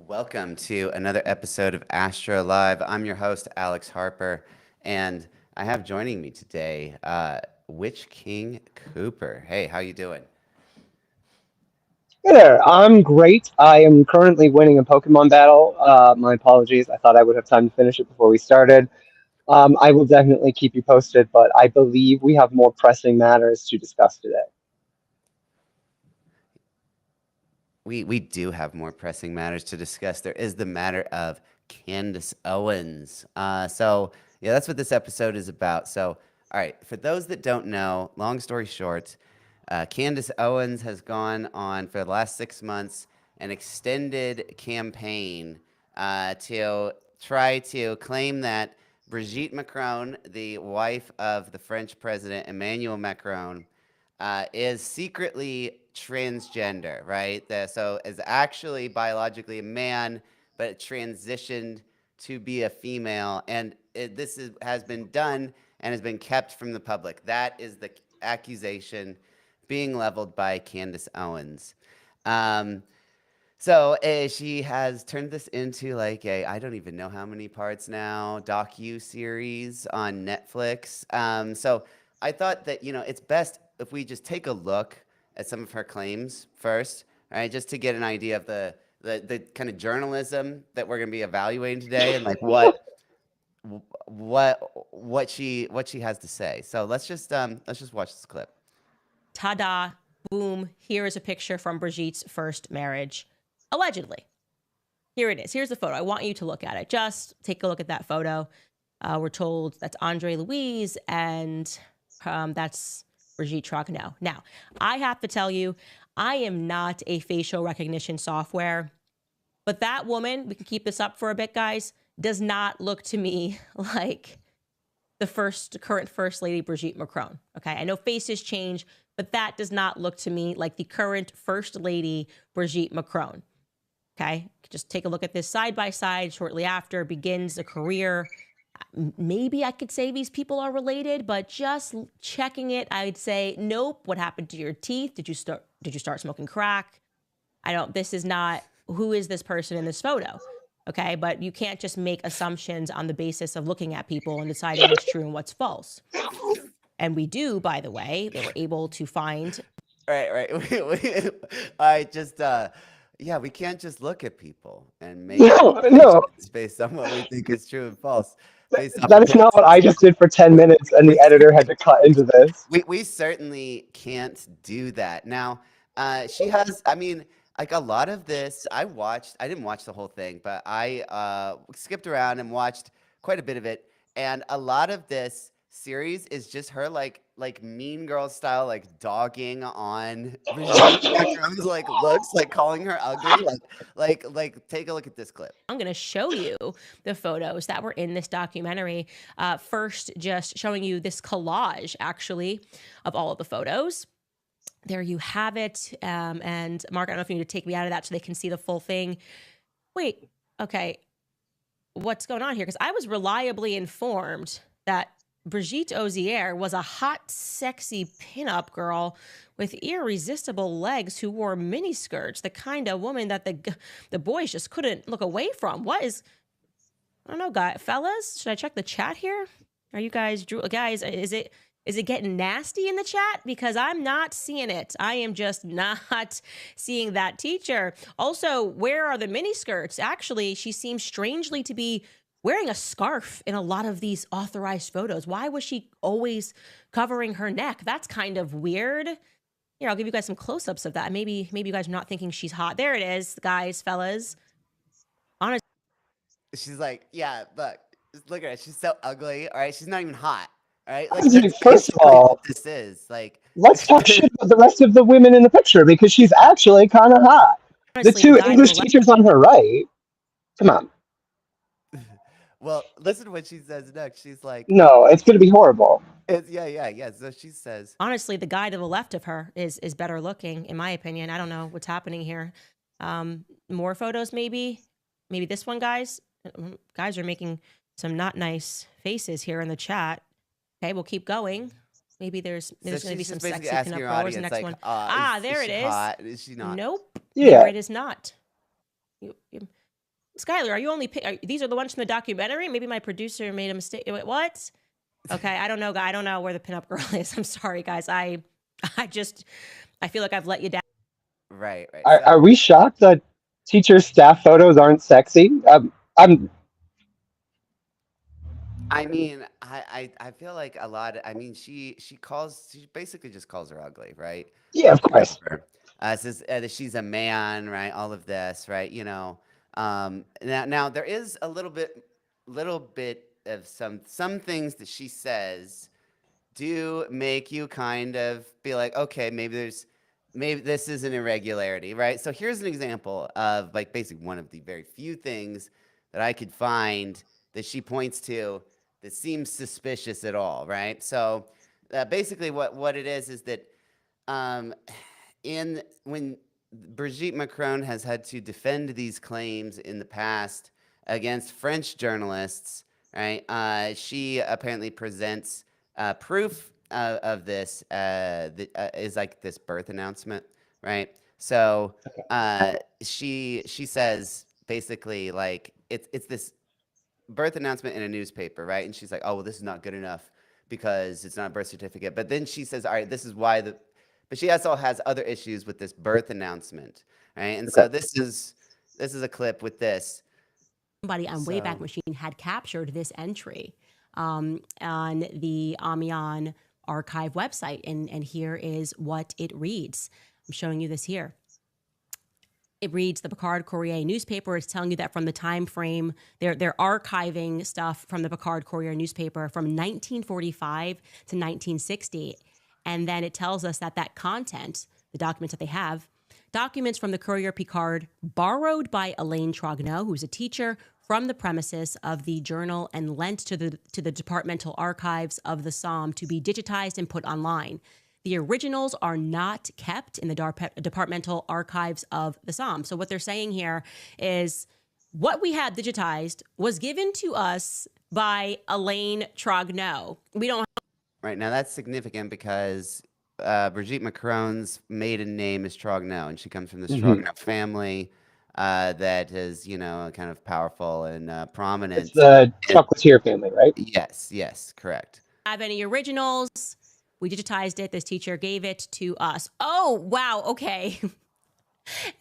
Welcome to another episode of Astro Live. I'm your host, Alex Harper, and I have joining me today, Witch King Cooper. Hey, how you doing? Hey there, I'm great. I am currently winning a Pokemon battle. My apologies. I thought I would have time to finish it before we started. I will definitely keep you posted, but I believe we have more pressing matters to discuss today. We do have more pressing matters to discuss. There is the matter of Candace Owens. Yeah, that's what this episode is about. So, all right, for those that don't know, long story short, Candace Owens has gone on for the last 6 months an extended campaign to try to claim that Brigitte Macron, the wife of the French president Emmanuel Macron, is secretly transgender, right? So is actually biologically a man, but transitioned to be a female, and has been done and has been kept from the public. That is the accusation being leveled by Candace Owens. Um, she has turned this into like a I don't even know how many parts now docu series on Netflix. I thought that it's best if we just take a look at some of her claims first, right? Just to get an idea of the kind of journalism that we're going to be evaluating today and like what she has to say. So let's just watch this clip. Ta-da, boom, here is a picture from Brigitte's first marriage, allegedly. Here it is. Here's the photo. I want you to look at it. Just take a look at that photo. We're told that's Andre Louise, and that's Brigitte Trogneux. Now, I have to tell you, I am not a facial recognition software, but that woman, we can keep this up for a bit, guys, does not look to me like the current first lady, Brigitte Macron. Okay, I know faces change, but that does not look to me like the current first lady, Brigitte Macron. Okay, just take a look at this side by side. Shortly after begins a career. Maybe I could say these people are related, but just checking it, I'd say nope. What happened to your teeth? Did you start smoking crack? I don't. This is not. Who is this person in this photo? Okay, but you can't just make assumptions on the basis of looking at people and deciding what's true and what's false. And we do, by the way, they were able to find. Right. I just yeah, we can't just look at people and make No, no, accusations based on what we think is true and false based off that of is not what I pictures. just did for 10 minutes, and We the editor had to cut into this. we certainly can't do that. Now, she has, I mean, like a lot of this, I didn't watch the whole thing, but I skipped around and watched quite a bit of it. And a lot of this series is just her like Mean Girl style, like dogging on Brigitte Macron's like looks, like calling her ugly. Like take a look at this clip. I'm going to show you the photos that were in this documentary. First, just showing you this collage, actually, of all of the photos. There you have it. And Mark, I don't know if you need to take me out of that so they can see the full thing. Wait, okay. What's going on here? Because I was reliably informed that Brigitte Ozier was a hot, sexy pinup girl with irresistible legs who wore miniskirts, the kind of woman that the boys just couldn't look away from. What is, I don't know, guys, fellas, should I check the chat here? Are you guys, guys, is it getting nasty in the chat? Because I'm not seeing it. I am just not seeing that teacher. Also, where are the miniskirts? Actually, she seems strangely to be wearing a scarf in a lot of these authorized photos. Why was she always covering her neck? That's kind of weird. Here, I'll give you guys some close-ups of that. Maybe you guys are not thinking she's hot. There it is, guys, fellas. Honestly, She's like, yeah, look at her. She's so ugly. All right, she's not even hot. All right, like Dude, that's first of basically what all, this is. Like, let's talk shit about the rest of the women in the picture because she's actually kind of hot. The the two guy to the English left. teachers on her right. Come on. well, listen to what she says next. She's like, No, it's going to be horrible. yeah. So she says, Honestly, the guy to the left of her is better looking, in my opinion. I don't know what's happening here. More photos, maybe this one, guys. Guys are making some not nice faces here in the chat. Okay, we'll keep going. Maybe there's so going to be she's some just basically sexy asking pinup your girl. Where's the audience, next like, one? There is it she is. hot? Is she not? Nope. Yeah. There it is not. Skylar, are you only these are the ones from the documentary? Maybe my producer made a mistake. Wait, what? Okay, I don't know. I don't know where the pinup girl is. I'm sorry, guys. I just I feel like I've let you down. Right, right. Are So we shocked that teacher staff photos aren't sexy? I'm I mean, I feel like a lot. I mean, she basically just calls her ugly, right? yeah, of course. Whatever. Says that she's a man, right? All of this, right? Now there is a little bit of some things that she says do make you kind of be like, okay, maybe this is an irregularity, right? So here's an example of like basically one of the very few things that I could find that she points to that seems suspicious at all, right? So basically, what it is that um, in when Brigitte Macron has had to defend these claims in the past against French journalists, right? She apparently presents proof of this that is like this birth announcement, right? So she says basically like it's this birth announcement in a newspaper, right? And she's like, oh well, this is not good enough because it's not a birth certificate. But then she says, all right, this is why the but she also has other issues with this birth announcement, right? And Okay. so this is a clip with this. Somebody on Wayback So Machine had captured this entry on the Amiens archive website, and here is what it reads. I'm showing you this here. It reads the Picard Courier newspaper. It's telling you that from the time frame, they're archiving stuff from the Picard Courier newspaper from 1945 to 1960. And then it tells us that content, the documents that they have, documents from the Courier Picard borrowed by Elaine Trogneau, who's a teacher, from the premises of the journal and lent to the departmental archives of the Somme to be digitized and put online. The originals are not kept in the departmental archives of the Somme. So what they're saying here is what we had digitized was given to us by Elaine Trogneau. We don't. right now that's significant because Brigitte Macron's maiden name is Trogneau, and she comes from this Hmm. Trogneau family that is, kind of powerful and It's prominent. the And chocolatier family, right? yes, yes, correct. Have any originals. We digitized it. This teacher gave it to us. Oh, wow. Okay.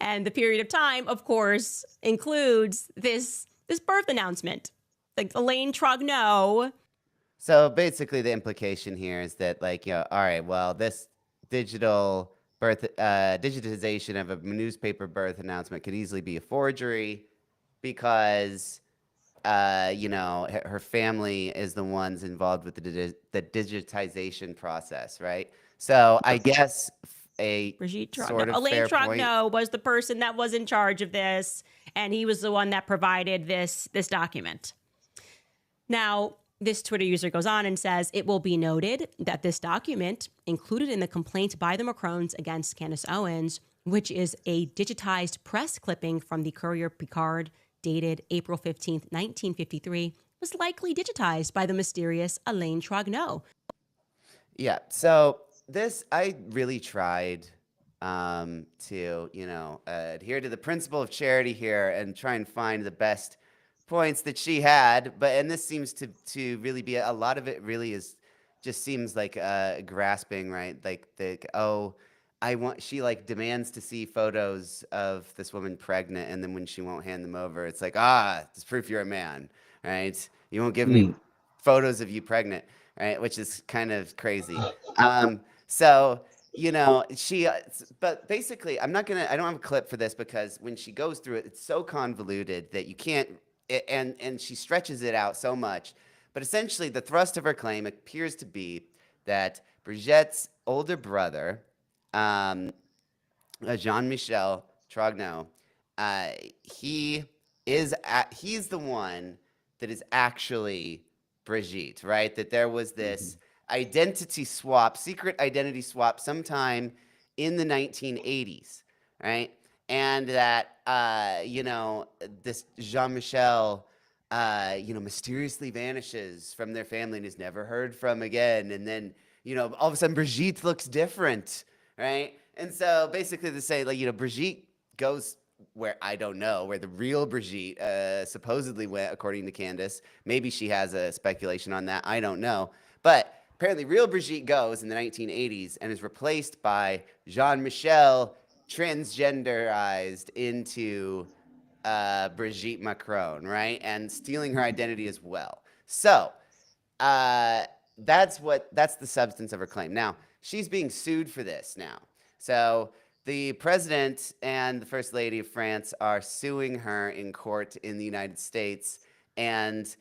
And the period of time, of course, includes this birth announcement. Like Elaine Trogneau. So basically, the implication here is that, like, all right, well, this digitization of a newspaper birth announcement could easily be a forgery because, her family is the ones involved with the digitization process, right? So I guess a Brigitte Trogneau. sort of Elaine fair point. Trogneau was the person that was in charge of this, and he was the one that provided this document. Now, this Twitter user goes on and says, it will be noted that this document included in the complaint by the Macrons against Candace Owens, which is a digitized press clipping from the Courier Picard dated April 15th, 1953, was likely digitized by the mysterious Elaine Trogneau. Yeah. So I really tried to, adhere to the principle of charity here and try and find the best points that she had. And this seems to really be a lot of it. Really is just seems like grasping, right? Like she like demands to see photos of this woman pregnant, and then when she won't hand them over, it's like, it's proof you're a man, right? You won't give me Mm. photos of you pregnant, right? Which is kind of crazy. So but basically, I don't have a clip for this because when she goes through it, it's so convoluted that you can't, and she stretches it out so much. But essentially, the thrust of her claim appears to be that Brigette's older brother, um, Jean-Michel Trogneau, uh, he he's the one that is actually Brigitte, right? That there was this secret identity swap sometime in the 1980s, right? And that this Jean-Michel mysteriously vanishes from their family and is never heard from again. And then, all of a sudden Brigitte looks different, right? And so basically they say, like, Brigitte goes where I don't know where the real Brigitte supposedly went, according to Candace. Maybe she has a speculation on that. I don't know. But apparently, real Brigitte goes in the 1980s and is replaced by Jean Michel, transgenderized into Brigitte Macron, right? And stealing her identity as well. So uh, that's the substance of her claim. Now she's being sued for this now. So the president and the first lady of France are suing her in court in the United States, and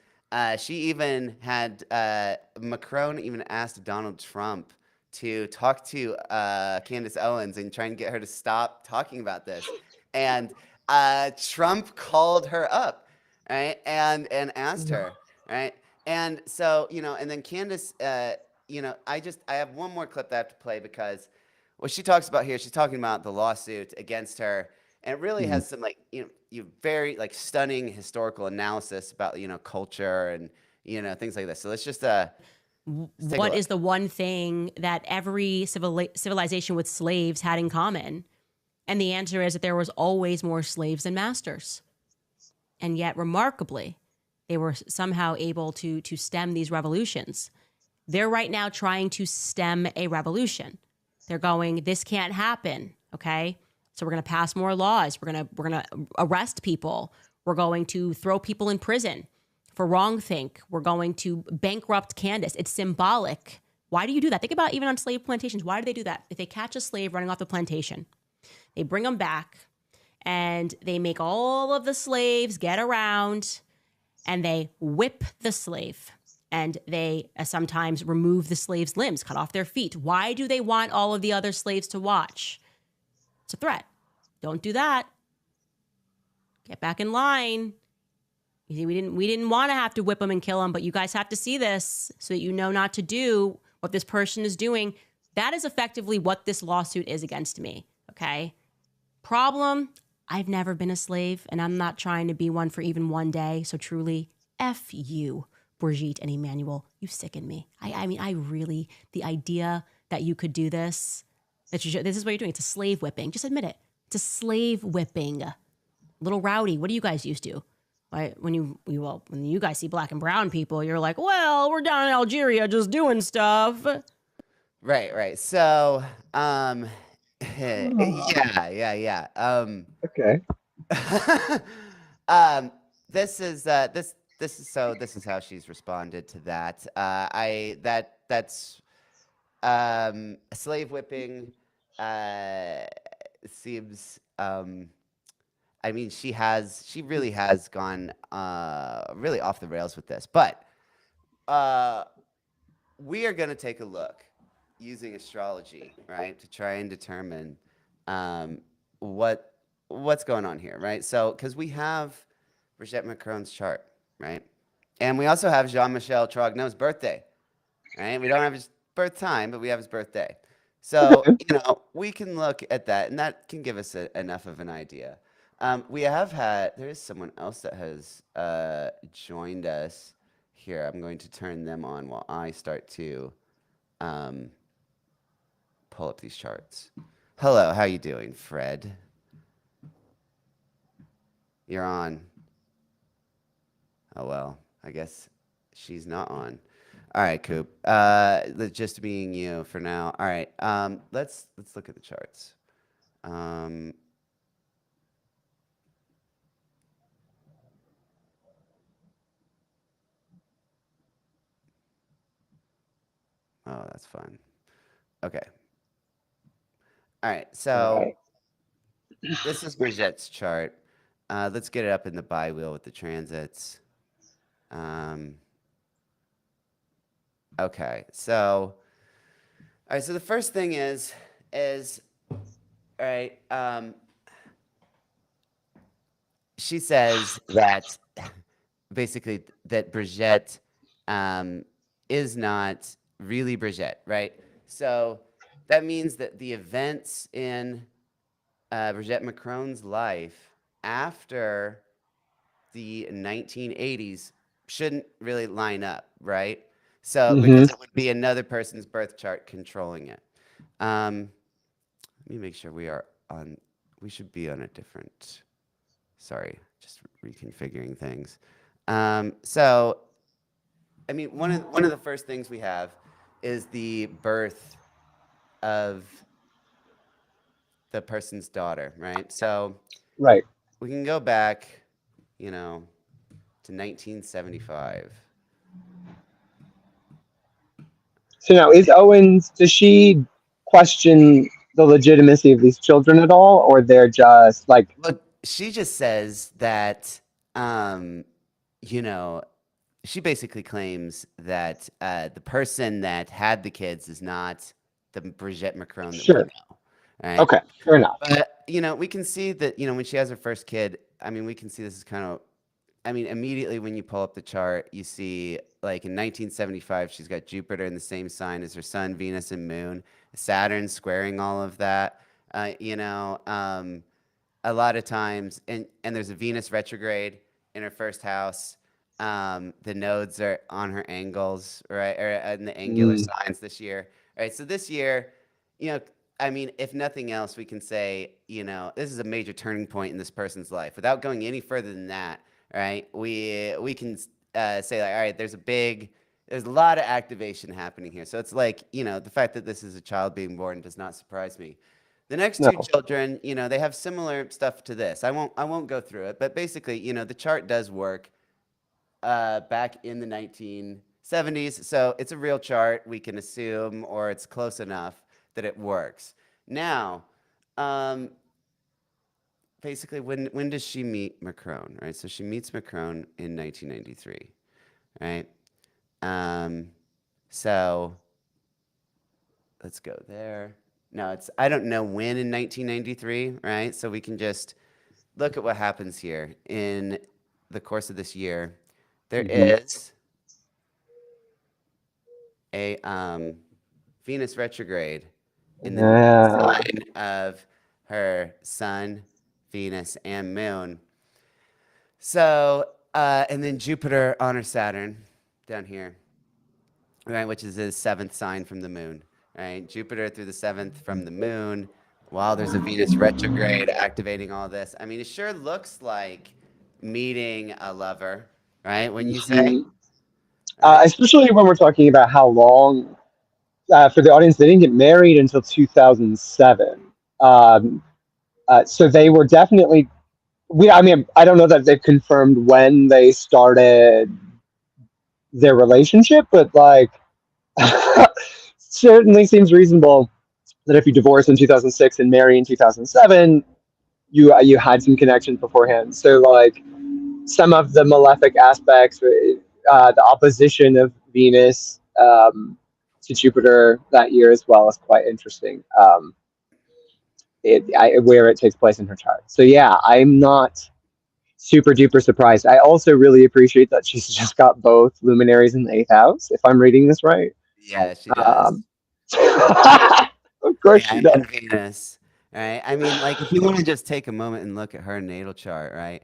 she even had Macron even asked Donald Trump to talk to Candace Owens and try and get her to stop talking about this. And Trump called her up, right, and asked her, right, and so, and then Candace, I have one more clip that I have to play because what she talks about here, she's talking about the lawsuit against her, and it really Mhm. has some you very stunning historical analysis about culture and things like this. So let's take a What is look. the one thing that every civilization with slaves had in common? And the answer is that there was always more slaves than masters. And yet, remarkably, they were somehow able to stem these revolutions. They're right now trying to stem a revolution. They're going, this can't happen, okay? So we're going to pass more laws. We're going to arrest people. We're going to throw people in prison for wrongthink. We're going to bankrupt Candace. It's symbolic. Why do you do that? Think about even on slave plantations. Why do they do that? If they catch a slave running off the plantation, they bring them back and they make all of the slaves get around and they whip the slave. And they sometimes remove the slave's limbs, cut off their feet. Why do they want all of the other slaves to watch? It's a threat. Don't do that. Get back in line. You see, we didn't want to have to whip them and kill them, but you guys have to see this so that you know not to do what this person is doing. That is effectively what this lawsuit is against me, okay? Problem, I've never been a slave, and I'm not trying to be one for even one day, so truly, F you, Brigitte and Emmanuel. You sicken me. I mean, I really, the idea that you could do this, this is what you're doing. It's a slave whipping. Just admit it. It's a slave whipping. Little rowdy. What are you guys used to? When you guys see black and brown people, you're like, well, we're down in Algeria just doing stuff. Right. So, yeah. Okay. um, this is how she's responded to that. That's slave whipping. Seems. I mean, she really has gone really off the rails with this, but uh, we are going to take a look using astrology, right, to try and determine um, what what's going on here, right? So, because we have Brigitte Macron's chart, right, and we also have Jean-Michel Trogneu's birthday, right? We don't have his birth time, but we have his birthday. So, Okay. we can look at that, and that can give us enough of an idea. There is someone else that has joined us here. I'm going to turn them on while I start to um, pull up these charts. Hello, how you doing, Fred? You're on. Oh well, I guess she's not on. All right, Coop. Just being you for now. All right. Let's look at the charts. Um, oh, that's fun. Okay. All right. All So right. this is Brigette's chart. Let's get it up in the bi-wheel with the transits. Um, okay. All right. So the first thing is all right. She says that basically that Brigitte is not really Brigitte, right? So that means that the events in Brigitte Macron's life after the 1980s shouldn't really line up, right? So Mm-hmm. because it would be another person's birth chart controlling it. Um, Let me make sure we are on. We should be on a different. Sorry, just reconfiguring things. So, I mean, one of the first things we have is the birth of the person's daughter, right? So Right. we can go back, you know, to 1975. So now, is Owens, does she question the legitimacy of these children at all, or they're just like, But she just says that, um, you know, she basically claims that the person that had the kids is not the Brigitte Macron that we sure, know, right? okay, fair enough. But we can see that when she has her first kid. I mean, we can see this is kind of. I mean, immediately when you pull up the chart, you see like in 1975, she's got Jupiter in the same sign as her sun, Venus, and Moon. Saturn squaring all of that. A lot of times, and there's a Venus retrograde in her first house. The nodes are on her angles, right, or in the angular Mm, signs this year, right? So this year, you know, I mean, if nothing else, we can say, this is a major turning point in this person's life. Without going any further than that, right? We can say like, all right, there's a lot of activation happening here. So it's like, the fact that this is a child being born does not surprise me. The next two no. children, they have similar stuff to this. I won't go through it, but basically, the chart does work back in the 1970s. So it's a real chart. We can assume, or it's close enough that it works. Now, um, basically, when does she meet Macron? Right. So she meets Macron in 1993. Right. Um, so let's go there. No, I don't know when in 1993. Right. So we can just look at what happens here in the course of this year. There Hmm. is a Venus retrograde in the Yeah. sign of her sun, Venus, and moon. So, and then Jupiter on her Saturn down here, right, which is the seventh sign from the moon, right? Jupiter through the seventh from the moon, while there's a Venus retrograde activating all this. I mean, it sure looks like meeting a lover, right? Wouldn't you say? Mhm. Right? Especially when we're talking about how long, for the audience, they didn't get married until 2007. Um, so they were definitely, I mean, I don't know that they've confirmed when they started their relationship, but like, certainly seems reasonable that if you divorce in 2006 and marry in 2007, you had some connections beforehand. So like some of the malefic aspects, the opposition of Venus to Jupiter that year as well is quite interesting. Where it takes place in her chart. So yeah, I'm not super duper surprised. I also really appreciate that she's just got both luminaries in the eighth house, if I'm reading this right. Yeah, she Um, does. of course she Yeah, does. and Venus, right? I mean, like, if you want to just take a moment and look at her natal chart, right?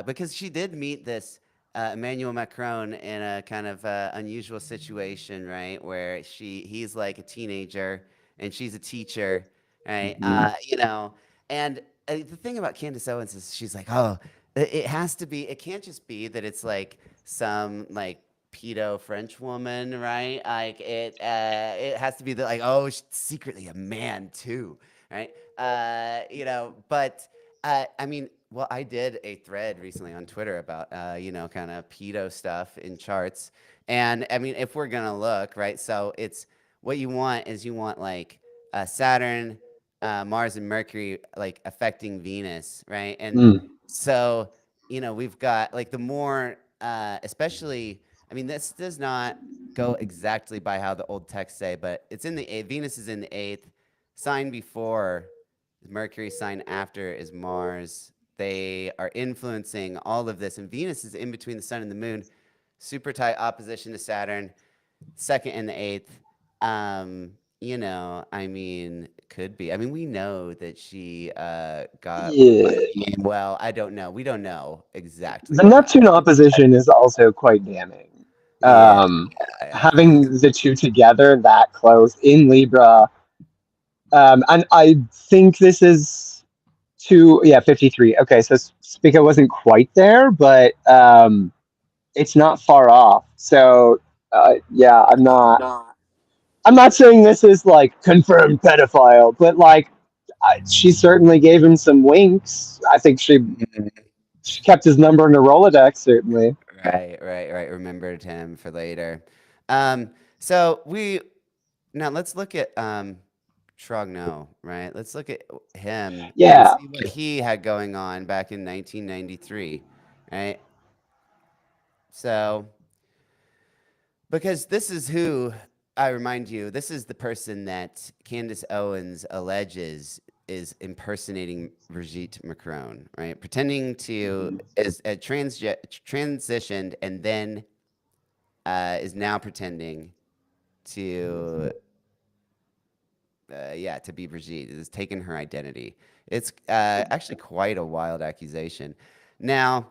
Because she did meet this Emmanuel Macron in a kind of unusual situation, right? Where he's like a teenager and she's a teacher, right? Mhm. And the thing about Candace Owens is she's like, oh, it has to be. It can't just be that it's like some like pedo French woman, right? Like it has to be that like, oh, she's secretly a man too, right? But I mean, well, I did a thread recently on Twitter about kind of pedo stuff in charts, and I mean, if we're gonna look, right? So it's what you want is you want like Saturn, Mars, and Mercury like affecting Venus, right? And Mm. so we've got like the more especially. I mean, this does not go exactly by how the old texts say, but it's in the eighth. Venus is in the eighth. Sign before is Mercury, sign after is Mars. They are influencing all of this, and Venus is in between the sun and the moon. Super tight opposition to Saturn, second and the eighth. I mean, could be. I mean, we know that she got Yeah. well. I don't know. We don't know exactly The what Neptune happened. opposition is also quite damning. Yeah, Um, yeah, Having the two together that close in Libra, and I think this is Yeah, 53. Okay, so Spica wasn't quite there, but it's not far off. So yeah, I'm not saying this is like confirmed pedophile, but like she certainly gave him some winks. I think she kept his number in the Rolodex, certainly. Right. Remembered him for later. Um, so now let's look at Trogno, right? Let's look at him and Yeah. see what he had going on back in 1993, right? So because this is who I remind you, this is the person that Candace Owens alleges is impersonating Brigitte Macron, right? Pretending to is transitioned and then is now pretending to yeah, to be Brigitte. It has taken her identity. It's actually quite a wild accusation. Now,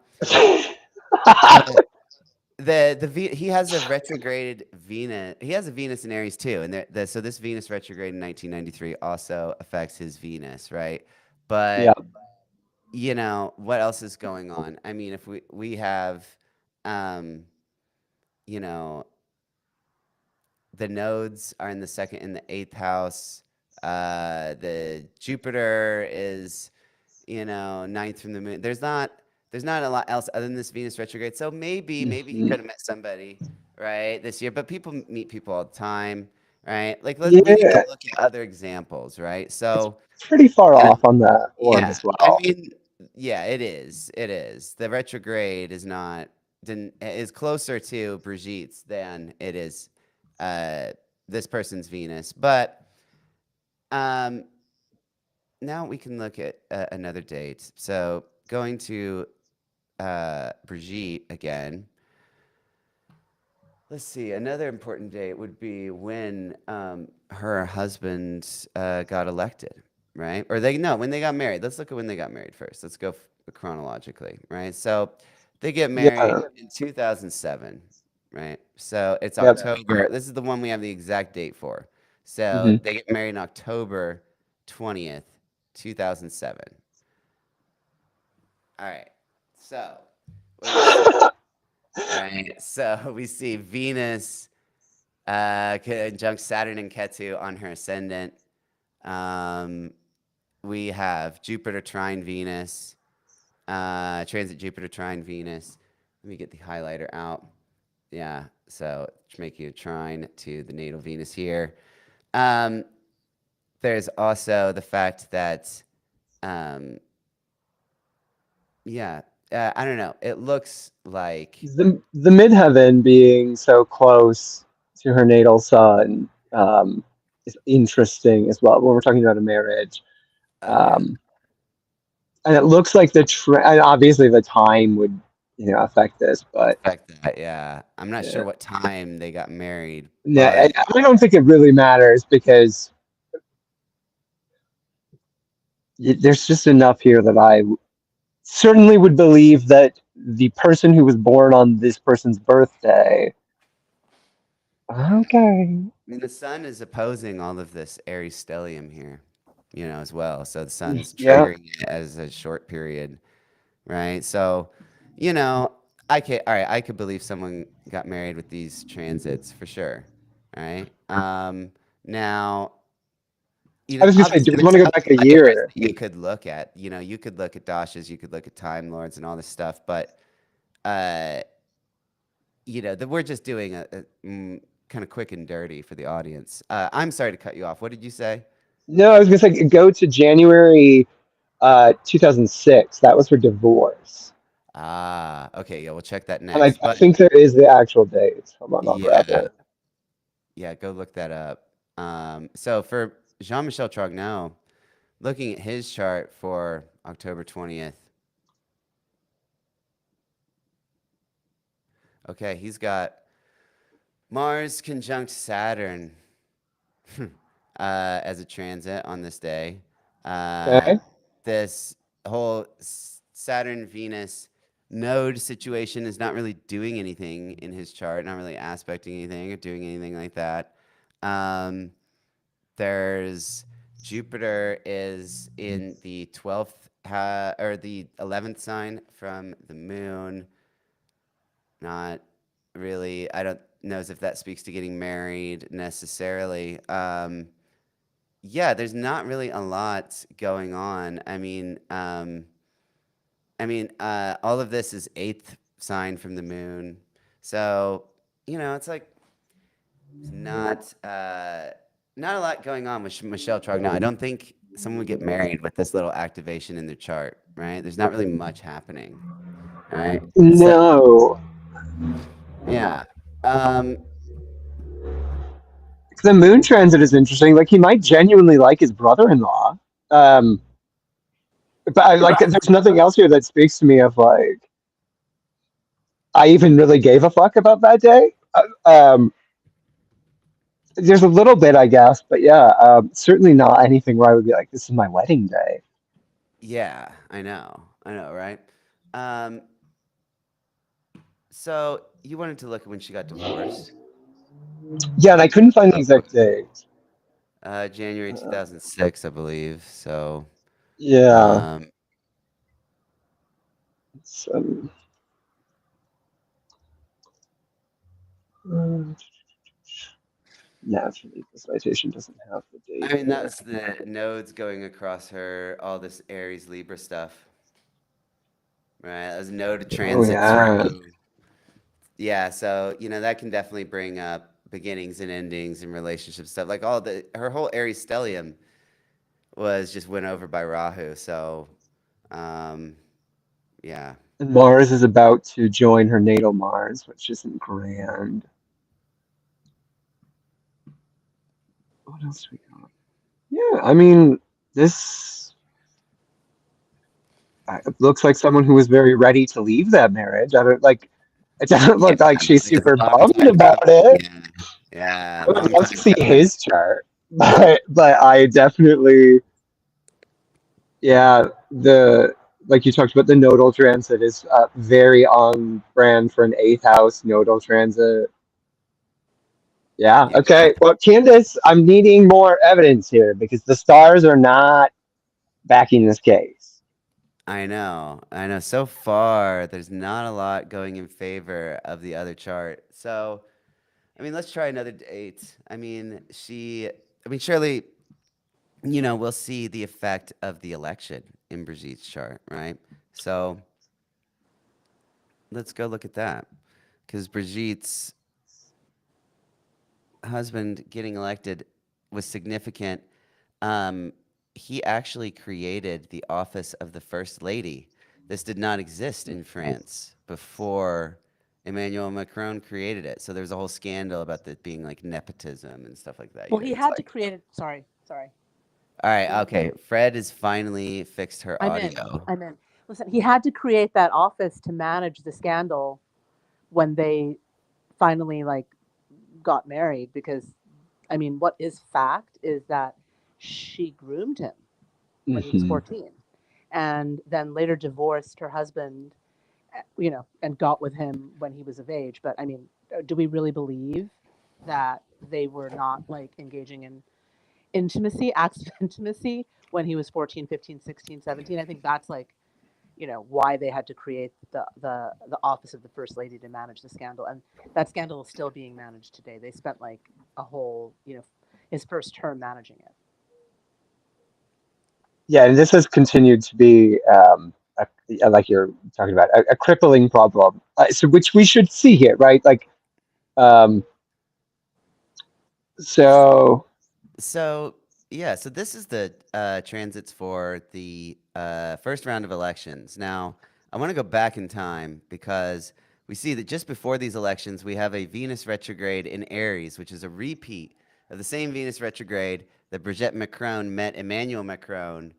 the he has a retrograde Venus. He has a Venus in Aries too, and so this Venus retrograde in 1993 also affects his Venus, right? Yeah. But what else is going on? I mean, if we have, um, you know, the nodes are in the second and the eighth house. The Jupiter is, ninth from the moon. There's not a lot else other than this Venus retrograde. So maybe he Mhm. could have met somebody, right, this year. But people meet people all the time, right? Like we need to Yeah, look at other examples, right? it's So, pretty far you know, off on that one yeah, as I well. mean, yeah, it is. It is. The retrograde is closer to Brigitte's than it is uh, this person's Venus. But um, now we can look at another date. So going to Brigitte again. Let's see. Another important date would be when her husband got elected, right? Or they no, when they got married. Let's look at when they got married first. Let's go chronologically, right? So they get married Yeah. in 2007, right? So it's Yep. October. This is the one we have the exact date for. So Hmm. they get married on October 20th, 2007. All right. So what do we see? Right. So we see Venus conjunct Saturn and Ketu on her ascendant. Um, we have Jupiter trine Venus, transit Jupiter trine Venus. Let me get the highlighter out. Yeah, so to make you a trine to the natal Venus here. Um, there's also the fact that, um, yeah, I don't know. It looks like, The midheaven being so close to her natal sun is interesting as well when we're talking about a marriage. oh yeah, Um, and it looks like and obviously the time would affect this, but affect that. Yeah, I'm not sure yeah. what time they got married, Yeah, but I don't think it really matters because there's just enough here that I certainly would believe that the person who was born on this person's birthday. yeah. Okay. I mean, the sun is opposing all of this Aries stellium here, as well. So the sun's Yeah. triggering it as a short period, right? So, you know, all right, I could believe someone got married with these transits for sure, right? Now, I was gonna say, do obviously, we want there's to go other back a layers year? that you could look at. You could look at dashas, you could look at time lords and all this stuff, but uh, that we're just doing a kind of quick and dirty for the audience. I'm sorry to cut you off. What did you say? No, I was gonna say go to January 2006. That was her divorce. Ah, okay. Yeah, we'll check that And next. I But think there is the actual date. Hold on, I'll grab yeah, it. yeah, go look that up. So for Jean-Michel Trogneux, looking at his chart for October 20th, okay, he's got Mars conjunct Saturn as a transit on this day. Uh, Okay. this whole Saturn Venus node situation is not really doing anything in his chart, not really aspecting anything or doing anything like that. There's Jupiter is in the 12th or the 11th sign from the moon. Not really. I don't know if that speaks to getting married necessarily. Yeah, there's not really a lot going on. All of this is eighth sign from the moon, so it's like it's not a lot going on with Michelle Trognon. I don't think someone would get married with this little activation in their chart, right? There's not really much happening, right? So No. yeah, um, The moon transit is interesting. Like he might genuinely like his brother-in-law. Um, but I like there's nothing else here that speaks to me of like I even really gave a fuck about that day. There's a little bit, I guess, but yeah, certainly not anything where I would be like, "This is my wedding day." yeah, I know, right? Um, so you wanted to look at when she got divorced, Yeah, and I couldn't find the exact date. January Uh, 2006, I believe. So, yeah, um, it's, uh, naturally, the citation doesn't have the date I mean, here. that's the nodes going across her, all this Aries Libra stuff, right? As node Oh transit yeah, through. Yeah, so that can definitely bring up beginnings and endings and relationship stuff. Like her whole Aries stellium was just went over by Rahu. So, um, yeah. and Mars is about to join her natal Mars, which isn't grand. What else do we got? Yeah, I mean, this it looks like someone who was very ready to leave that marriage. I don't like. It doesn't Yeah, look like she's it's super a long bummed time about coming. it. Yeah, yeah, I would long love to time see coming. his chart, but I definitely, yeah, the like you talked about the nodal transit is very on brand for an eighth house nodal transit. Yeah. Yeah, Okay. Well, Candace, I'm needing more evidence here because the stars are not backing this case. I know. I know. So far, there's not a lot going in favor of the other chart. So, let's try another date. Surely, we'll see the effect of the election in Brigitte's chart, right? So, let's go look at that. Because Brigitte's husband getting elected was significant. Um, he actually created the office of the First Lady. This did not exist in France before Emmanuel Macron created it. So there was a whole scandal about that being like nepotism and stuff like that. Well, he It's had to like, create it. Sorry. all right, okay. Fred has finally fixed her I'm in. audio. I'm in. Listen, he had to create that office to manage the scandal when they finally got married because what is fact is that she groomed him when he was Hmm. 14 and then later divorced her husband, and got with him when he was of age. But do we really believe that they were not engaging in intimacy, acts of intimacy when he was 14, 15, 16, 17? I think that's why they had to create the office of the first lady to manage the scandal, and that scandal is still being managed today. They spent a whole his first term managing it. Yeah, and this has continued to be, like you're talking about, a crippling problem. So, which we should see here, right? Um, so, So yeah, so this is the transits for the first round of elections. Now, I want to go back in time because we see that just before these elections, we have a Venus retrograde in Aries, which is a repeat of the same Venus retrograde that Brigitte Macron met Emmanuel Macron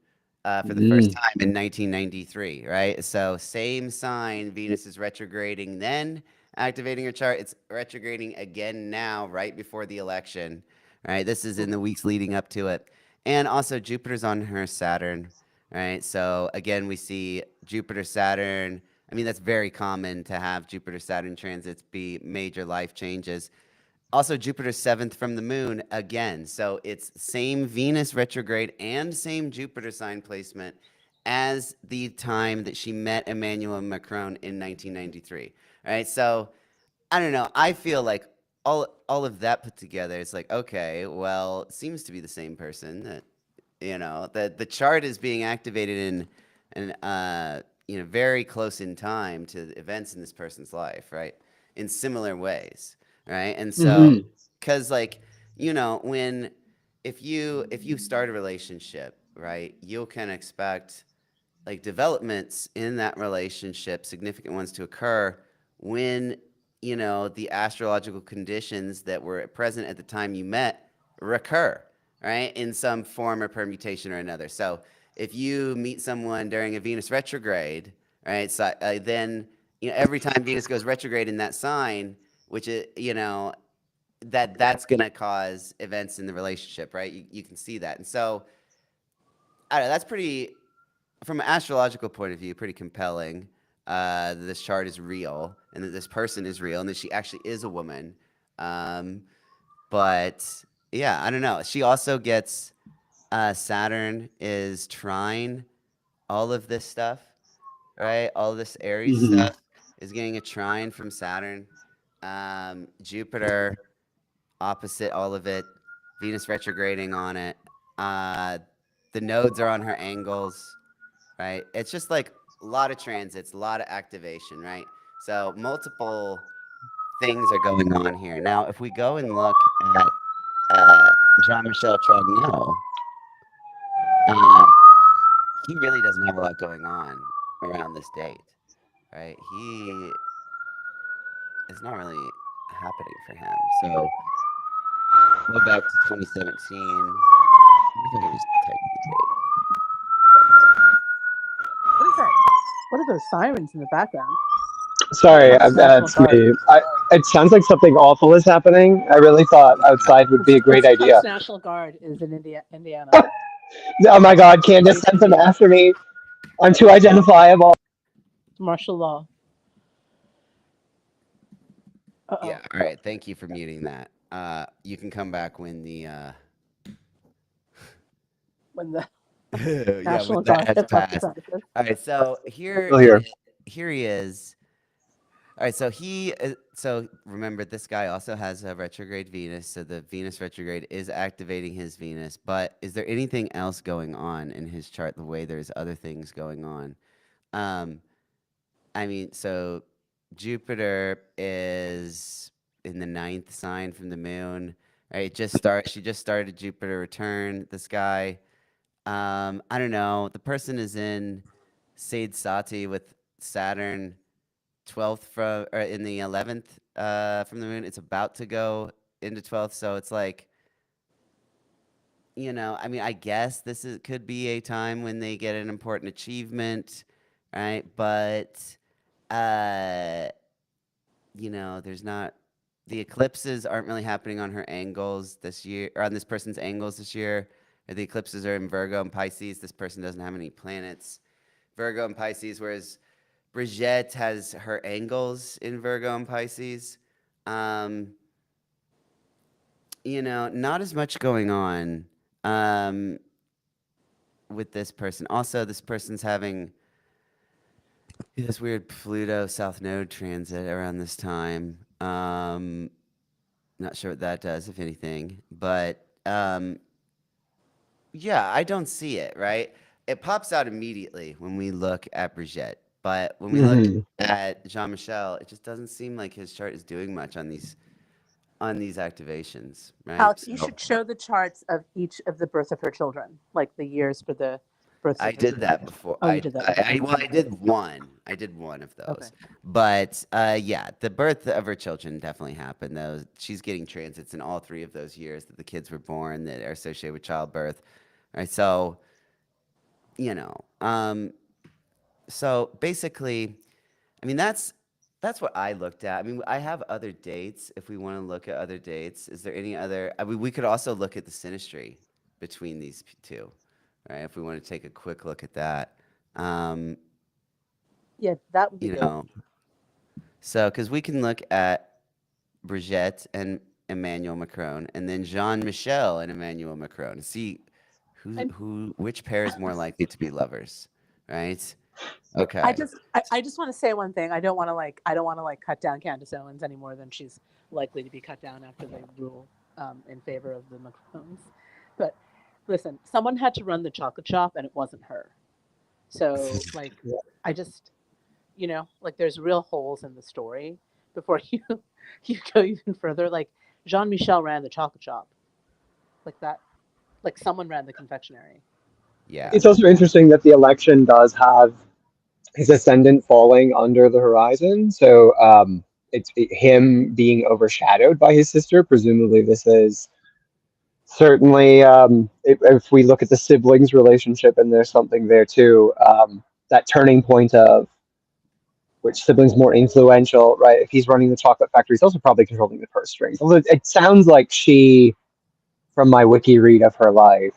for the first mm, time in 1993, right? So same sign, Venus is retrograding then, activating her chart. It's retrograding again now, right before the election, right? This is in the weeks leading up to it. And also Jupiter's on her Saturn, right? So again, we see Jupiter, Saturn. That's very common to have Jupiter, Saturn transits be major life changes. Also, Jupiter seventh from the moon again. So it's same Venus retrograde and same Jupiter sign placement as the time that she met Emmanuel Macron in 1993. Right? So I don't know. I feel like all of that put together, it's like, okay, well, it seems to be the same person. That the chart is being activated in very close in time to events in this person's life, right? In similar ways, right? And so, Hmm. because like when if you start a relationship, right, you can expect like developments in that relationship, significant ones to occur when the astrological conditions that were present at the time you met recur, right, in some form or permutation or another. So if you meet someone during a Venus retrograde, right, so then every time Venus goes retrograde in that sign, which is that's going to cause events in the relationship, right? You can see that. And so I don't know, that's pretty, from an astrological point of view, pretty compelling. That this chart is real and that this person is real and that she actually is a woman. Um, but yeah, I don't know. She also gets Saturn is trine all of this stuff, right? All this Aries Hmm. stuff is getting a trine from Saturn. Jupiter opposite all of it. Venus retrograding on it. Uh, the nodes are on her angles, right? It's just like a lot of transits, a lot of activation, right? So multiple things are going on here. Now, if we go and look at Jean-Michel Trogneux, uh, he really doesn't have a lot going on around this date, right? He It's not really happening for him. So go back to 2017. If I can just type the date. What is that? What are those sirens in the background? Sorry, That's the National that's Guard. me. It sounds like something awful is happening. I really thought Yeah. outside would be a great It's idea. Trump's National Guard is in Indiana. Oh my God, Candace Invading sent them Indiana. after me. I'm too identifiable. Martial law. Uh Yeah. oh. All right. Thank you for muting that. You can come back when the When the yeah, when National that Guard has has left the passed. premises. All right, so I'm still here. here he is. All right, so so remember this guy also has a retrograde Venus, so the Venus retrograde is activating his Venus. But is there anything else going on in his chart the way there's other things going on? Um, I mean, so Jupiter is in the ninth sign from the moon. Right, she just started Jupiter return. This guy. I don't know. The person is in Sade Sati with Saturn 12th from or in the 11th from the moon. It's about to go into 12th, so it's like, I mean, I guess could be a time when they get an important achievement, right? But uh there's not the eclipses aren't really happening on her angles this year or on this person's angles this year. The eclipses are in Virgo and Pisces. This person doesn't have any planets. Virgo and Pisces, whereas Brigitte has her angles in Virgo and Pisces. Um, not as much going on um, with this person. Also, this person's having this weird Pluto South Node transit around this time. Not sure what that does, if anything, but yeah, I don't see it, right? It pops out immediately when we look at Brigitte, but when we look Hmm. at Jean-Michel, it just doesn't seem like his chart is doing much on these activations, right? Alex, you So should show the charts of each of the birth of her children, like the years for the births I of her did children. that before. Oh, you did that. Okay. I did one. I did one of Okay. those. But yeah, the birth of her children definitely happened. Though she's getting transits in all three of those years that the kids were born that are associated with childbirth. Right. So, you know, um, so basically, I mean, that's what I looked at. I mean, I have other dates if we want to look at other dates. Is there any other? I mean, we could also look at the synastry between these two, right? If we want to take a quick look at that. Um, Yeah, that would be you good. know, so because we can look at Brigitte and Emmanuel Macron, and then Jean Michel and Emmanuel Macron, and see And which pair is more likely to be lovers, right? I Okay. just want to say one thing. I don't want to like cut down Candace Owens any more than she's likely to be cut down after they rule in favor of the Macrons. But listen, someone had to run the chocolate shop, and it wasn't her. So like, I just like there's real holes in the story before you go even further. Like Jean Michel ran the chocolate shop, like that. Like someone ran the confectionery. Yeah. It's also interesting that the election does have his ascendant falling under the horizon. So him being overshadowed by his sister. Presumably, this is certainly if we look at the siblings' relationship, and there's something there too. That turning point of which sibling's more influential, right? If he's running the chocolate factory, he's also probably controlling the purse strings. Although it sounds like she, from my wiki read of her life,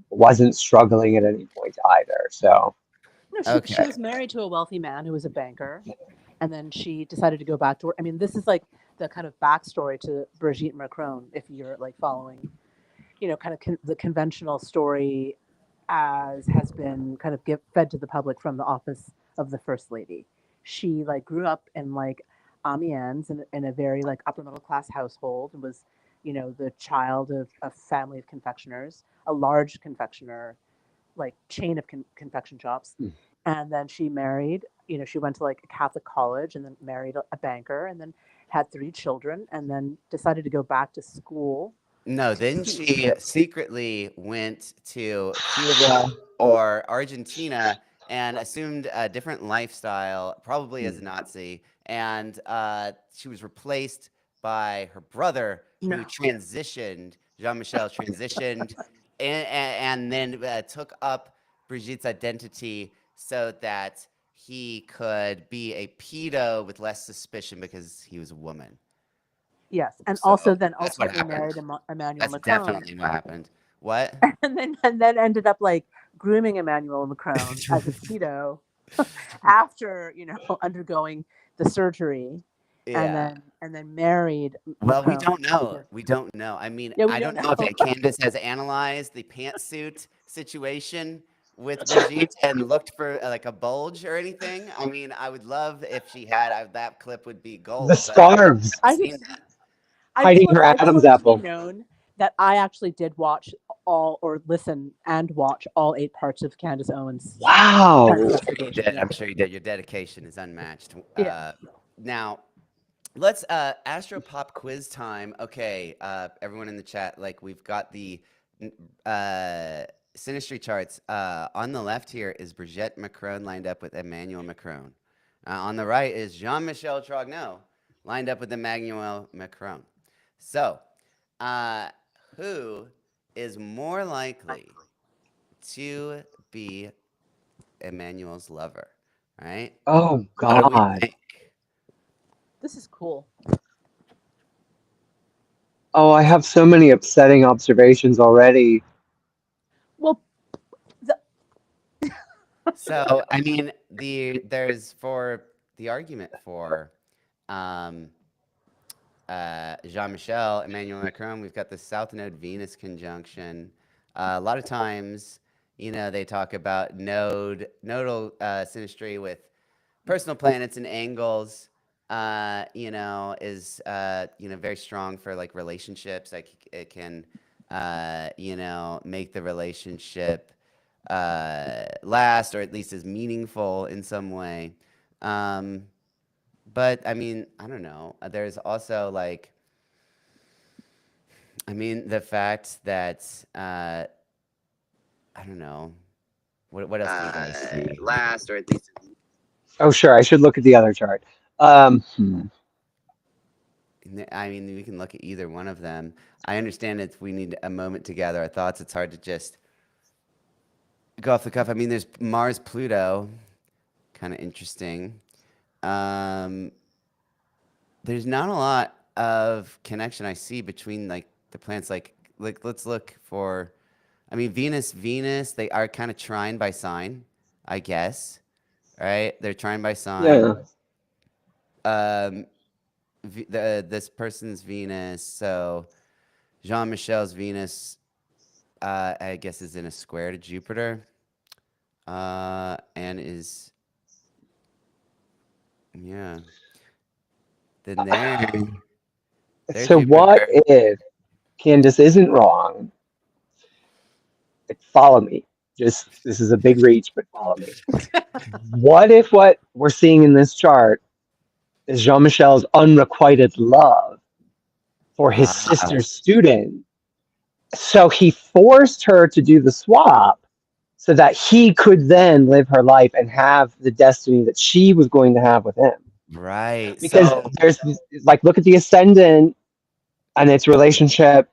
wasn't struggling at any point either. So No, she Okay. was married to a wealthy man who was a banker, and then she decided to go back to work. I mean, this is like the kind of backstory to Brigitte Macron, if you're like following, kind of the conventional story as has been kind of fed to the public from the office of the first lady. She like grew up in like Amiens in a very like upper middle class household and was, the child of a family of confectioners, a large confectioner like chain of confection shops. And then she married, she went to like a Catholic college and then married a banker and then had 3 children and then decided to go back to school No, to then teach. she secretly went to Cuba or Argentina and assumed a different lifestyle, probably as a Nazi. And she was replaced by her brother, No. who transitioned. Jean Michel transitioned and then took up Brigitte's identity so that he could be a pedo with less suspicion because he was a woman. Yes. And also So then that's what ultimately happened. married Emmanuel That's Macron. definitely what happened. What? And then ended up like grooming Emmanuel Macron as a pedo after, undergoing the surgery and Yeah. then married Well, we Macron don't know. after. We don't know. I mean, Yeah, we I don't don't know if know. Candace has analyzed the pantsuit situation with Brigitte and looked for like a bulge or anything. I mean, I would love if she had. That clip would be the gold, but I haven't scarves I seen just that. hiding her I just Adam's want it to be apple. known that I actually did watch all or listen and watch all 8 parts of Candace Owens' Wow. You Transvestigation. did. Yeah. I'm sure you did. Your dedication is unmatched. Yeah. Now, let's Astro Pop quiz time. Okay, everyone in the chat, like we've got the uh Sinistry charts. On the left here is Brigitte Macron lined up with Emmanuel Macron. On the right is Jean-Michel Trogneau lined up with Emmanuel Macron. So, uh, who is more likely to be Emmanuel's lover? Right? Oh What do we God. think? This is cool. Oh, I have so many upsetting observations already. Well, the, So, I mean, there's for the argument for um, Jean-Michel, Emmanuel Macron, we've got the South Node Venus conjunction. A lot of times, they talk about nodal synastry with personal planets and angles. Is very strong for like relationships. Like it can, make the relationship last or at least is meaningful in some way. Um, but I mean, I don't know. There's also like, I mean, the fact that I don't know. What else do you guys see? Last or at least. Oh, sure. I should look at the other chart. Hmm. I mean, we can look at either one of them. I understand if we need a moment to gather our thoughts. It's hard to just go off the cuff. I mean, there's Mars, Pluto, kind of interesting. Um, there's not a lot of connection I see between like the planets. Like let's look for. I mean, Venus. They are kind of trine by sign, I guess. Right? They're trine by sign. Yeah. Um, this person's Venus. So Jean Michel's Venus, I guess, is in a square to Jupiter. and is yeah. Then there So what Jupiter. if Candace isn't wrong? Like, follow me. Just this is a big reach, but follow me. What if what we're seeing in this chart is Jean Michel's unrequited love for his Ah, sister's student? So he forced her to do the swap so that he could then live her life and have the destiny that she was going to have with him. right. Because So there's like, look at the ascendant and its relationship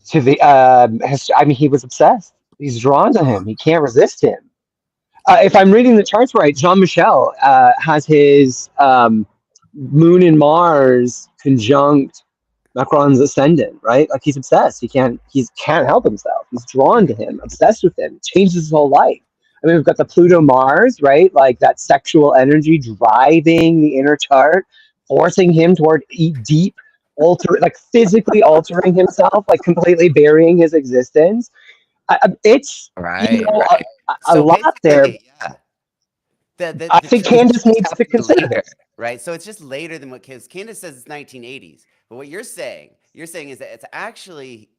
to the I mean, he was obsessed. He's drawn to him. He can't resist him. If I'm reading the charts right, Jean Michel has his Moon and Mars conjunct Macron's ascendant, right? Like, he's obsessed. He can't help himself. He's drawn to him, obsessed with him. It changes his whole life. I mean, we've got the Pluto Mars, right? Like that sexual energy driving the inner chart, forcing him toward deep like physically altering himself, like completely burying his existence. It's, right, a, right. a So lot there. basically, yeah. The I the think transition Candace is needs to happening consider later, this. right? So it's just later than what Candace says it's 1980s. But what you're saying is that it's actually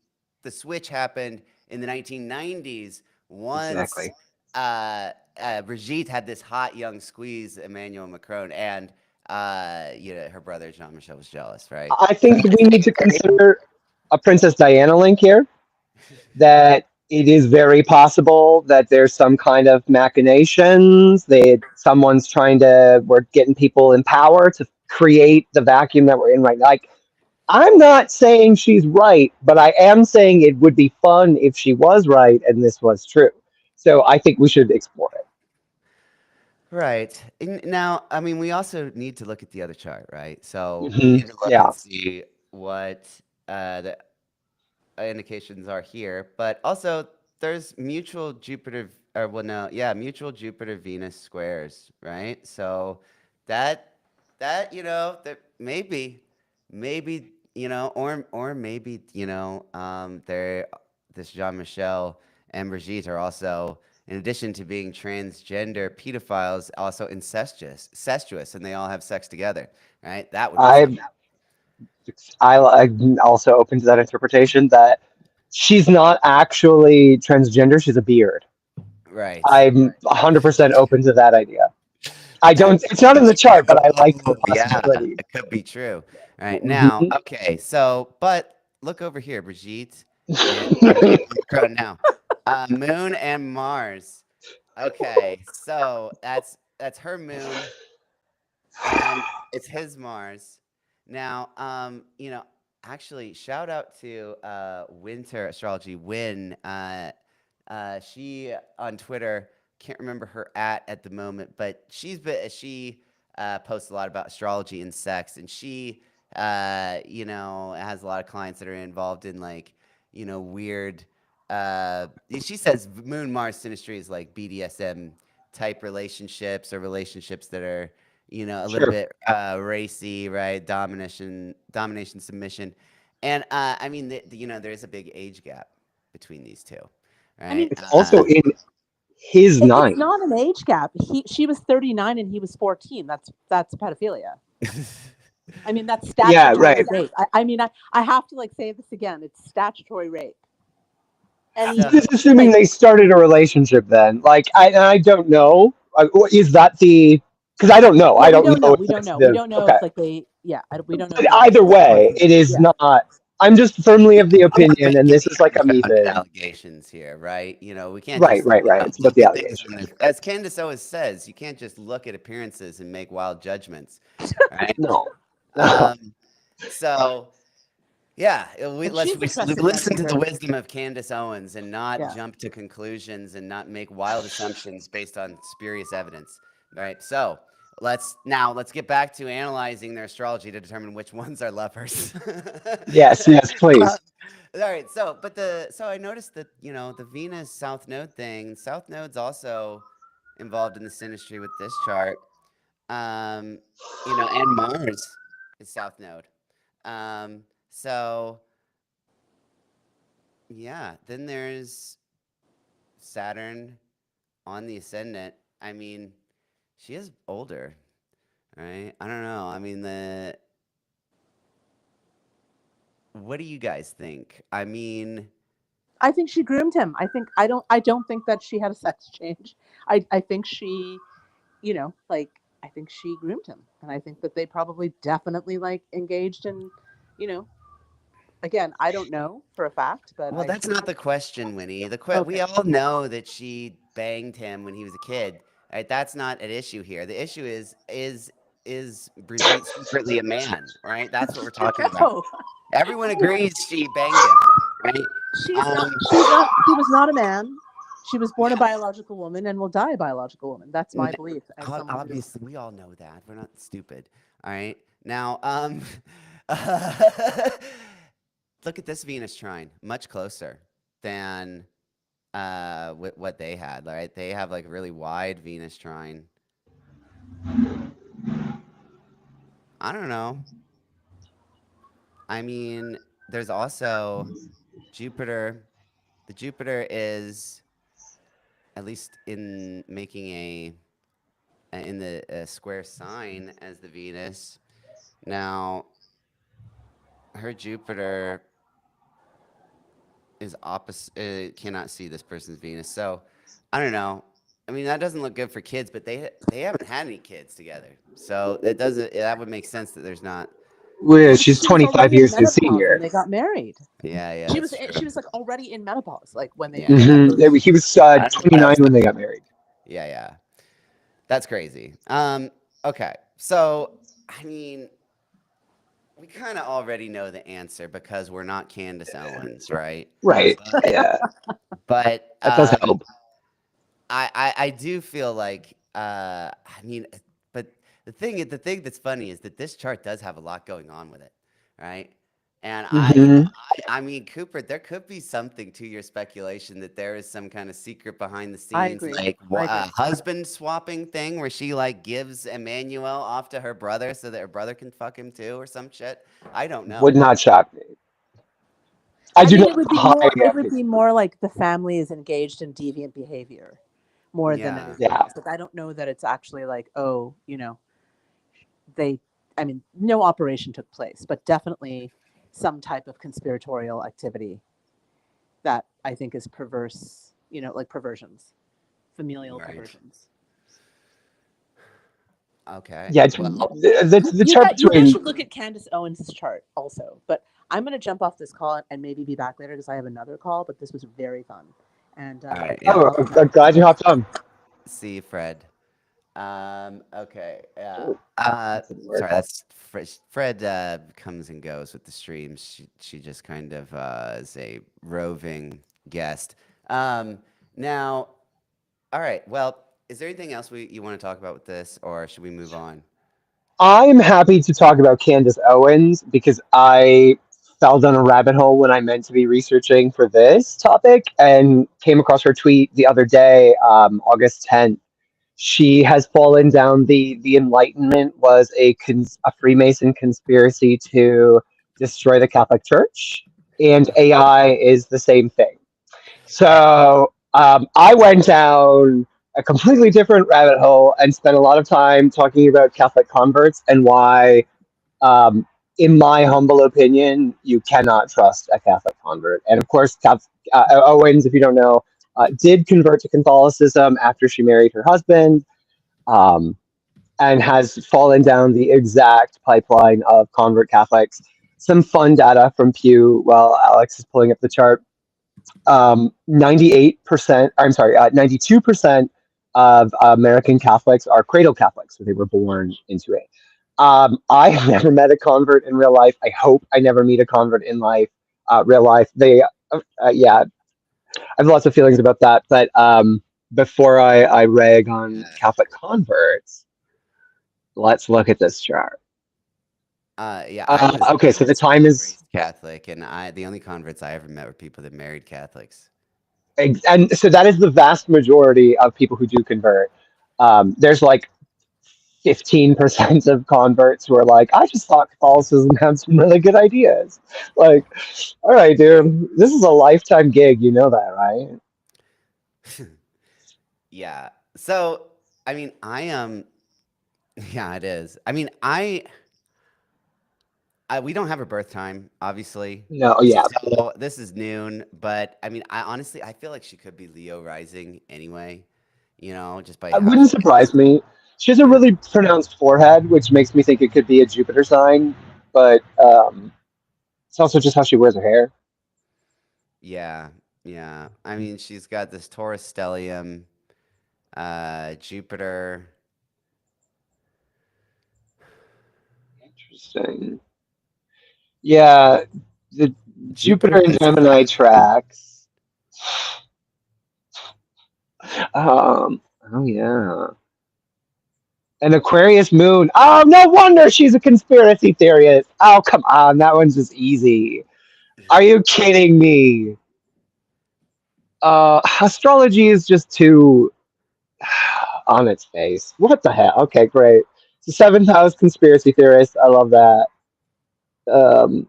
the switch happened in the 1990s once Exactly. Brigitte had this hot young squeeze, Emmanuel Macron, and her brother Jean Michel was jealous, right? I So think that's we need to consider a Princess Diana link here, that it is very possible that there's some kind of machinations, that someone's trying to, we're getting people in power to create the vacuum that we're in right now. Like, I'm not saying she's right, but I am saying it would be fun if she was right and this was true. So I think we should explore it. right. Now, I mean, we also need to look at the other chart, right? So we Hmm. need to look Yeah, and see what the indications are here, but also there's mutual Jupiter, or well, no, yeah, mutual Jupiter Venus squares, right? So that that maybe or maybe they're this Jean Michel and Brigitte are also, in addition to being transgender pedophiles, also incestuous, and they all have sex together, right? That would be I something, I'm also open to that interpretation, that she's not actually transgender, she's a beard. right? I'm 100% open to that idea. I That don't, it's not in the chart, but I like the yeah, possibility. it could be true. All right, now, Mhm. okay, so but look over here, Brigitte and Emmanuel Macron now. Moon and Mars. Okay, so that's her moon and it's his Mars. Now, actually, shout out to Winter Astrology Win. She on Twitter, can't remember her at the moment, but she posts a lot about astrology and sex, and she has a lot of clients that are involved in like weird. She says Moon Mars synastry is like BDSM type relationships, or relationships that are a little Sure. bit racy, right? Domination, submission, and I mean, there is a big age gap between these two, I mean, right? It's also in his it's ninth. not an age gap. She was 39 and he was 14. That's pedophilia. I mean, that's Yeah, statutory right. rape. I have to like say this again. It's statutory rape. So And Just assuming like, they started a relationship then. Like, I don't know. Is that the, because I don't know. yeah, I we don't don't know know. if We don't that's know. We the, don't know okay. if like we don't know But if they either way, consummated. it is Yeah. not, I'm just firmly of the I'm not opinion, and making this any is like a me unfounded thing. allegations here, right? We can't Right, just right, right. It's about look the at things allegation. as Candace always says, you can't just look at appearances and make wild judgments, right? No. No. Um, so yeah, And let's she's we a should pressing listen to the mediator. wisdom of Candace Owens and not Yeah. jump to conclusions and not make wild assumptions based on spurious evidence. All right, so let's get back to analyzing their astrology to determine which ones are lovers. Yes, yes, Uh, please. all right, so I noticed that the Venus South Node thing. South Node's also involved in the synastry with this chart. Um, and Mars is South Node. So yeah, then there's Saturn on the ascendant. I mean, she is older, right? I don't know. I mean, the what do you guys think? I mean, I think she groomed him. I don't think that she had a sex change. I think she, like I think she groomed him. And I think that they probably definitely like engaged in, you know, again, I don't know for a fact, but well, I that's not the question, Winnie. We okay. all know that she banged him when he was a kid. Right? That's not an issue here. The issue is Brigitte secretly a man, right? That's what we're talking about. No. Everyone agrees she banged him, right? She was not a man. She was born a biological woman and will die a biological woman. That's my N- belief as someone who Obviously, we all know that. We're not stupid. All right. Now, look at this Venus trine, much closer than what they had. Right? They have like a really wide Venus trine. I don't know. I mean, there's also Jupiter. The Jupiter is at least in making in the square sign as the Venus. Now, her Jupiter is opposite. Cannot see this person's Venus, so I don't know. I mean, that doesn't look good for kids, but they haven't had any kids together, so it doesn't. That would make sense that there's not. Well, because she's she was 25 already in years his menopause when senior. they got married. Yeah, yeah, She was that's true. she was like already in menopause, like when they Yeah, met. He was I don't know what 29 else. when they got married. Yeah, yeah, that's crazy. Okay, so I mean, we kind of already know the answer because we're not Candace Owens, right? Right. Yeah. But That does help. I do feel like I mean, but the thing that's funny is that this chart does have a lot going on with it, right? And Hmm. I mean, Cooper, there could be something to your speculation that there is some kind of secret behind the I scenes, agree. like I agree. husband swapping thing where she like gives Emmanuel off to her brother so that her brother can fuck him too or some shit. I don't Would know. not shock me. I I do mean, not have a high it would be more like the family is engaged in deviant behavior more than Yeah. anything Yeah. else. Like I don't know that it's actually like, oh, they I mean, no operation took place, but definitely some type of conspiratorial activity that I think is perverse, like perversions, familial Right. perversions. Okay. Yeah. Well, The You chart got you guys between. should look at Candace Owens' chart also. But I'm gonna jump off this call and maybe be back later because I have another call. But this was very fun, and all right. Yeah. Oh, I'll be I'm back. glad you hopped on. See you, Fred. Okay. Yeah. That didn't work. Sorry. That's Fred. Fred comes and goes with the streams. She just kind of is a roving guest. Um, now, all right. Well, is there anything else you want to talk about with this, or should we move on? I'm happy to talk about Candace Owens because I fell down a rabbit hole when I meant to be researching for this topic and came across her tweet the other day, August 10th. She has fallen down the Enlightenment was a Freemason conspiracy to destroy the Catholic Church, and AI is the same thing. So I went down a completely different rabbit hole and spent a lot of time talking about Catholic converts and why, um, in my humble opinion, you cannot trust a Catholic convert. And of course, Owens, if you don't know, did convert to Catholicism after she married her husband, um, and has fallen down the exact pipeline of convert Catholics. Some fun data from Pew while Alex is pulling up the chart. 98%, I'm sorry, 92% of American Catholics are cradle Catholics, so they were born into it. I have never met a convert in real life. I hope I never meet a convert in real life. Yeah, I have lots of feelings about that. But before I rag on Yeah. Catholic converts, let's look at this chart. Yeah. I was Okay, so the time is. raised Catholic, and the only converts I ever met were people that married Catholics. And so that is the vast majority of people who do convert. There's like 15% of converts who are like, I just thought Catholicism had some really good ideas. Like, all right, dude, this is a lifetime gig. You know that, right? Yeah. So, I mean, I am. Yeah, it is. I mean, we don't have a birth time, obviously. No, yeah, So this is noon, but I mean, I honestly I feel like she could be Leo rising anyway. Just by it how wouldn't she surprise is. me. She has a Yeah. really pronounced forehead, which makes me think it could be a Jupiter sign, but it's also just how she wears her hair. Yeah. Yeah. I mean, she's got this Taurus stellium, Jupiter. Interesting. Yeah, the Jupiter Jupiter and is Gemini tracks. Oh yeah. An Aquarius moon. Oh, no wonder she's a conspiracy theorist. Oh, come on. That one's just easy. Are you kidding me? Astrology is just too on its face. What the hell? Okay, great. It's a seventh house conspiracy theorist. I love that. Um,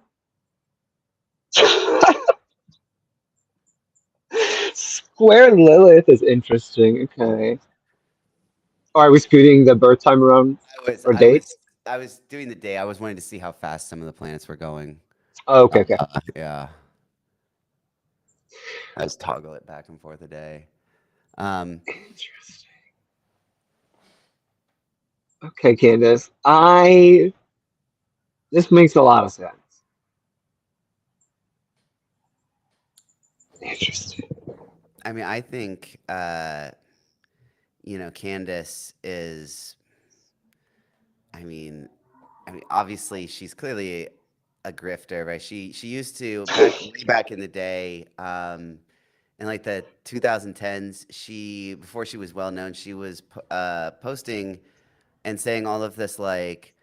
Square Lilith is interesting. Okay. Oh, are we scooting the birth time around I was or I was dates? I was doing the day. I was wanting to see how fast some of the planets were going. Oh, okay, okay. Yeah. I just toggle it back and forth a day. Um, Interesting. Okay, Candace. I This makes a lot of sense. Interesting. I mean, I think Candace is. I mean, obviously, she's clearly a grifter, right? She used to way back in the day, in like the 2010s. Before she was well known, she was posting and saying all of this like,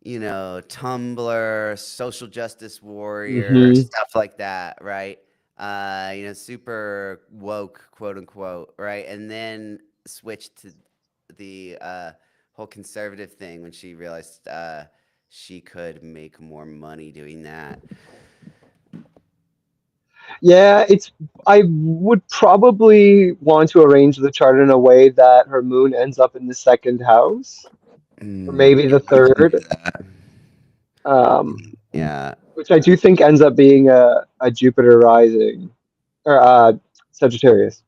Tumblr, social justice warrior, Hmm. stuff like that, right? Super woke, quote unquote, right? And then switched to the whole conservative thing when she realized she could make more money doing that. Yeah, it's. I would probably want to arrange the chart in a way that her moon ends up in the second house, or maybe Yeah, the we can do third, that. um, Yeah. which I do think ends up being a Jupiter rising or Sagittarius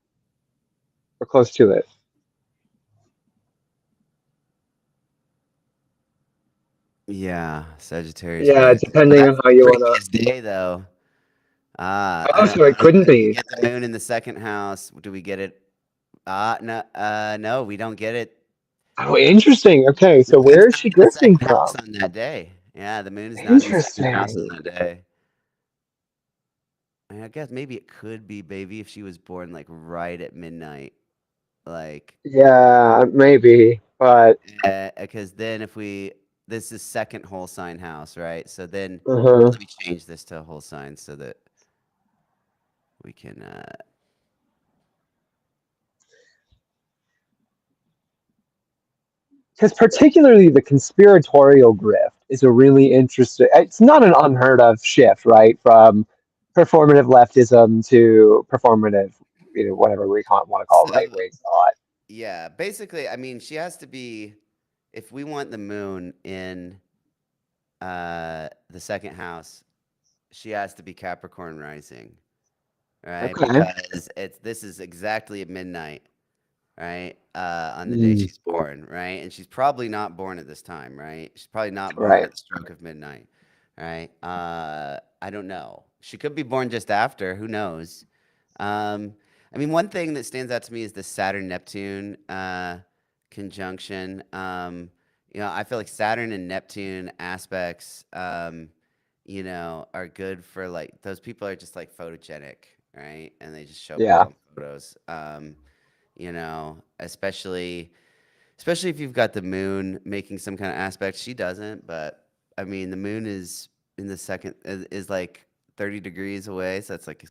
or close to it. Yeah, Sagittarius Yeah, rising. But depending on that's how the you wanna. previous day, though. I Oh, don't so it know. couldn't Do we be. get the moon in the second house? Do we get it? No, no, we don't get it. Oh, interesting. Okay, The so moon's where is not she in the grifting second house from? on that day. Yeah, the moon is not in the second house on Interesting. that day. I guess maybe it could be baby if she was born like right at midnight. Like, Yeah, maybe, but because then if this is second whole sign house, right? So then uh-huh. let me change this to a whole sign so that we can. Because particularly the conspiratorial grift is a really interesting. It's not an unheard of shift, right? From performative leftism to performative, whatever we want to call So right wing thought. yeah, basically, I mean, she has to be. If we want the moon in the second house, she has to be Capricorn rising, right? Okay. Because this is exactly at midnight, right? On the day Mm, she's born, right? And she's probably not born at this time, right? She's probably not born right. at the stroke of midnight, right? I don't know. She could be born just after. Who knows? Um, I mean, one thing that stands out to me is the Saturn Neptune conjunction. I feel like Saturn and Neptune aspects, are good for like those people are just like photogenic, right? And they just show up Yeah. well in photos. Especially if you've got the moon making some kind of aspect. She doesn't, but I mean, the moon is in the second is like 30 degrees away, so that's like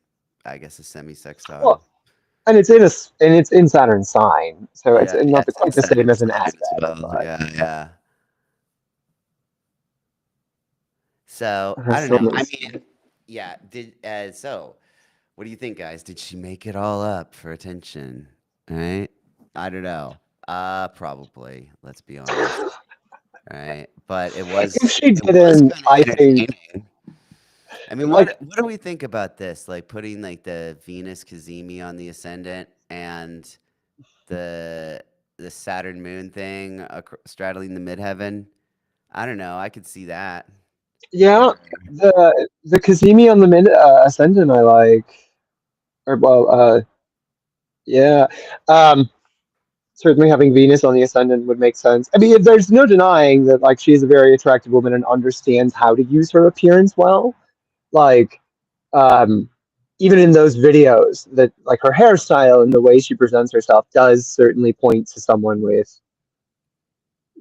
I guess a semi-sextile. Well, and it's in Saturn sign, so it's Yeah, yeah, not it's in quite the same Saturn as an sign as aspect, well. but Yeah, yeah. So I that don't still know. I makes sense. mean, yeah. So what do you think, guys? Did she make it all up for attention? All right. I don't know. Probably. Let's be honest. Right, but it was If she it was didn't, kind of I think entertaining. I mean, like what do we think about this? Like putting like the Venus Cazimi on the ascendant and the the Saturn Moon thing straddling the midheaven. I don't know. I could see that. yeah, Or the Kazemi on the mid ascendant I like, or well, yeah, um, certainly having Venus on the ascendant would make sense. I mean, there's no denying that like she is a very attractive woman and understands how to use her appearance well. Like, um, even in those videos, that like her hairstyle and the way she presents herself does certainly point to someone with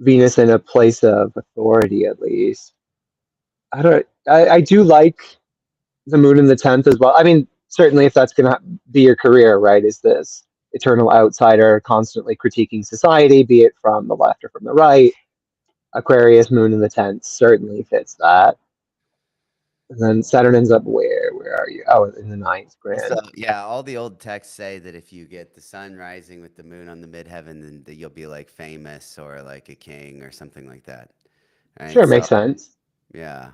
Venus in a place of authority, at least. I don't. I do like the moon in the 10th as well. I mean, certainly if that's going to be your career, right, is this eternal outsider constantly critiquing society, be it from the left or from the right. Aquarius moon in the 10th certainly fits that. And then Saturn ends up where? Where are you? Oh, in the ninth. so Grand. yeah, all the old texts say that if you get the sun rising with the moon on the midheaven, then that you'll be like famous or like a king or something like that. Right. Sure, So makes sense. yeah.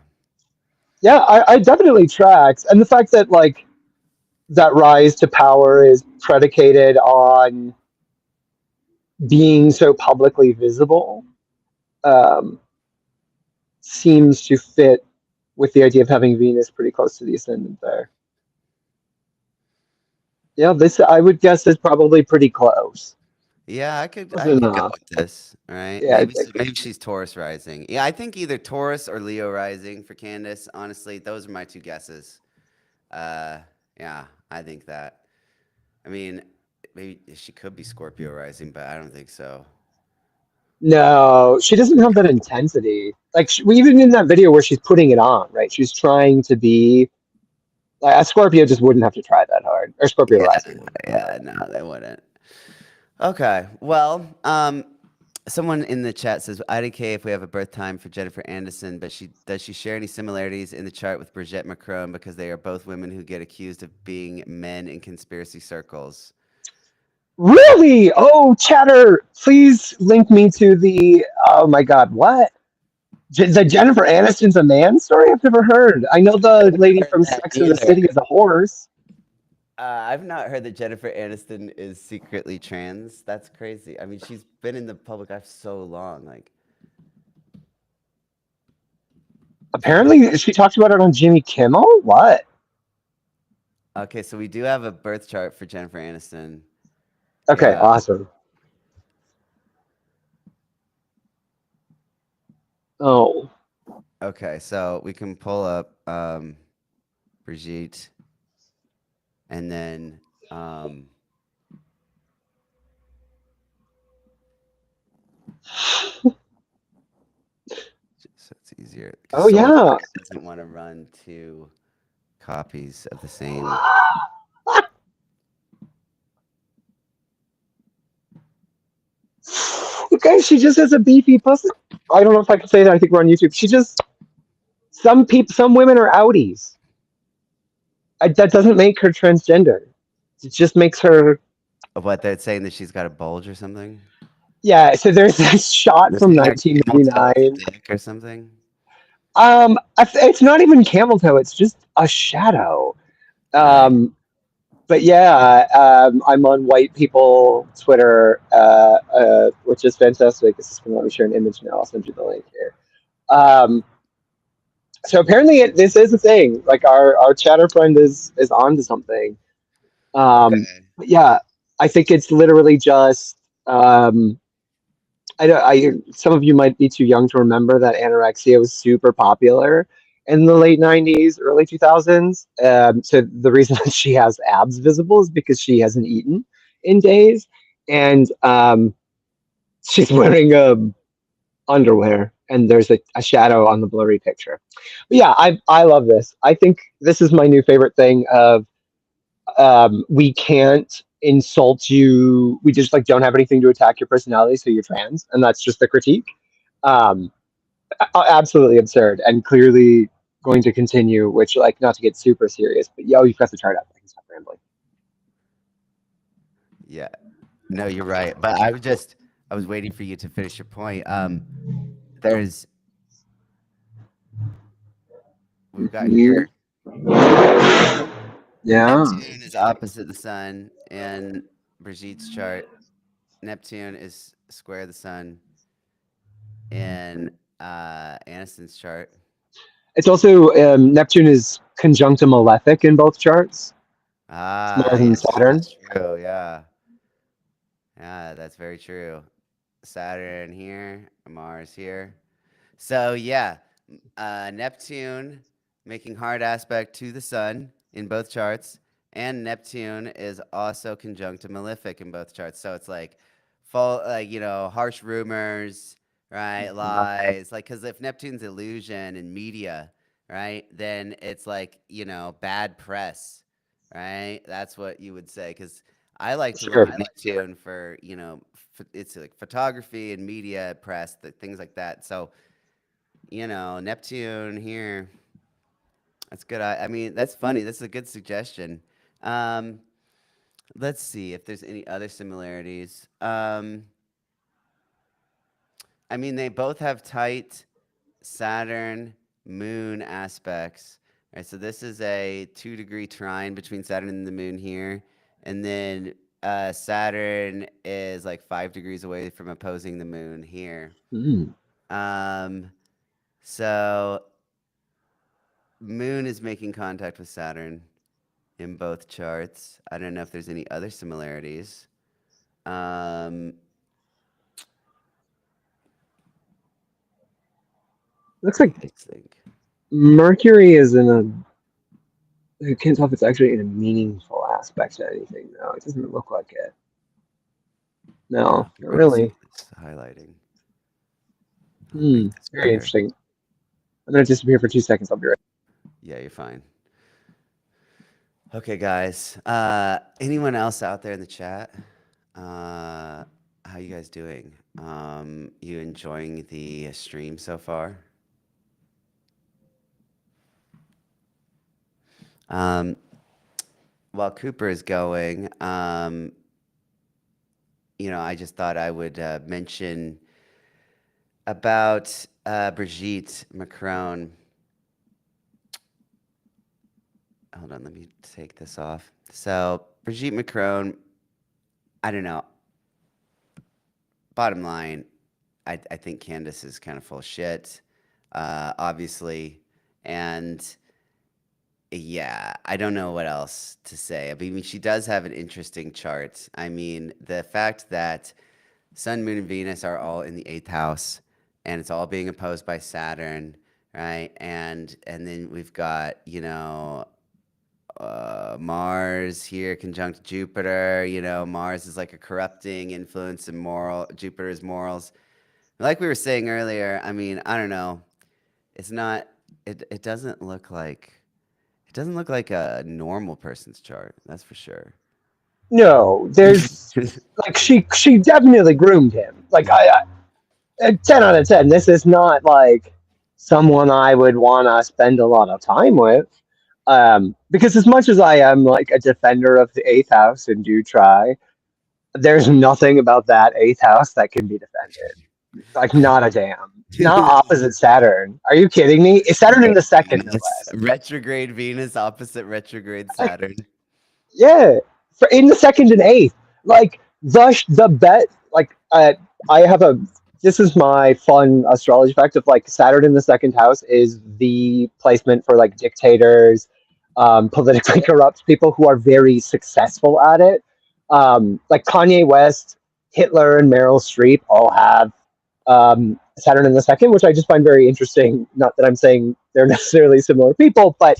Yeah, I definitely tracks. And the fact that, like, that rise to power is predicated on being so publicly visible um, seems to fit with the idea of having Venus pretty close to the ascendant there. Yeah, this I would guess is probably pretty close. Yeah, Close I could go enough. with this. All right. Yeah, Maybe she's Taurus rising. Yeah, I think either Taurus or Leo rising for Candace. Honestly, those are my two guesses. Uh yeah, I think that. I mean, maybe she could be Scorpio rising, but I don't think so. no, she doesn't have that intensity. Like even in that video where she's putting it on, right? She's trying to be like a Scorpio just wouldn't have to try that hard, or Scorpio Yeah, rising wouldn't try that yeah, no, they wouldn't. Okay. Well, someone in the chat says IDK if we have a birth time for Jennifer Anderson, but she share any similarities in the chart with Brigitte Macron because they are both women who get accused of being men in conspiracy circles. Really? Oh, chatter! Please link me to the. Oh my God! What? The Jennifer Aniston's a man story? I've never heard. I know the I've lady heard from that Sex and the either. City is a horse. I've not heard that Jennifer Aniston is secretly trans. That's crazy. I mean, she's been in the public eye for so long. Like, Apparently, she talked about it on Jimmy Kimmel. What? okay, so we do have a birth chart for Jennifer Aniston. Okay, Yeah. awesome. Oh, Okay, so we can pull up Brigitte, and then so it's easier because oh Soul yeah. doesn't want to run two copies of the same. Okay, she just has a beefy pussy. I don't know if I can say that. I think we're on YouTube. She just some women are outies. That doesn't make her transgender. It just makes her. What they're saying that she's got a bulge or something? Yeah. So there's this shot They're from saying her camel toe is a 1999. dick or something. It's not even camel toe. It's just a shadow. Right. But yeah, I'm on white people Twitter, which is fantastic. This is going to let me share an image now. I'll send you the link here. So apparently this is a thing. Like our chatter friend is onto something. Okay. But yeah, I think it's literally just I don't. Some of you might be too young to remember that anorexia was super popular in the late '90s, early 2000s. So the reason that she has abs visible is because she hasn't eaten in days, and she's wearing underwear, and there's a shadow on the blurry picture. But yeah, I love this. I think this is my new favorite thing. Of we can't insult you. We just like don't have anything to attack your personality, so you're trans, and that's just the critique. Um, Absolutely absurd, and clearly going to continue. Which, like, not to get super serious, but yo, you've got the chart up. I can stop rambling. Yeah. No, you're right. But I was waiting for you to finish your point. There's we've got You, here yeah. Neptune is opposite the sun in Brigitte's chart. Neptune is square the sun in Aniston's chart. It's also Neptune is conjunctum malefic in both charts. It's Ah, Mars and yes, Saturn. that's true. Yeah. Yeah, that's very true. Saturn here, Mars here. So yeah, Neptune making hard aspect to the sun in both charts, and Neptune is also conjunct to malefic in both charts. So it's like, full, like harsh rumors, right? Yeah, Lies, like because if Neptune's illusion and media, right, then it's like bad press, right? That's what you would say because. I like to look sure. at Neptune for, it's like photography and media, press, things like that. So, Neptune here. That's good. I mean, that's funny. That's a good suggestion. Um, let's see if there's any other similarities. I mean, they both have tight Saturn Moon aspects. Right, so this is a 2-degree trine between Saturn and the Moon here, and then Saturn is like 5 degrees away from opposing the Moon here. Mm. Um, so Moon is making contact with Saturn in both charts. I don't know if there's any other similarities. Um, Looks like I think. Mercury is in a. I can't tell if it's actually in a meaningful aspect to anything, though. It doesn't look like it. No, not Let me see really. this highlighting. I'll Hmm. make this Very better. interesting. I'm gonna disappear for 2 seconds. I'll be right. Yeah, you're fine. Okay, guys. Anyone else out there in the chat? How you guys doing? You enjoying the stream so far? Um, while Cooper is going, I just thought I would mention about Brigitte Macron. Hold on, let me take this off. So, Brigitte Macron, I don't know. Bottom line, I think Candace is kind of full of shit, obviously. And yeah, I don't know what else to say. I mean, she does have an interesting chart. I mean, the fact that Sun, Moon, and Venus are all in the eighth house, and it's all being opposed by Saturn, right? And then we've got Mars here conjunct Jupiter. Mars is like a corrupting influence and moral. Jupiter is morals. Like we were saying earlier, I mean, I don't know. It's not. It doesn't look like. It doesn't look like a normal person's chart. That's for sure. No, there's like she definitely groomed him. Like 10 out of 10. This is not like someone I would want to spend a lot of time with. Because as much as I am like a defender of the eighth house and do try, there's nothing about that eighth house that can be defended. Like not a damn. Not This is opposite Saturn. Are you kidding me? It's Saturn in the second, no Venus, less. retrograde Venus opposite retrograde Like, Saturn. yeah, for in the second and eighth, like the bet. Like I have a. This is my fun astrology fact of like Saturn in the second house is the placement for like dictators, politically corrupt people who are very successful at it. Like Kanye West, Hitler, and Meryl Streep all have Saturn in the second, which I just find very interesting. Not that I'm saying they're necessarily similar people, but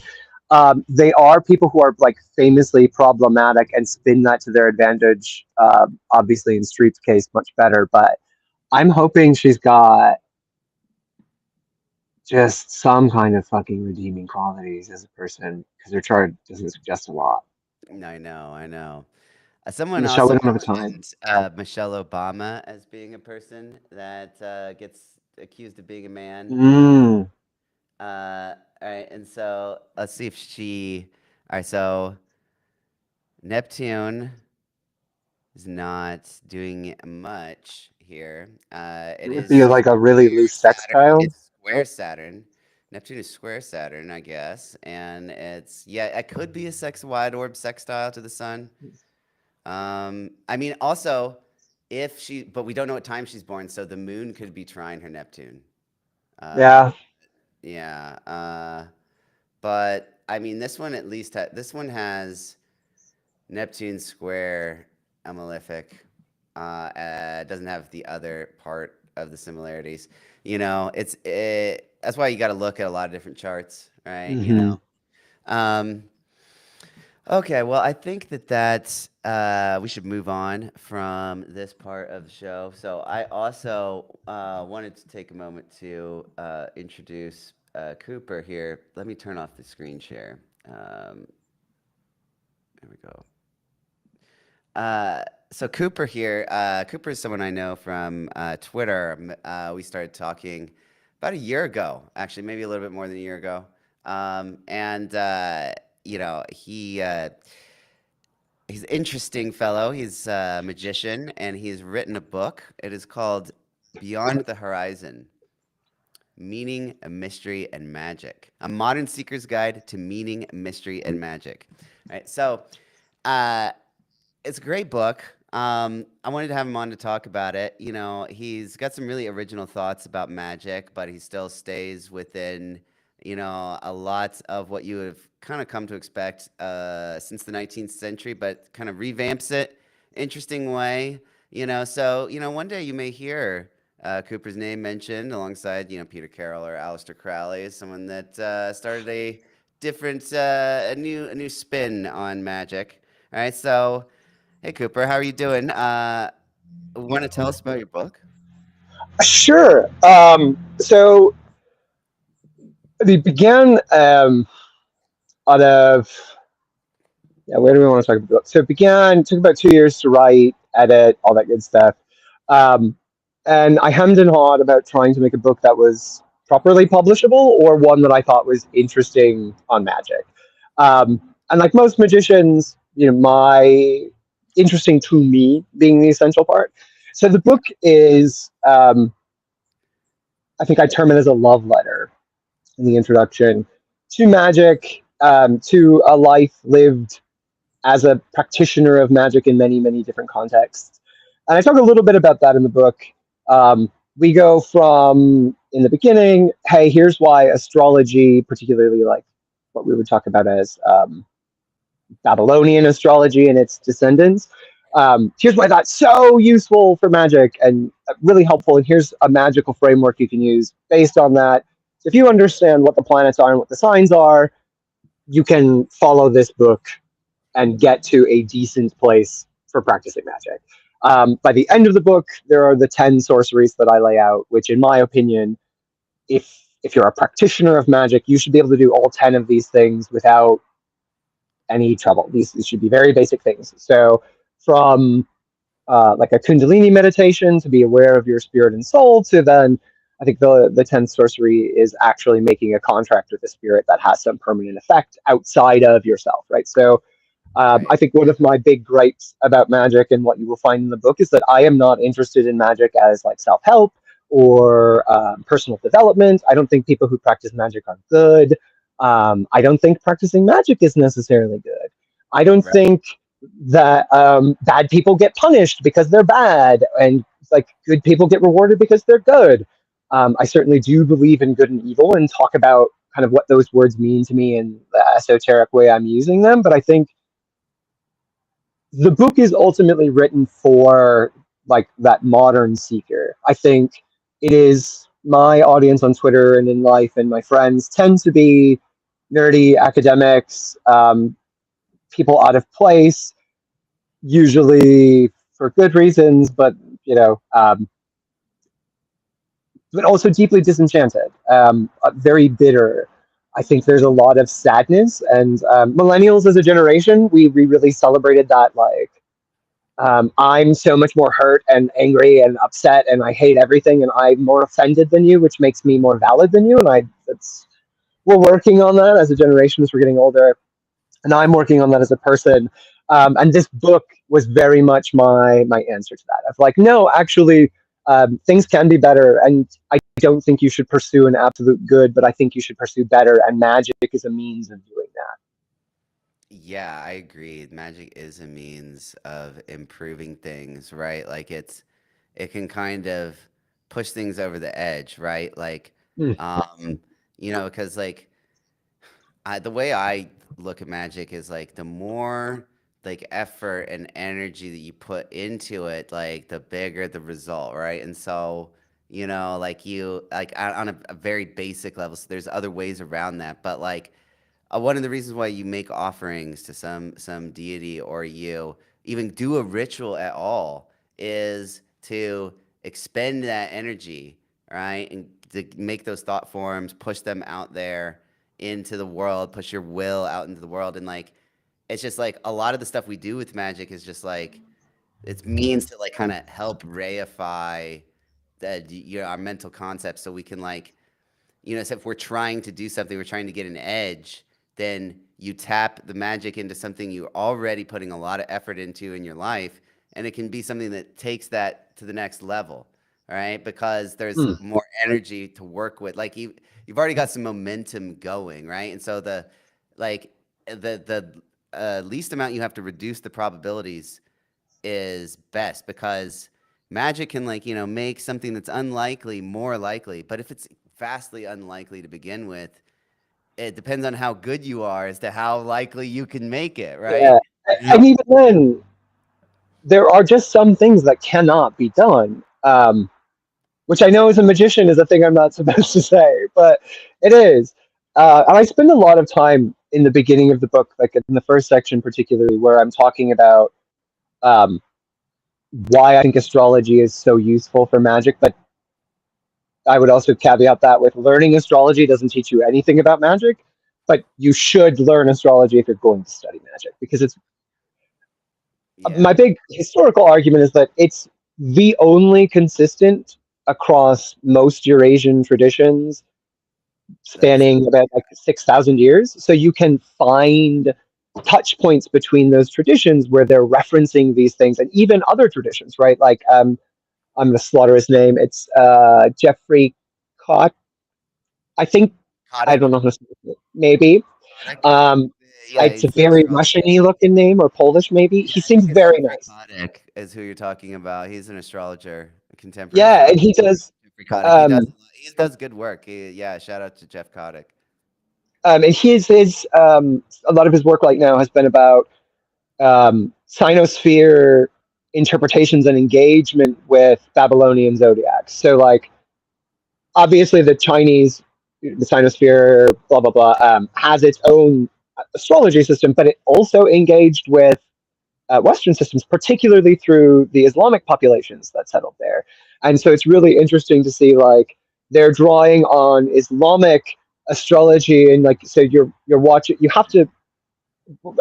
they are people who are like famously problematic and spin that to their advantage. Obviously, in Street's case, much better. But I'm hoping she's got just some kind of fucking redeeming qualities as a person because her chart doesn't suggest a lot. I know, I know. Someone Michelle, also we don't have a time. mentioned Michelle Obama as being a person that gets accused of being a man. Mm. All right, and so let's see if she. All right, so Neptune is not doing much here. It It would be is like a really square loose Saturn. sextile. It's square Saturn. Neptune is square Saturn, I guess, and it's yeah, it could be a sex wide orb sextile to the sun. I mean, also, if she, but we don't know what time she's born, so the moon could be trying her Neptune. Uh, Yeah. yeah, but I mean, this one at least this one has Neptune square a malefic. Doesn't have the other part of the similarities. That's why you got to look at a lot of different charts, right? Hmm. Um, Okay, well, I think that we should move on from this part of the show. So I also wanted to take a moment to introduce Cooper here. Let me turn off the screen share. There we go. So Cooper here. Cooper is someone I know from Twitter. We started talking about a year ago, actually, maybe a little bit more than a year ago. And he's an interesting fellow. He's a magician, and he's written a book. It is called Beyond the Horizon: Meaning, Mystery, and Magic. A modern seeker's guide to meaning, mystery, and magic. All right. So, uh, it's a great book. I wanted to have him on to talk about it. He's got some really original thoughts about magic, but he still stays within, a lot of what you have kind of come to expect since the 19th century, but kind of revamps it interesting way. So one day you may hear Cooper's name mentioned alongside, Peter Carroll or Aleister Crowley as someone that started a new spin on magic. All right, so. Hey Cooper, how are you doing? Want to tell us about your book? Sure. So it began out of, yeah, where do we want to talk about? So it took about 2 years to write, edit, all that good stuff. Um, and I hemmed and hawed about trying to make a book that was properly publishable or one that I thought was interesting on magic. And like most magicians, my interesting to me being the essential part. So the book is, I think I term it as a love letter in the introduction to magic, to a life lived as a practitioner of magic in many, many different contexts. And I talk a little bit about that in the book. We go from in the beginning, hey, here's why astrology, particularly like what we would talk about as Babylonian astrology and its descendants. Here's why that's so useful for magic and really helpful. And here's a magical framework you can use based on that. So if you understand what the planets are and what the signs are, you can follow this book and get to a decent place for practicing magic. By the end of the book, there are the 10 sorceries that I lay out, which, in my opinion, if you're a practitioner of magic, you should be able to do all 10 of these things without any trouble. These should be very basic things. So, from like a Kundalini meditation to be aware of your spirit and soul, to then I think the 10th sorcery is actually making a contract with the spirit that has some permanent effect outside of yourself, right? So Right. I think one of my big gripes about magic and what you will find in the book is that I am not interested in magic as like self help or personal development. I don't think people who practice magic are good. I don't think practicing magic is necessarily good. I don't Right. think that bad people get punished because they're bad and like good people get rewarded because they're good. I certainly do believe in good and evil and talk about kind of what those words mean to me in the esoteric way I'm using them. But I think the book is ultimately written for like that modern seeker. I think it is my audience on Twitter and in life, and my friends tend to be nerdy academics, people out of place, usually for good reasons, but you know, but also deeply disenchanted, very bitter. I think there's a lot of sadness, and millennials as a generation, we really celebrated that like I'm so much more hurt and angry and upset, and I hate everything, and I'm more offended than you, which makes me more valid than you. And we're working on that as a generation as we're getting older, and I'm working on that as a person. And this book was very much my answer to that. Of like, no, actually, things can be better, and I don't think you should pursue an absolute good, but I think you should pursue better, and magic is a means of doing that. Yeah, I agree. Magic is a means of improving things, right? Like it can kind of push things over the edge, right? Like, Mm, um, because like the way I look at magic is like the more like effort and energy that you put into it, like the bigger the result, right? And so, like you like on a very basic level, so there's other ways around that, but like one of the reasons why you make offerings to some deity or you even do a ritual at all is to expend that energy, right? And to make those thought forms, push them out there into the world, push your will out into the world. And like it's just like a lot of the stuff we do with magic is just like it's means to like kind of help reify our mental concepts so we can like so if we're trying to do something, we're trying to get an edge, then you tap the magic into something you're already putting a lot of effort into in your life, and it can be something that takes that to the next level, all right? Because there's mm, more energy to work with. Like you've already got some momentum going, right? And so like the least amount you have to reduce the probabilities is best because magic can like make something that's unlikely more likely, but if it's vastly unlikely to begin with, it depends on how good you are as to how likely you can make it, yeah, right? and even then, there are just some things that cannot be done. Which I know as a magician is a thing I'm not supposed to say, but it is. And I spend a lot of time in the beginning of the book, like in the first section particularly, where I'm talking about um, why I think astrology is so useful for magic. But I would also caveat that with learning astrology doesn't teach you anything about magic, but you should learn astrology if you're going to study magic because it's my Yeah, big historical argument is that it's the only consistent across most Eurasian traditions that's spanning about like 6,000 years. So you can find touch points between those traditions where they're referencing these things and even other traditions, right? Like, I'm going to slaughter his name. It's Jeffrey Cott. I think, I Kotick. don't know how to say it. Maybe. Kotick. Um, Yeah, it's a he's an very astrologer. Russian-y looking name or Polish, maybe. Yeah, He I think seems it's very Jeffrey nice. Kotick is who you're talking about. He's an astrologer, a contemporary Yeah, astrologer. and he does. Jeffrey Kotick. Um, He does good work. Yeah, shout out to Jeff Kotick. and his a lot of his work right now has been about Sinosphere interpretations and engagement with Babylonian zodiacs. So, like, obviously, the Chinese, the Sinosphere, blah blah blah, has its own astrology system, but it also engaged with Western systems, particularly through the Islamic populations that settled there. And so, it's really interesting to see like they're drawing on Islamic astrology, and like so you're watching. You have to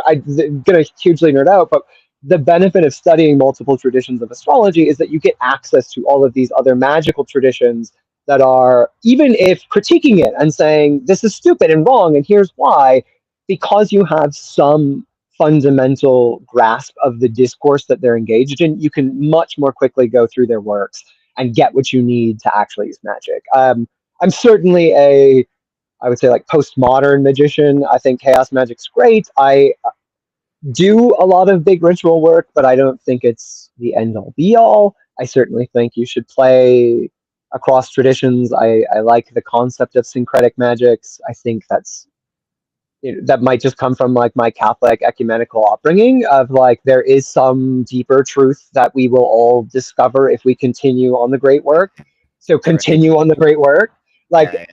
I'm going to hugely nerd out, but the benefit of studying multiple traditions of astrology is that you get access to all of these other magical traditions that are, even if critiquing it and saying this is stupid and wrong, and here's why, because you have some fundamental grasp of the discourse that they're engaged in, you can much more quickly go through their works and get what you need to actually use magic. I'm certainly I would say like postmodern magician. I think chaos magic's great. I do a lot of big ritual work, but I don't think it's the end all be all. I certainly think you should play across traditions. I like the concept of syncretic magics. I think that might just come from like my Catholic ecumenical upbringing of like there is some deeper truth that we will all discover if we continue on the great work. So Right. continue on the great work. Like Yeah.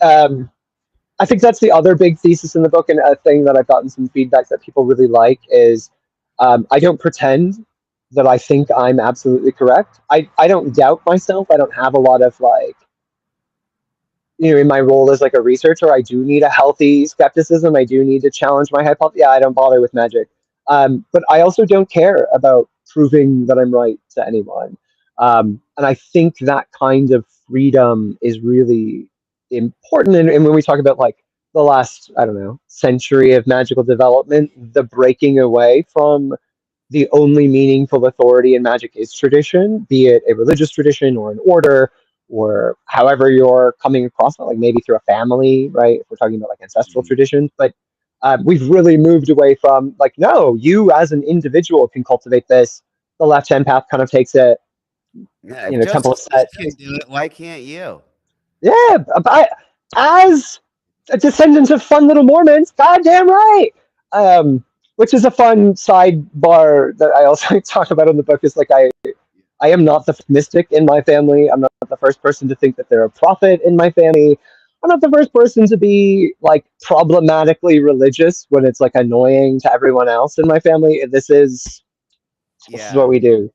I think that's the other big thesis in the book, and a thing that I've gotten some feedback that people really like is I don't pretend that I think I'm absolutely correct. I don't doubt myself. I don't have a lot of like, in my role as like a researcher, I do need a healthy skepticism. I do need to challenge my hypothesis. Yeah, I don't bother with magic. But I also don't care about proving that I'm right to anyone. And I think that kind of freedom is really important. And when we talk about like the last, I don't know, century of magical development, the breaking away from the only meaningful authority in magic is tradition, be it a religious tradition or an order or however you're coming across it, like maybe through a family, right? If we're talking about like ancestral Mhm. traditions, but we've really moved away from like, no, you as an individual can cultivate this. The left hand path kind of takes it, Yeah, you if know, Temple Joseph of Smith Set. can do it, why can't you? Yeah, but as a descendant of fun little Mormons, goddamn right. Um, which is a fun sidebar that I also talk about in the book. Is like I am not the mystic in my family. I'm not the first person to think that they're a prophet in my family. I'm not the first person to be like problematically religious when it's like annoying to everyone else in my family. This is Yeah, what we do.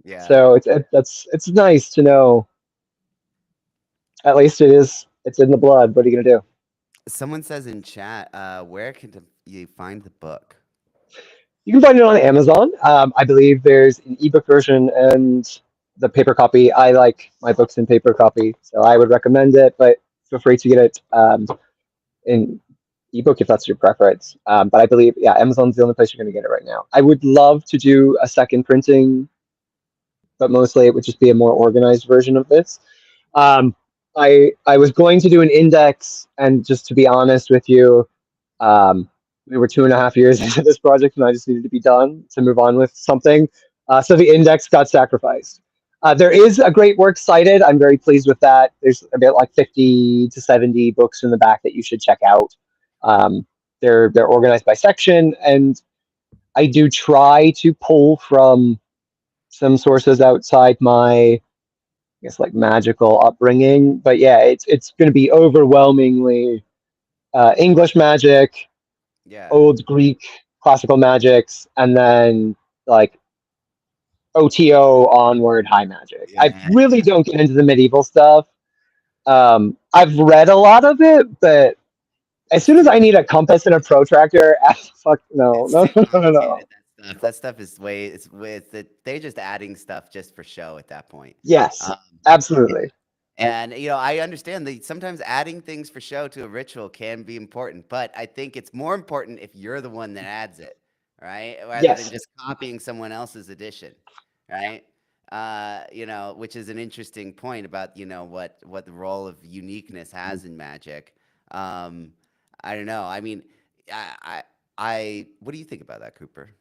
yeah. So it's nice to know. At least it's in the blood. What are you gonna do? Someone says in chat, where can you find the book? You can find it on Amazon. I believe there's an ebook version and the paper copy. I like my books in paper copy, so I would recommend it. But feel free to get it in ebook if that's your preference. But I believe, yeah, Amazon's the only place you're going to get it right now. I would love to do a second printing, but mostly it would just be a more organized version of this. Um, I was going to do an index, and just to be honest with you, um, we were 2.5 years into this project, and I just needed to be done to move on with something. So the index got sacrificed. There is a great works cited. I'm very pleased with that. There's about like 50 to 70 books in the back that you should check out. Um, they're organized by section, and I do try to pull from some sources outside my, I guess, like magical upbringing. But yeah, it's going to be overwhelmingly English magic, Yeah, old Greek classical magics, and then like OTO onward high magic. I yeah. really don't get into the medieval stuff. I've read a lot of it, but as It's soon as too I need a compass and a protractor, fuck no, it's no, too no, no, no, complicated. no. That stuff. That stuff is way. They're just adding stuff just for show at that point. Yes, Um, yeah. absolutely. And I understand that sometimes adding things for show to a ritual can be important, but I think it's more important if you're the one that adds it, right? Rather than Yes. just copying someone else's addition, right? Which is an interesting point about what the role of uniqueness has in magic. Um, I don't know. I mean, I, what do you think about that, Cooper?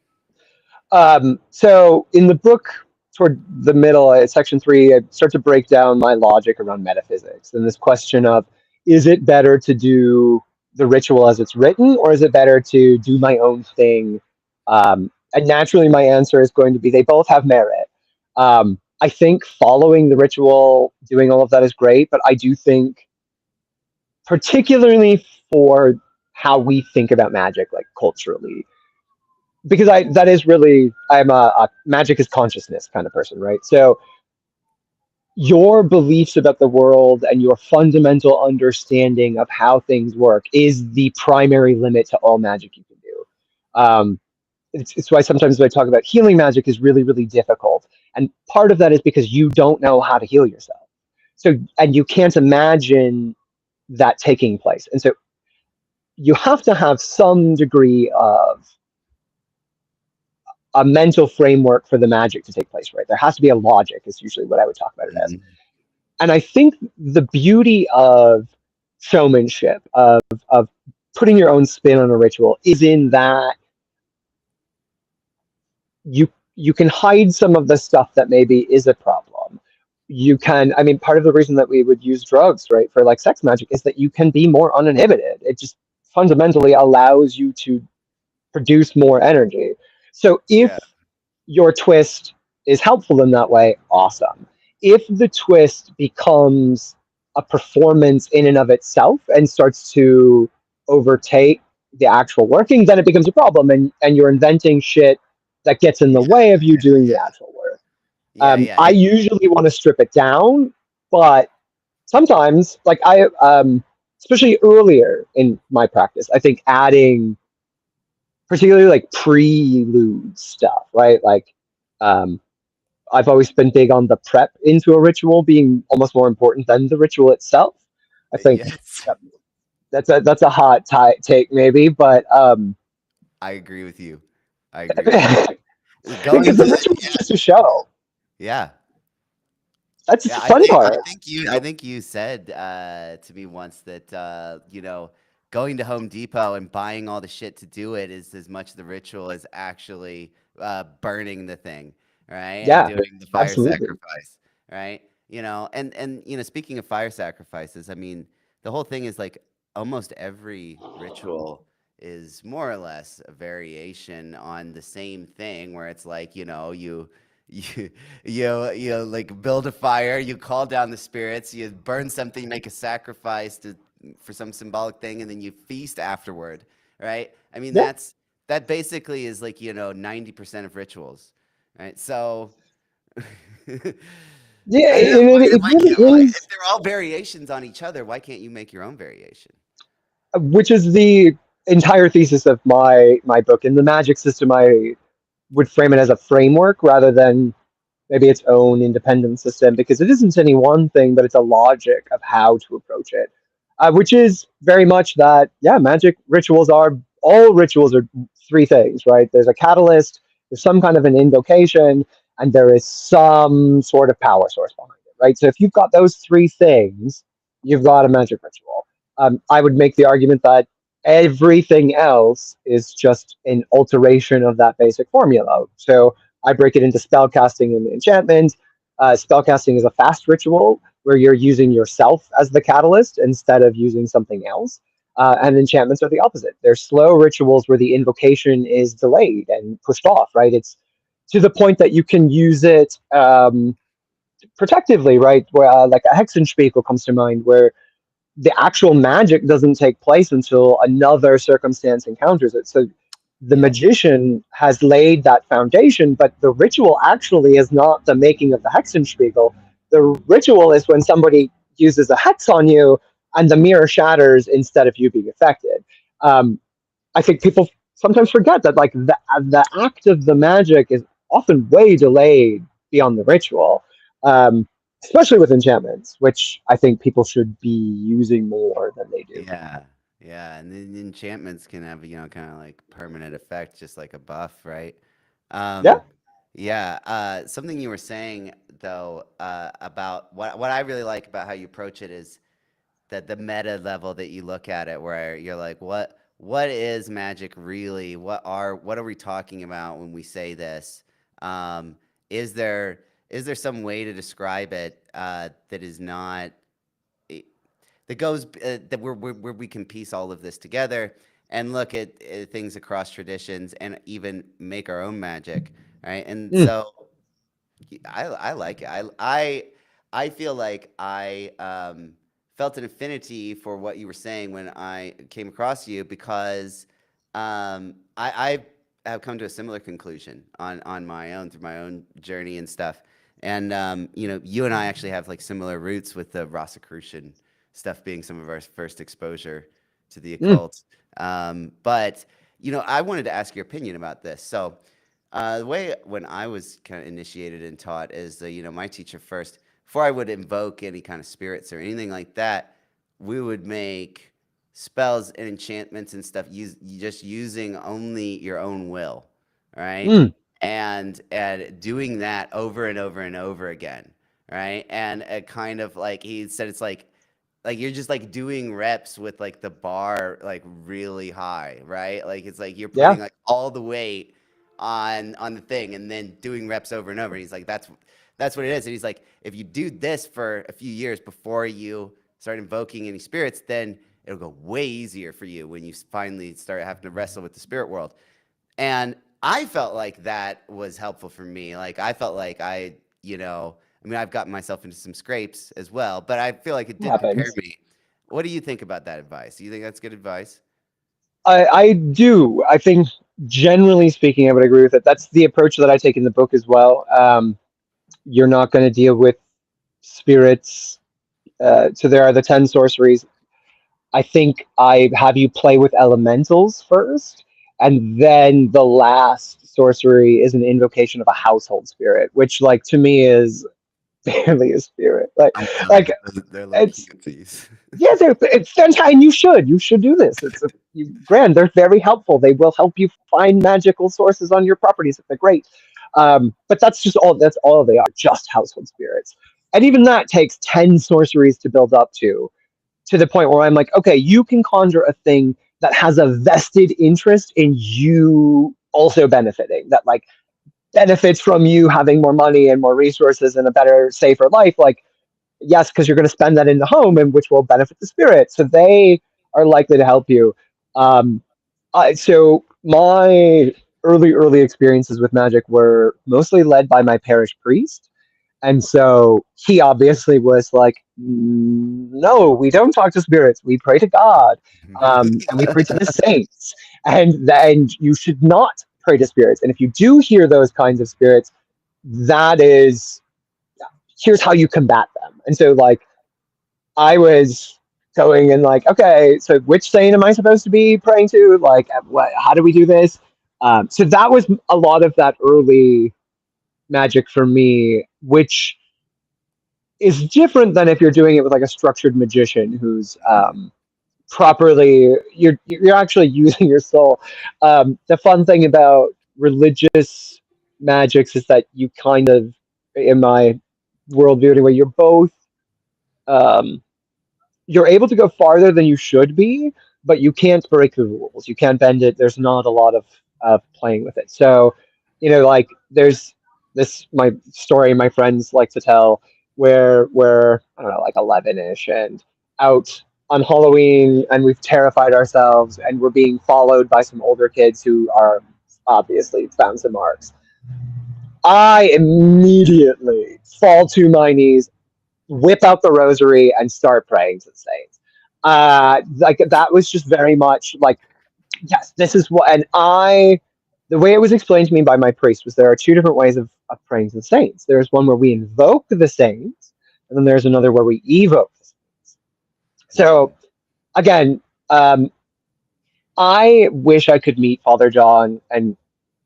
So in the book, toward the middle, section 3, I start to break down my logic around metaphysics and this question of, is it better to do the ritual as it's written, or is it better to do my own thing? And naturally, my answer is going to be they both have merit. I think following the ritual, doing all of that is great, but I do think, particularly for how we think about magic, like culturally, because I that is really I'm a magic is consciousness kind of person, right? So your beliefs about the world and your fundamental understanding of how things work is the primary limit to all magic you can do. It's why sometimes when I talk about healing magic is really, really difficult. And part of that is because you don't know how to heal yourself. So, and you can't imagine that taking place. And so you have to have some degree of a mental framework for the magic to take place, right? There has to be a logic, is usually what I would talk about it as. Mhm. And I think the beauty of showmanship, of putting your own spin on a ritual, is in that you can hide some of the stuff that maybe is a problem. You can, I mean, part of the reason that we would use drugs, right, for like sex magic is that you can be more uninhibited. It just fundamentally allows you to produce more energy. So if Yeah, your twist is helpful in that way, awesome. If the twist becomes a performance in and of itself and starts to overtake the actual working, then it becomes a problem, and you're inventing shit that gets in the yeah, way of you doing the yeah, actual work. yeah, yeah. I usually want to strip it down, but sometimes, like especially earlier in my practice, I think adding particularly like prelude stuff, right? Like, um, I've always been big on the prep into a ritual being almost more important than the ritual itself. I think Yes, that's a take maybe, but I agree with you. I agree with you. going Because the to ritual is just a show. yeah. That's Yeah, the fun part. I think you said to me once that going to Home Depot and buying all the shit to do it is as much the ritual as actually burning the thing, right? And Yeah, doing the fire absolutely. sacrifice, right? And speaking of fire sacrifices, I mean, the whole thing is like almost every ritual is more or less a variation on the same thing where it's like, you like build a fire, you call down the spirits, you burn something, make a sacrifice for some symbolic thing, and then you feast afterward, right? I mean, Yeah, that basically is like 90% of rituals, right? So yeah, I don't know, it really if is. they're all variations on each other, why can't you make your own variation? Which is the entire thesis of my book. In the magic system, I would frame it as a framework rather than maybe its own independent system, because it isn't any one thing, but it's a logic of how to approach it, which is very much that, yeah, magic rituals are, all rituals are three things, right? There's a catalyst, there's some kind of an invocation, and there is some sort of power source behind it, right? So if you've got those three things, you've got a magic ritual. I would make the argument that everything else is just an alteration of that basic formula. So I break it into spellcasting and enchantment. Spellcasting is a fast ritual where you're using yourself as the catalyst instead of using something else. And enchantments are the opposite. They're slow rituals where the invocation is delayed and pushed off, right? It's to the point that you can use it protectively, right? Where, like a Hexenspiegel comes to mind, where the actual magic doesn't take place until another circumstance encounters it. So the Yep. magician has laid that foundation, but the ritual actually is not the making of the Hexenspiegel. The ritual is when somebody uses a hex on you and the mirror shatters instead of you being affected. Um, I think people sometimes forget that, like, the act of the magic is often way delayed beyond the ritual, um, especially with enchantments, which I think people should be using more than they do. Yeah. Yeah, and then enchantments can have, kind of like permanent effect, just like a buff, right? Yeah. Um, yeah, something you were saying though, about what I really like about how you approach it is that the meta level that you look at it, where you're like, what is magic really? What are we talking about when we say this? Um, is there some way to describe it that is not that goes that where we can piece all of this together and look at things across traditions and even make our own magic, right? And Mm, so I like it. I feel like I felt an affinity for what you were saying when I came across you because I have come to a similar conclusion on my own through my own journey and stuff. And you and I actually have like similar roots with the Rosicrucian stuff being some of our first exposure to the mm, occult. But I wanted to ask your opinion about this. So the way when I was kind of initiated and taught is, my teacher first, before I would invoke any kind of spirits or anything like that, we would make spells and enchantments and stuff just using only your own will, right? mm. And doing that over and over and over again, right? And kind of like he said, it's like you're just like doing reps with like the bar like really high, right? Like it's like you're Yeah. putting like all the weight on the thing and then doing reps over and over. He's like, that's what it is. And he's like, if you do this for a few years before you start invoking any spirits, then it'll go way easier for you when you finally start having to wrestle with the spirit world. And I felt like that was helpful for me. Like I felt like I mean, I've gotten myself into some scrapes as well, but I feel like it It did prepare happens. me. What do you think about that advice? Do you think that's good advice? I do. I think, generally speaking, I would agree with it. That's the approach that I take in the book as well. You're not going to deal with spirits. So there are the 10 sorceries. I think I have you play with elementals first, and then the last sorcery is an invocation of a household spirit, which, like, to me is barely a spirit. Like, I'm with like them. They're like it's cutesies. yeah, it's fantastic. And you should do this. Grand. They're very helpful. They will help you find magical sources on your properties. They're great. But that's just all. That's all they are. Just household spirits. And even that takes 10 sorceries to build up to the point where I'm like, okay, you can conjure a thing that has a vested interest in you also benefiting. That like benefits from you having more money and more resources and a better, safer life. Like yes, because you're going to spend that in the home, and which will benefit the spirit. So they are likely to help you. Um, so my early experiences with magic were mostly led by my parish priest, and so he obviously was like, "No, we don't talk to spirits. We pray to God, and we pray to the saints, and then you should not pray to spirits. And if you do hear those kinds of spirits, that is here's how you combat them." And so like I was going and like, okay, so which saint am I supposed to be praying to? Like, what? How do we do this? So that was a lot of that early magic for me, which is different than if you're doing it with like a structured magician who's properly. You're actually using your soul. The fun thing about religious magics is that you kind of, in my worldview anyway, you're both. Um, you're able to go farther than you should be, but you can't break the rules. You can't bend it. There's not a lot of playing with it. So, like there's this my story my friends like to tell where we're I don't know like 11ish and out on Halloween and we've terrified ourselves and we're being followed by some older kids who are obviously found some marks. I immediately fall to my knees, whip out the rosary and start praying to the saints. Like that was just very much like, yes, this is what, and the way it was explained to me by my priest was there are two different ways of praying to the saints. There's one where we invoke the saints, and then there's another where we evoke the saints. So again, I wish I could meet Father John and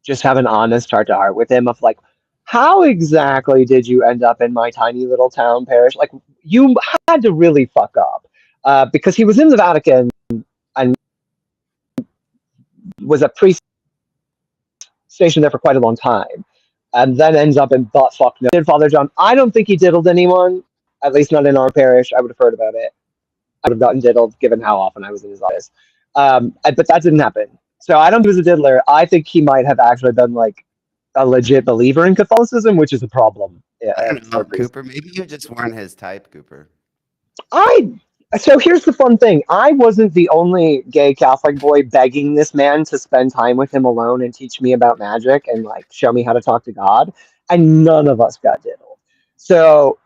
just have an honest heart to heart with him of like, how exactly did you end up in my tiny little town parish? Like, you had to really fuck up because he was in the Vatican and was a priest stationed there for quite a long time, and then ends up in butt fuck. No, did Father John? I don't think he diddled anyone. At least not in our parish. I would have heard about it. I would have gotten diddled given how often I was in his office. But that didn't happen. So I don't think he was a diddler. I think he might have actually been like a legit believer in Catholicism, which is a problem. I don't For know, a priest. Cooper. Maybe you just weren't his type, Cooper. I so here's the fun thing. I wasn't the only gay Catholic boy begging this man to spend time with him alone and teach me about magic and like show me how to talk to God. And none of us got diddled. So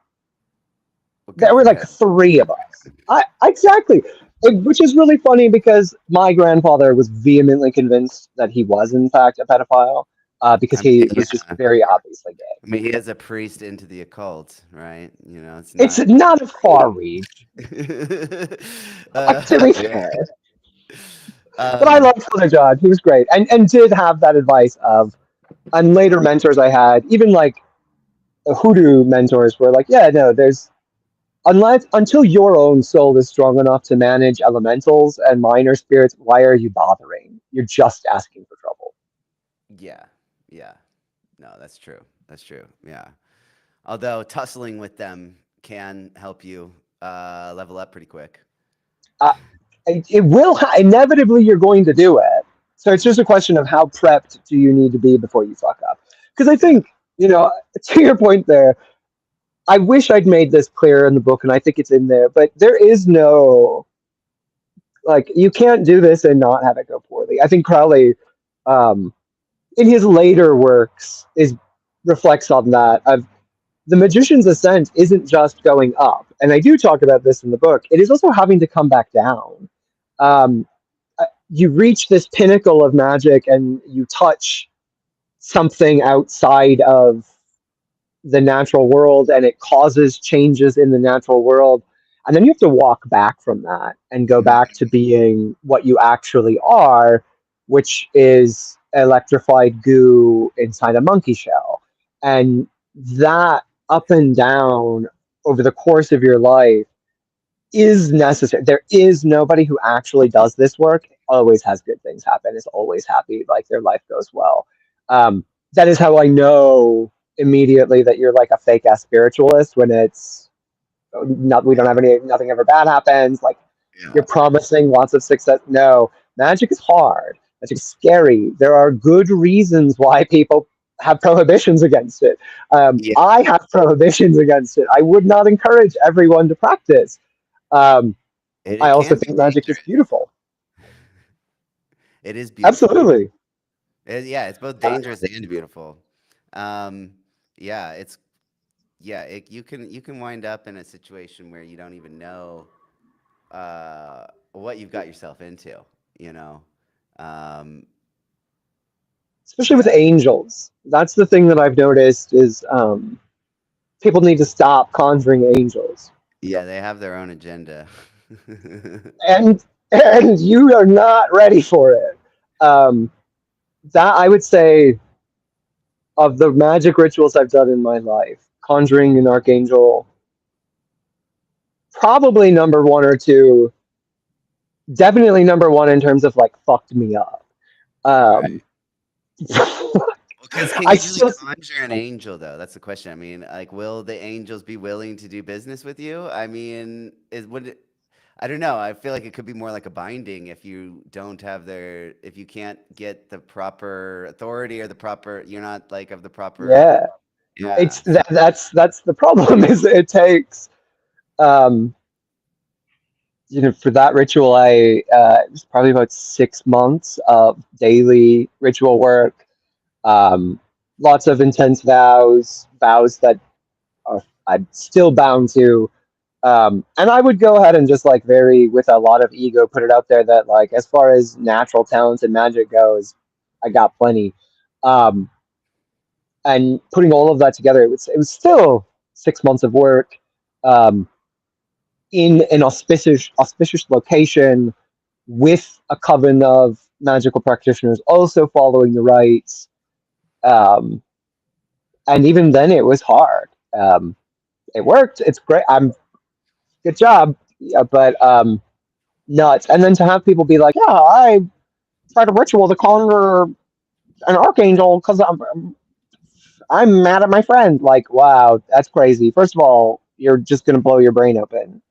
Well, good there were for like him. three of us. Exactly. Which is really funny because my grandfather was vehemently convinced that he was in fact a pedophile because I mean, he was just yeah. very obviously gay. I mean, he is a priest into the occult, right? It's It's not. not a far reach, to be fair. But I um, loved Father John. He was great, and did have that advice of, and later mentors I had, even like hoodoo mentors were like, yeah, no, there's until your own soul is strong enough to manage elementals and minor spirits, why are you bothering? You're just asking for trouble. yeah, yeah. No, that's true. That's true. Yeah. Although tussling with them can help you level up pretty quick. Uh, it will inevitably you're going to do it. So it's just a question of how prepped do you need to be before you fuck up. Because I Yeah. think to your point there, I wish I'd made this clear in the book, and I think it's in there. But there is no like you can't do this and not have it go poorly. I think Crowley, um, in his later works, is reflects on that. Of the magician's ascent isn't just going up, and I do talk about this in the book. It is also having to come back down. Um, you reach this pinnacle of magic, and you touch something outside of the natural world, and it causes changes in the natural world, and then you have to walk back from that and go Mhm. back to being what you actually are, which is electrified goo inside a monkey shell. And that up and down over the course of your life is necessary. There is nobody who actually does this work, always has good things happen, is always happy, like their life goes well. That is how I know immediately that you're like a fake ass spiritualist when it's not, we don't have any, nothing ever bad happens. Like Yeah. you're promising lots of success. No, magic is hard. Magic is scary. There are good reasons why people have prohibitions against it. Yeah. I have prohibitions against it. I would not encourage everyone to practice. Um, I It also can be think magic is dangerous. beautiful. It is beautiful. Absolutely. Yeah, it's both Uh, dangerous and beautiful. Um, yeah, it's yeah, you can wind up in a situation where you don't even know what you've got yourself into, you know. Um, Especially with yeah. angels. That's the thing that I've noticed is people need to stop conjuring angels. Yeah, they have their own agenda. And you are not ready for it. Um, that I would say of the magic rituals I've done in my life, conjuring an archangel, probably number one or two, definitely number one in terms of like fucked me up. Um, Right. Because can I you really still, conjure an angel though? That's the question. I mean, like, will the angels be willing to do business with you? I mean, is would it, I don't know. I feel like it could be more like a binding if you don't have their, if you can't get the proper authority or the proper, you're not like of the proper, yeah, yeah. it's that's the problem is it takes um, for that ritual it was probably about 6 months of daily ritual work, um, lots of intense vows that are, I'm still bound to. And I would go ahead and just like very with a lot of ego put it out there that like as far as natural talents and magic goes, I got plenty. Um, and putting all of that together, it was still 6 months of work, um, in an auspicious location with a coven of magical practitioners also following the rites. Um, and even then, it was hard. It worked. It's great. I'm good job. Yeah, but nuts. And then to have people be like, "Yeah, I tried a ritual to conjure an archangel because I'm mad at my friend." Like, wow, that's crazy. First of all, you're just gonna blow your brain open.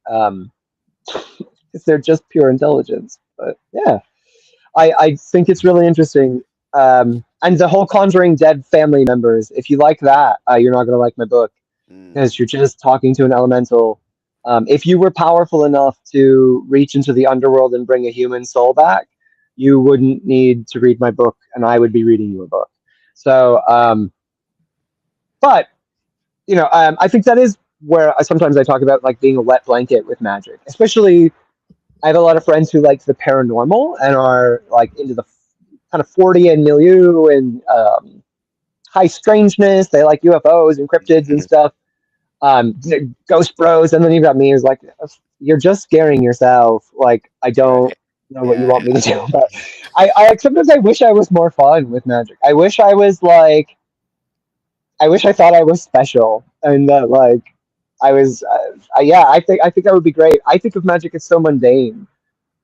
Because they're just pure intelligence. But yeah, I think it's really interesting. And the whole conjuring dead family members. If you like that, you're not gonna like my book Mm, because you're just talking to an elemental. If you were powerful enough to reach into the underworld and bring a human soul back, you wouldn't need to read my book, and I would be reading your book. So, but I think that is where sometimes I talk about like being a wet blanket with magic. Especially, I have a lot of friends who like the paranormal and are like into the kind of Fortean milieu and high strangeness. They like UFOs and cryptids and stuff. Ghost Bros, and then you've got me who's like, you're just scaring yourself. Like, I don't right. know what you Yeah, want me to yeah. do, but I sometimes I wish I was more fun with magic. I wish I was like, I wish I thought I was special and that like I was. Yeah, I think that would be great. I think of magic as so mundane.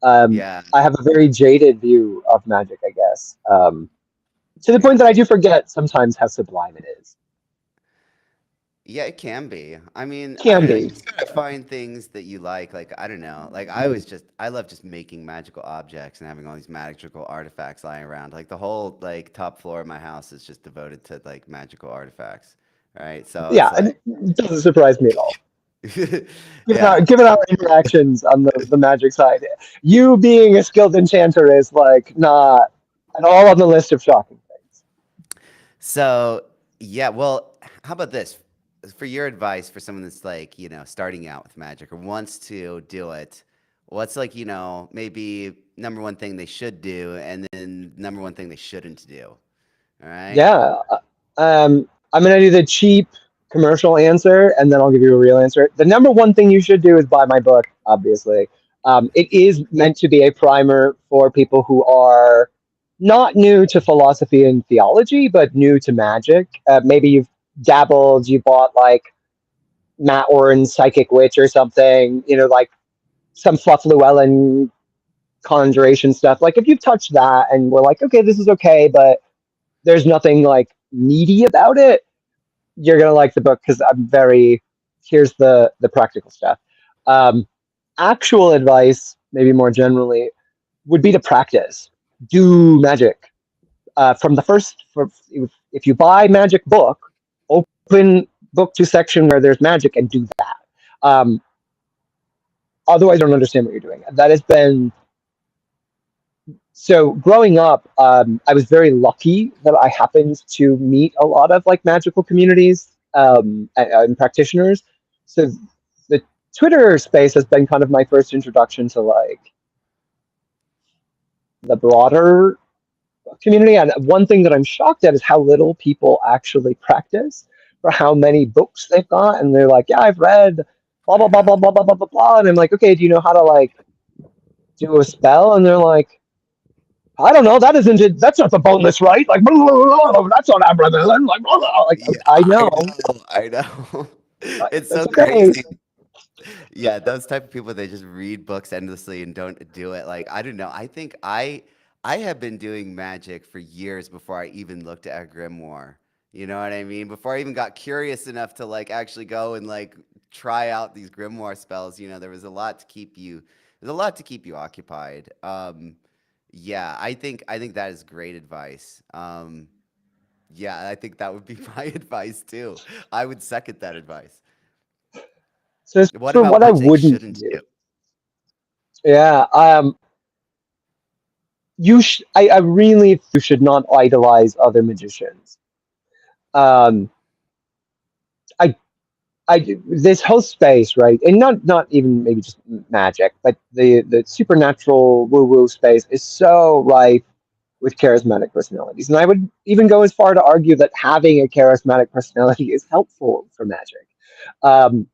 Yeah. I have a very jaded view of magic, I guess, to the point Yeah. that I do forget sometimes how sublime it is. Yeah, it can be. I mean, I Can don't know. You be. just gotta find things that you like. Like, I don't know. Like, I was just, I love just making magical objects and having all these magical artifacts lying around. Like, the whole like top floor of my house is just devoted to like magical artifacts, right? So Yeah, it's and like, it doesn't surprise me at all. Given yeah, our given our interactions on the magic side, you being a skilled enchanter is like not at all on the list of shocking things. so, yeah, well, how about this? For your advice for someone that's like, starting out with magic or wants to do it, what's like, maybe number one thing they should do and then number one thing they shouldn't do? All right? Yeah, I'm gonna do the cheap commercial answer, and then I'll give you a real answer. The number one thing you should do is buy my book. Obviously, it is meant to be a primer for people who are not new to philosophy and theology, but new to magic. Maybe you've dabbled, you bought like Matt Oren's Psychic Witch or something, like some Fluff Llewellyn conjuration stuff. Like if you've touched that and we're like, okay, this is okay, but there's nothing like meaty about it, you're gonna like the book because I'm very here's the practical stuff. Um, Actual advice, maybe more generally, would be to practice. Do magic. From the first, if you buy magic book, open book to section where there's magic and do that. Otherwise, I don't understand what you're doing. That has been so. Growing up, I was very lucky that I happened to meet a lot of like magical communities and practitioners. So the Twitter space has been kind of my first introduction to like the broader community. And one thing that I'm shocked at is how little people actually practice for how many books they've got. And they're like, yeah, I've read blah, blah, I blah, blah, know. blah, blah, blah, blah, blah. And I'm like, okay, do you know how to like do a spell? And they're like, I don't know. That isn't it. That's not the bonus, right? Like, blah, blah, blah, blah, that's not Abraham. Like, blah, blah. Like, Yeah, I I know. know. I know. It's That's so okay. crazy. Yeah, those type of people, they just read books endlessly and don't do it. Like, I don't know. I think I have been doing magic for years before I even looked at a grimoire. You know what I mean? Before I even got curious enough to like actually go and like try out these grimoire spells, there was a lot to keep you there's a lot to keep you occupied. Yeah, I think that is great advice. Yeah, I think that would be my advice too. I would second that advice. So as What for about what I what they wouldn't shouldn't do, do? yeah, I really you should not idolize other magicians. Um, I this whole space, right, and not even maybe just magic, but the supernatural woo woo space is so rife with charismatic personalities, and I would even go as far to argue that having a charismatic personality is helpful for magic. Um,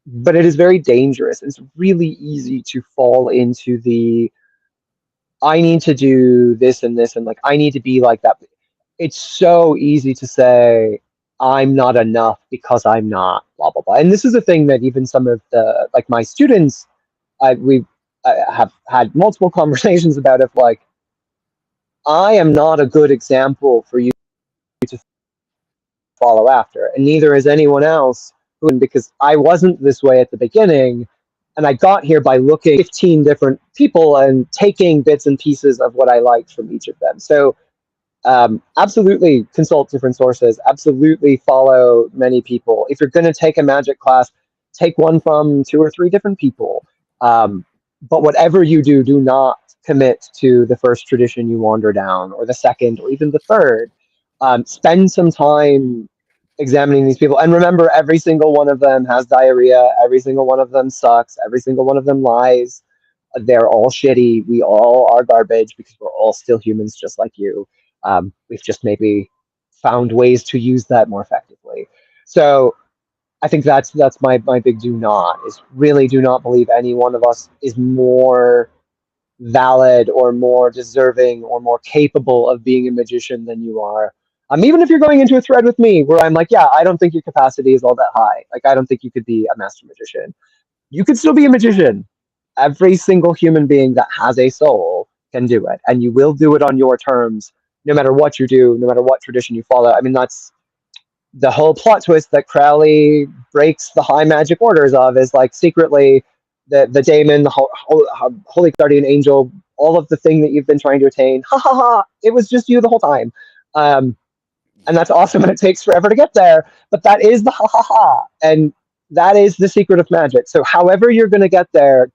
but it is very dangerous. It's really easy to fall into the I need to do this and this, and like I need to be like that. It's so easy to say I'm not enough because I'm not blah blah blah. And this is a thing that even some of the like my students, we have had multiple conversations about. If like I am not a good example for you to follow after, and neither is anyone else. Because I wasn't this way at the beginning, and I got here by looking at 15 different people and taking bits and pieces of what I liked from each of them. So absolutely consult different sources. Absolutely follow many people. If you're going to take a magic class, take one from two or three different people. But whatever you do, do not commit to the first tradition you wander down, or the second, or even the third. Spend some time examining these people, and remember, every single one of them has diarrhea. Every single one of them sucks. Every single one of them lies. They're all shitty. We all are garbage because we're all still humans, just like you. We've just maybe found ways to use that more effectively. So I think that's my big do not is really do not believe any one of us is more valid or more deserving or more capable of being a magician than you are. Even if you're going into a thread with me where I'm like, yeah, I don't think your capacity is all that high. Like, I don't think you could be a master magician. You could still be a magician. Every single human being that has a soul can do it, and you will do it on your terms, no matter what you do, no matter what tradition you follow. I mean, that's the whole plot twist that Crowley breaks the high magic orders of is like secretly the daemon, the holy guardian angel, all of the thing that you've been trying to attain. Ha ha ha! It was just you the whole time. Um, and that's Yeah. awesome, and it takes forever to get there, but that is the ha ha ha, and that is the secret of magic. So however you're going to get there,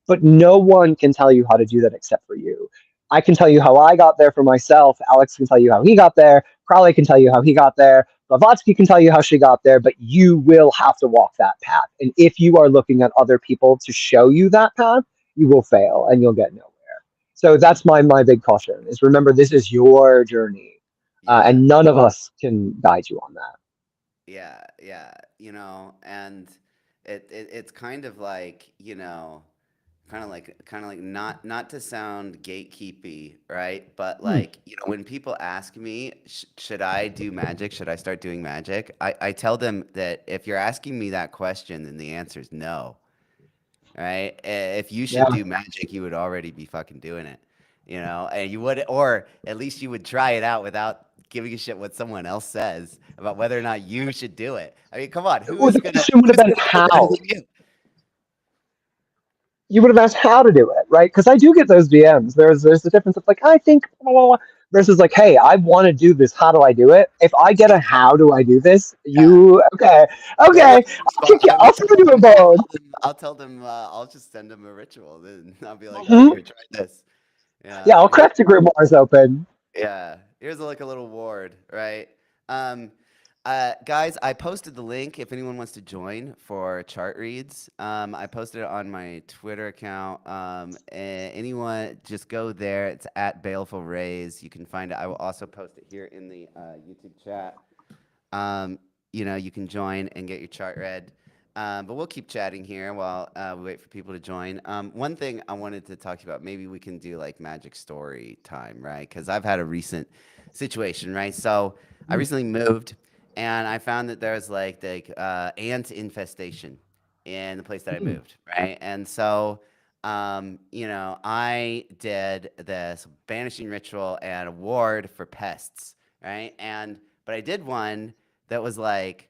but no one can tell you how to do that except for you. I can tell you how I got there for myself. Alex can tell you how he got there. Crowley can tell you how he got there. Blavatsky can tell you how she got there, but you will have to walk that path. And if you are looking at other people to show you that path, you will fail and you'll get nowhere. So that's my big caution is remember this is your journey, Yeah. and none of us can guide you on that. Yeah, yeah, and it's kind of like, kind of like not to sound gatekeepy, right? But Hmm. like, when people ask me, should I do magic? Should I start doing magic? I tell them that if you're asking me that question, then the answer is no, right? If you should Yeah. do magic, you would already be fucking doing it, and you would, or at least you would try it out without giving a shit what someone else says about whether or not you should do it. I mean, come on, Well, the question would have who's been gonna do it better how. than you? You would have asked how to do it, right? Because I do get those DMs. There's the difference of like I think blah, blah, blah, versus like, hey, I want to do this. How do I do it? If I get a how do I do this, Yeah. you okay? Then Okay, let me I'll respond. kick you. I'll throw you a bone. I'll tell them. I'll just send them a ritual. Then I'll be like, "Oh, Hmm. here, try this." Yeah, Yeah. I'll crack the grimoires open. Yeah. Here's like a little ward, right? Um, guys, I posted the link if anyone wants to join for chart reads. I posted it on my Twitter account. Anyone, just go there. It's at Baleful Rays. You can find it. I will also post it here in the YouTube chat. Um, you can join and get your chart read. But we'll keep chatting here while we wait for people to join. One thing I wanted to talk to you about, maybe we can do like magic story time, right? Because I've had a recent situation, right? So I recently moved, and I found that there's like the ant infestation in the place that I Mm. moved, right? And so, I did this banishing ritual and a ward for pests, right? But I did one that was like,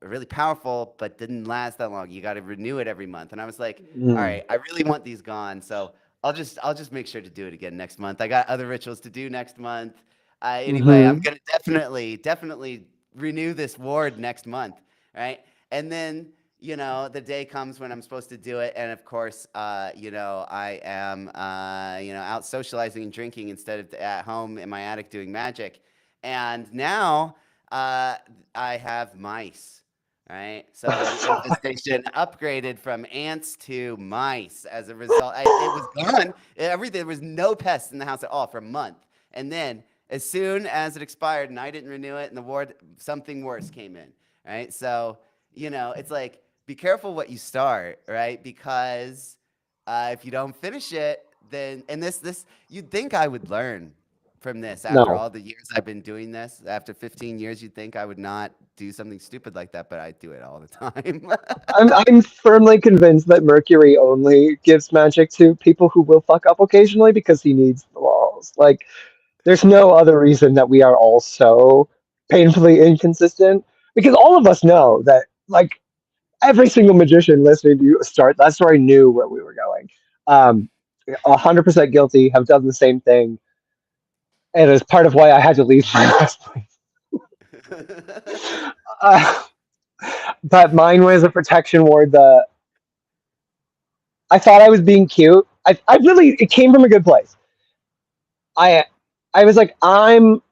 really powerful, but didn't last that long. You got to renew it every month. And I was like, all Mm. right, I really want these gone, so I'll just make sure to do it again next month. I got other rituals to do next month. Anyway, I'm Hmm. gonna definitely renew this ward next month, right? And then the day comes when I'm supposed to do it, and of course, I am out socializing and drinking instead of at home in my attic doing magic. And now uh, I have mice, right? So the infestation upgraded from ants to mice as a result. It was gone. Everything. There was no pests in the house at all for a month. And then, as soon as it expired and I didn't renew it, and the ward, something worse came in, right? So it's like be careful what you start, right? Because if you don't finish it, then and this you'd think I would learn from this after No, all the years I've been doing this. After 15 years, you'd think I would not do something stupid like that, but I do it all the time. I'm firmly convinced that Mercury only gives magic to people who will fuck up occasionally because he needs the walls. Like, there's no other reason that we are all so painfully inconsistent. Because all of us know that, like, every single magician listening to you start that story knew where we were going. 100% guilty, have done the same thing, and it's part of why I had to leave my last place. Uh, but mine was a protection ward. I thought I was being cute. I really, it came from a good place. I, I was like, I'm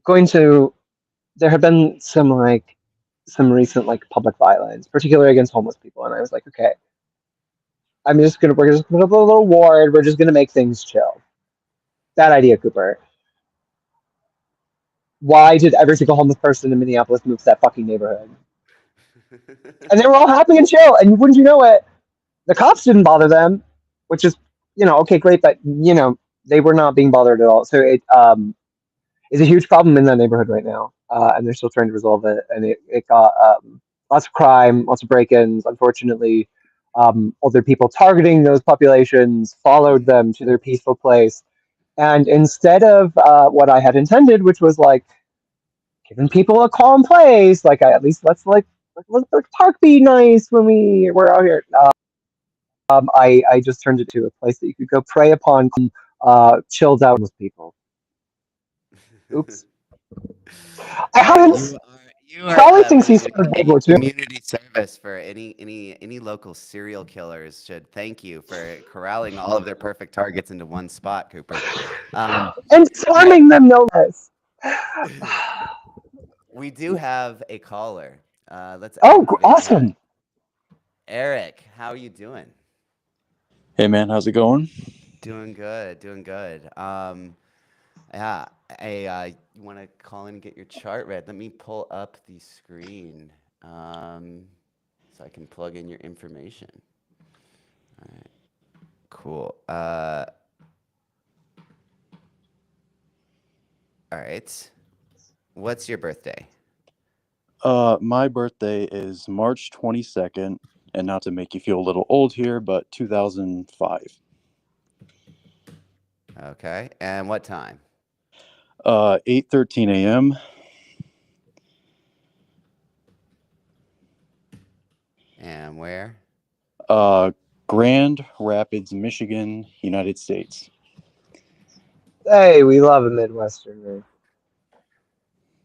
going to. There have been some recent like public violence, particularly against homeless people, and I was like, okay, we're just gonna put a little ward. We're just gonna make things chill. Bad idea, Cooper. Why did every single homeless person in Minneapolis move to that fucking neighborhood? And they were all happy and chill. And wouldn't you know it, the cops didn't bother them, which is, okay, great, but they were not being bothered at all. So it is a huge problem in that neighborhood right now, and they're still trying to resolve it. And it got lots of crime, lots of break-ins. Unfortunately, other people targeting those populations followed them to their peaceful place. And instead of what I had intended, which was like giving people a calm place, like at least let's let the park be nice when we're out here. I just turned it to a place that you could go prey upon, chilled out with people. Oops. I Hey, haven't. you are Probably thinks he really started World a War II. community service for any local serial killers should thank you for corralling all of their perfect targets into one spot, Cooper. Um, And hey, disarming them no less. we do have a caller. Let's Oh, activate him. awesome. Eric, how are you doing? Hey man, how's it going? Doing good, doing good. Yeah, hey, you want to call in and get your chart read? Let me pull up the screen. so I can plug in your information. All right, cool. All right. What's your birthday? My birthday is March 22nd, and not to make you feel a little old here, but 2005. Okay. And what time? 8:13 a.m. And where? Grand Rapids, Michigan, United States. Hey, we love a Midwesterner.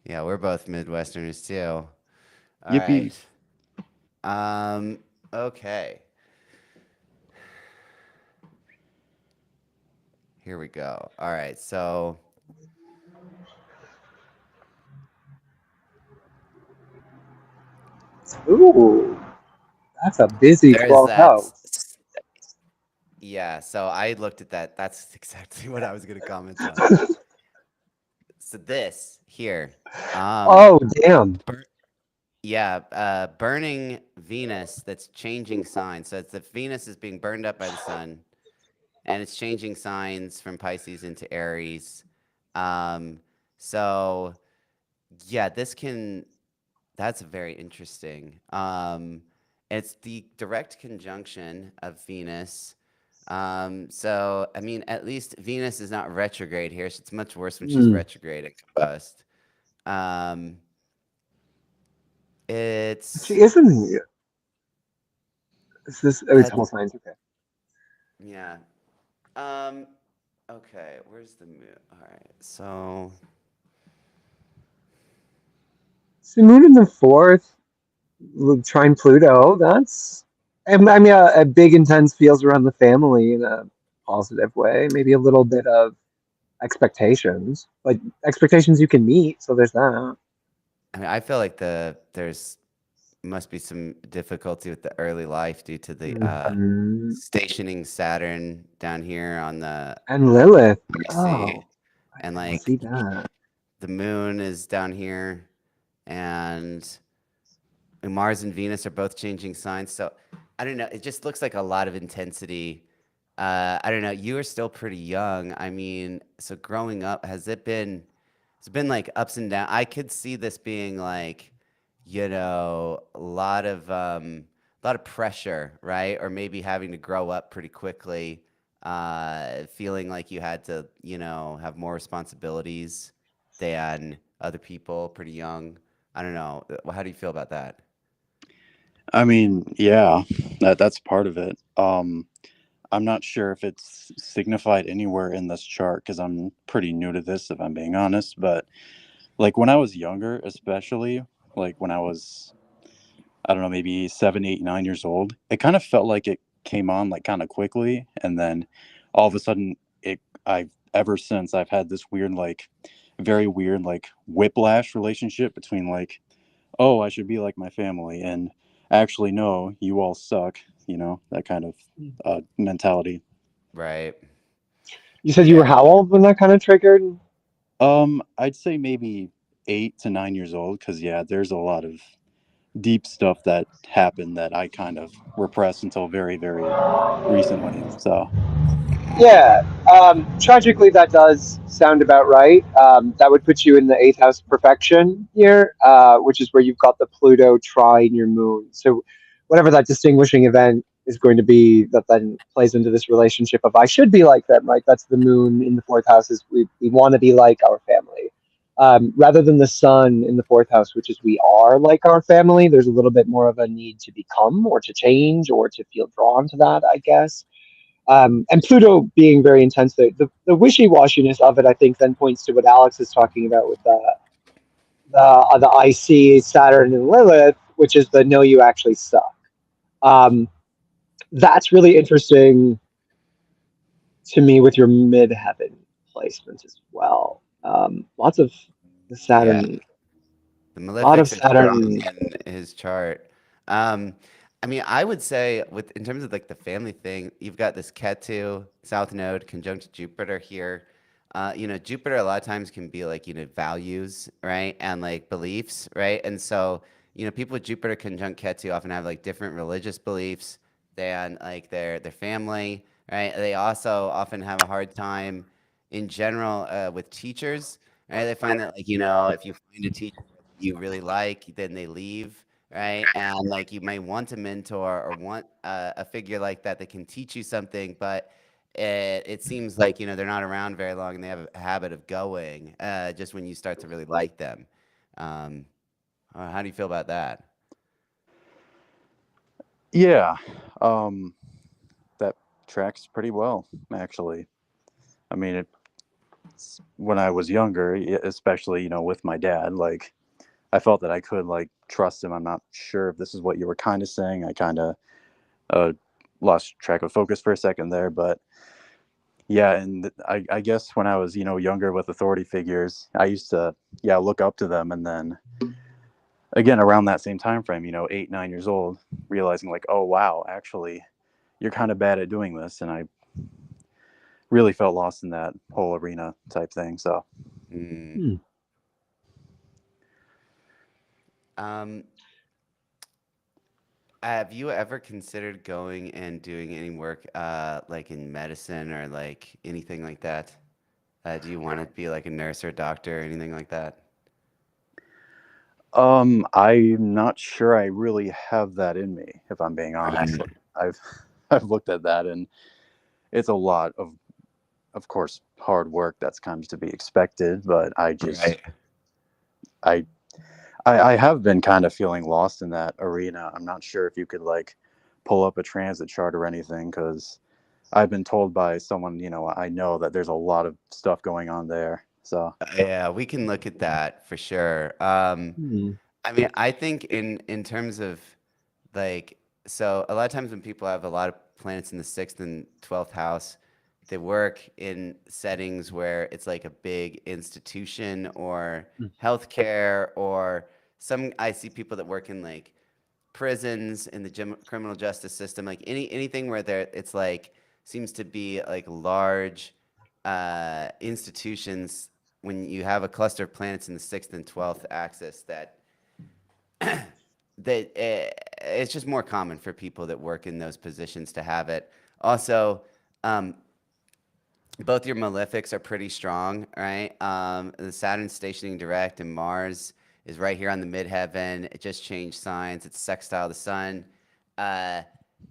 Yeah, we're both Midwesterners too. All Yippee. right. Okay. Here we go. All right. So Ooh, that's a busy there's 12th that. house. Yeah. So I looked at that. That's exactly what I was going to comment on. So this here. Oh, damn. Burning Venus that's changing signs. So it's the Venus is being burned up by the sun, and it's changing signs from Pisces into Aries. Um, so yeah, that's very interesting. It's the direct conjunction of Venus. So I mean, at least Venus is not retrograde here, so it's much worse when she's Hmm. retrograde and combust. Um, She it's isn't. Is this? Oh, it's that whole signs. Okay. yeah. Um, okay, where's the moon? All right, so So Moon in the fourth, trine Pluto. That's. I mean, a big intense feels around the family in a positive way. Maybe a little bit of expectations, like expectations you can meet. So there's that. I mean, I feel like there's must be some difficulty with the early life due to the Mhm. stationing Saturn down here on the And Lilith. see, Oh, I and didn't see like that. the moon is down here, and Mars and Venus are both changing signs. So I don't know. It just looks like a lot of intensity. I don't know. You are still pretty young. I mean, so growing up, it's been like ups and downs. I could see this being like, a lot of pressure, right? Or maybe having to grow up pretty quickly, feeling like you had to, have more responsibilities than other people pretty young. I don't know. How do you feel about that? I mean, yeah, that's part of it. I'm not sure if it's signified anywhere in this chart because I'm pretty new to this, if I'm being honest. But like when I was younger, especially like when I was, I don't know, maybe 7, 8, 9 years old, it kind of felt like it came on like kind of quickly, and then all of a sudden, I've ever since I've had this weird, like, very weird, like whiplash relationship between like, oh, I should be like my family, and actually, no, you all suck. That kind of mentality. Right. You said you Yeah. were how old when that kind of triggered? I'd say maybe 8 to 9 years old, because yeah, there's a lot of deep stuff that happened that I kind of repressed until very, very recently. So Yeah, tragically, that does sound about right. That would put you in the eighth house perfection here, which is where you've got the Pluto trine your moon. So, whatever that distinguishing event is going to be, that then plays into this relationship of I should be like them, right? That's the moon in the fourth house, is we want to be like our family. Rather than the sun in the fourth house, which is we are like our family, there's a little bit more of a need to become or to change or to feel drawn to that, I guess. And Pluto being very intense, the wishy-washiness of it, I think, then points to what Alex is talking about with the IC Saturn and Lilith, which is the no, you actually suck. Um, that's really interesting to me with your midheaven placement as well. Lots of the Yeah. Saturn, The a lot of malefics are strong Saturn. in his chart. Um, I mean, I would say in terms of like the family thing, you've got this Ketu South Node conjunct Jupiter here. Jupiter a lot of times can be like, values, right? And like beliefs, right? And so people with Jupiter conjunct Ketu often have like different religious beliefs than like their family, right? They also often have a hard time in general with teachers, right? They find that like if you find a teacher you really like, then they leave, right? And like you may want a mentor or want a figure like that that can teach you something, but it seems like they're not around very long and they have a habit of going just when you start to really like them. Um, how do you feel about that? Yeah, that tracks pretty well, actually. I mean, when I was younger, especially with my dad, like I felt that I could like trust him. I'm not sure if this is what you were kind of saying. I kind of uh, lost track of focus for a second there, but yeah, and I guess when I was younger with authority figures, I used to look up to them, and then again around that same time frame, 8, 9 years old, realizing like, oh wow, actually you're kind of bad at doing this, and I really felt lost in that whole arena type thing. So Mm. Hmm. Um, have you ever considered going and doing any work like in medicine or like anything like that? Do you want to be like a nurse or a doctor or anything like that? I'm not sure I really have that in me, if I'm being honest. Right. Like, I've I've looked at that, and it's a lot of course hard work that's kind of to be expected, but Right. I I have been kind of feeling lost in that arena. I'm not sure if you could like pull up a transit chart or anything, because I've been told by someone I know that there's a lot of stuff going on there. So Yeah, we can look at that for sure. Hmm. I mean, I think in terms of like, so a lot of times when people have a lot of planets in the sixth and 12th house, they work in settings where it's like a big institution or healthcare or I see people that work in like prisons in the criminal justice system, like anything where it's like seems to be like large institutions when you have a cluster of planets in the sixth and 12th axis that it's just more common for people that work in those positions to have it. Also, um, both your malefics are pretty strong, right? The Saturn stationing direct and Mars is right here on the midheaven. It just changed signs. It's sextile the sun. Uh,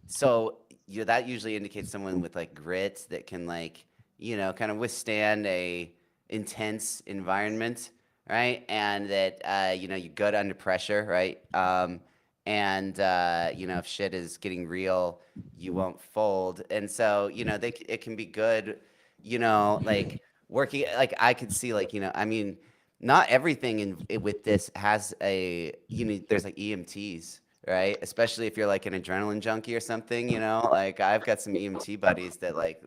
so that usually indicates someone with like grit that can like kind of withstand a intense environment, right? And that you're good under pressure, right? And if shit is getting real, you won't fold. And so it can be good, like working. Like I could see, like I mean, not everything with this has there's like EMTs, right? Especially if you're like an adrenaline junkie or something, like I've got some EMT buddies that like,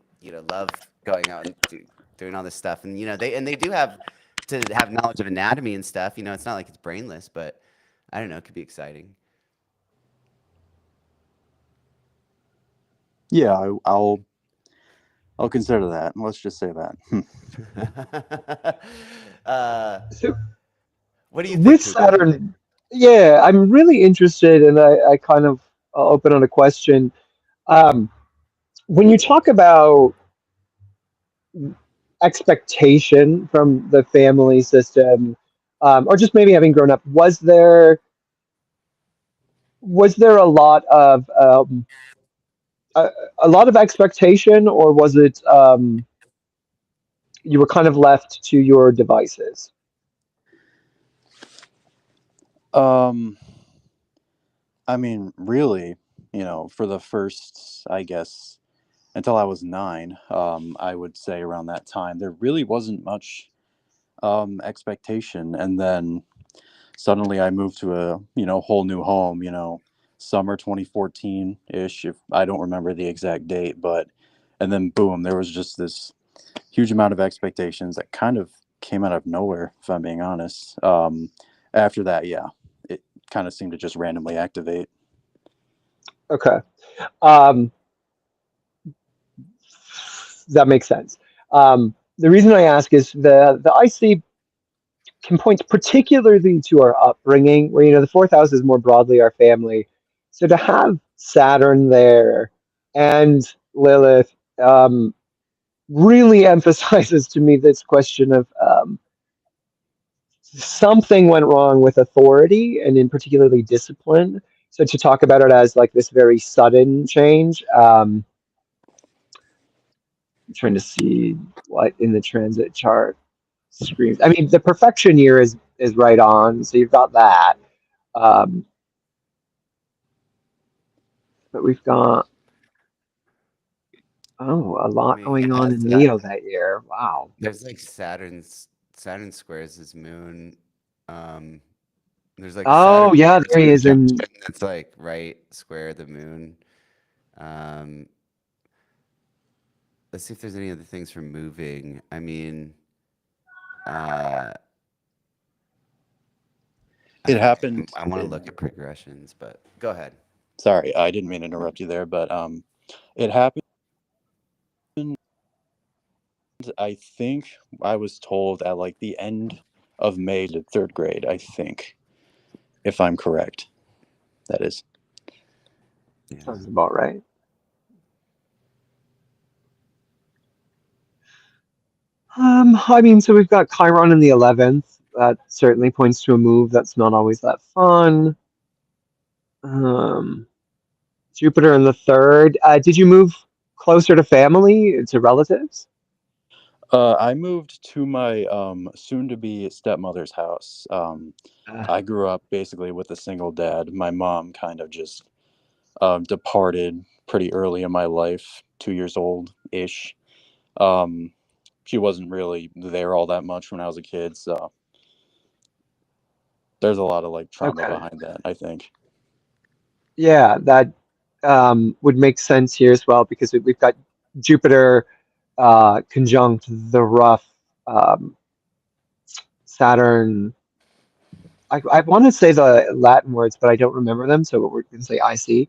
love going out and doing all this stuff. And, they do have to have knowledge of anatomy and stuff, it's not like it's brainless, but I don't know, it could be exciting. yeah, I'll consider that. Let's just say that. uh, So what do you think, with Cooper? Saturn, yeah, I'm really interested, and I kind of open on a question. Um, when you talk about expectation from the family system, or just maybe having grown up, was there a, a lot of expectation, or was it you were kind of left to your devices? um, I mean, really, for the first, I guess, until I was 9, I would say around that time, there really wasn't much expectation. And then suddenly I moved to a, whole new home, summer 2014 ish, if I don't remember the exact date, but, and then boom, there was just this huge amount of expectations that kind of came out of nowhere, if I'm being honest. After that, yeah, it kind of seemed to just randomly activate. Okay. Um, that makes sense. The reason I ask is the IC can point particularly to our upbringing, where the fourth house is more broadly our family. So to have Saturn there and Lilith really emphasizes to me this question of something went wrong with authority and in particularly discipline. So to talk about it as like this very sudden change, I'm trying to see what in the transit chart screams. I mean, the perfection year is right on, so you've got that. Um, but we've got a lot going on in Leo that year. Wow. There's like Saturn squares his moon. There's like a Oh Saturn yeah, there he is in. conjunction that's like right square the moon. Um, let's see if there's any other things for moving. I mean, It happened. I want to look at progressions, but go ahead. Sorry, I didn't mean to interrupt you there, but it happened. I think I was told at like the end of May to third grade. I think, if I'm correct, that is. Sounds about right. I mean, so we've got Chiron in the 11th. That certainly points to a move that's not always that fun. Jupiter in the 3rd. Did you move closer to family, to relatives? I moved to my soon-to-be stepmother's house. I grew up basically with a single dad. My mom kind of just departed pretty early in my life, 2 years old-ish. She wasn't really there all that much when I was a kid, so there's a lot of like trauma Okay. behind that, I think. Yeah, that would make sense here as well because we've got Jupiter conjunct the rough Saturn. I want to say the Latin words, but I don't remember them, so we're going to say IC.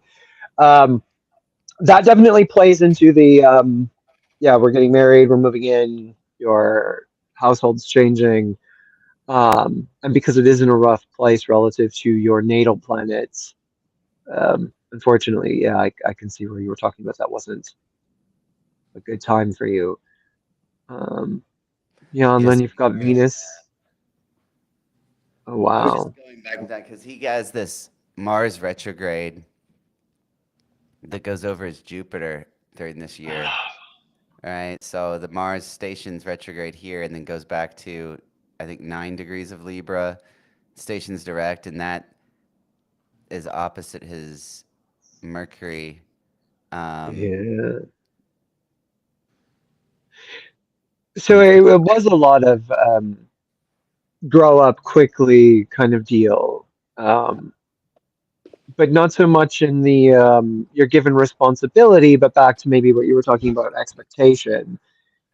That definitely plays into the yeah, we're getting married, we're moving in, your household's changing, and because it is in a rough place relative to your natal planets, unfortunately, yeah, I can see where you were talking about that wasn't a good time for you. Yeah, and Yes, then you've got Venus. Oh I was just wow. going back to that because he has this Mars retrograde that goes over his Jupiter during this year. All right, so the Mars stations retrograde here and then goes back to, I think, 9 degrees of Libra, stations direct, and that is opposite his Mercury. Yeah. So it was a lot of grow up quickly kind of deal. But not so much in the you're given responsibility, but back to maybe what you were talking about expectation.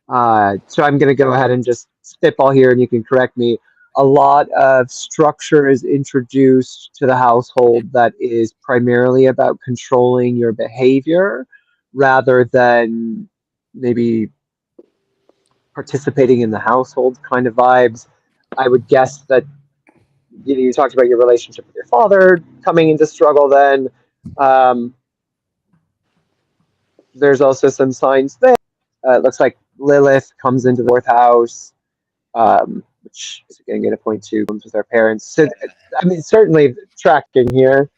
So I'm going to go ahead and just spitball here, and you can correct me. A lot of structure is introduced to the household that is primarily about controlling your behavior rather than maybe participating in the household kind of vibes. I would guess that you talked about your relationship with your father coming into struggle then. Um, there's also some signs there. It looks like Lilith comes into the fourth house, which is again going to point to with our parents. So, I mean, certainly tracking here.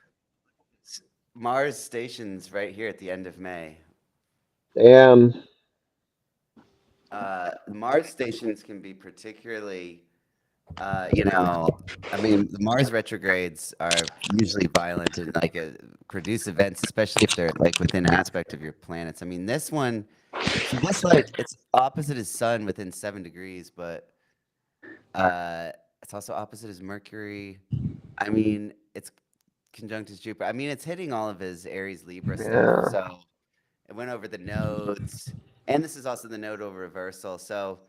Mars stations right here at the end of May. Damn. Mars stations can be particularly, I mean, the Mars retrogrades are usually violent and like produce events, especially if they're like within aspect of your planets. I mean, this one, so this like it's opposite his sun within 7 degrees, but it's also opposite his Mercury. I mean, it's conjunct his Jupiter. I mean, it's hitting all of his Aries Libra stuff. Yeah. So it went over the nodes, and this is also the node over reversal. So,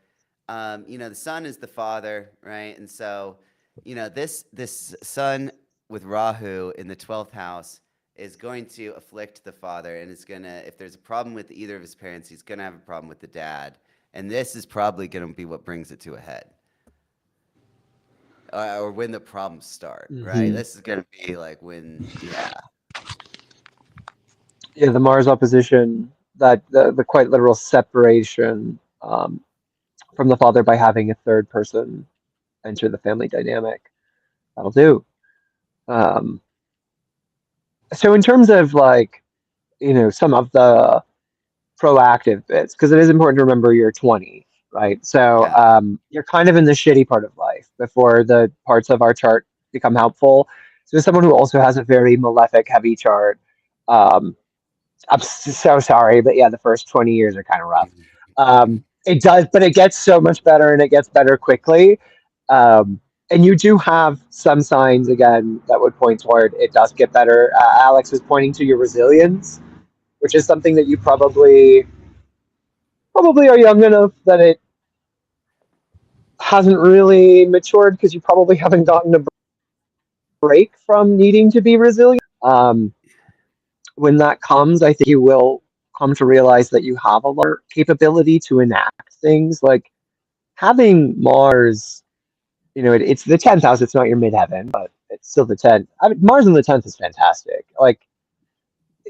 the sun is the father, right? And so, this sun with Rahu in the 12th house is going to afflict the father, and it's gonna, if there's a problem with either of his parents, he's gonna have a problem with the dad, and this is probably gonna be what brings it to a head. or when the problems start, right? Mhm. This is gonna be like when, yeah, Yeah, the Mars opposition, that the quite literal separation from the father by having a third person enter the family dynamic. That'll do. Um, so in terms of like, some of the proactive bits, because it is important to remember you're 20, right? So yeah. you're kind of in the shitty part of life before the parts of our chart become helpful. So as someone who also has a very malefic heavy chart, um, I'm so sorry, but yeah, the first 20 years are kind of rough. It does, but it gets so much better and it gets better quickly. And you do have some signs again that would point toward it does get better. Alex is pointing to your resilience, which is something that you probably are young enough that it hasn't really matured because you probably haven't gotten a break from needing to be resilient. When that comes, I think you will come to realize that you have a lot of capability to enact things. Like having Mars, it's the 10th house. It's not your midheaven, but it's still the 10th. I mean, Mars in the 10th is fantastic. Like,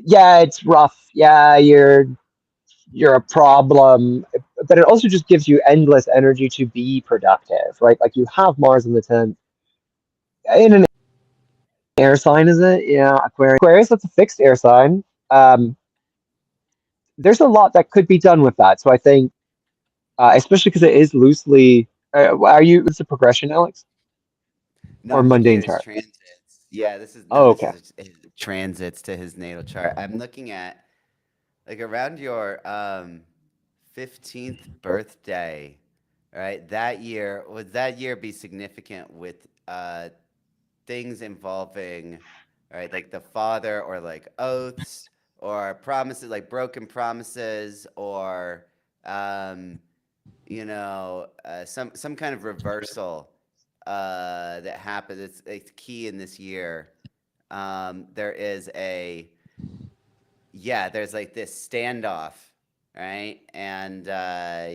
yeah, it's rough. Yeah, you're a problem, but it also just gives you endless energy to be productive, right? Like you have Mars in the 10th in an air sign, is it? Yeah, Aquarius. Aquarius, that's a fixed air sign. There's a lot that could be done with that. So I think, especially because it is loosely, are you? It's a progression, Alex, No, or I'm looking mundane at his chart? transits. Yeah, this is no, Oh, this okay. is his transits to his natal chart. I'm looking at like around your 15th birthday, right? That year, would that year be significant with things involving, right, like the father or like oaths or promises, like broken promises or um, some kind of reversal that happens. It's key in this year. There is a yeah, there's like this standoff, right? And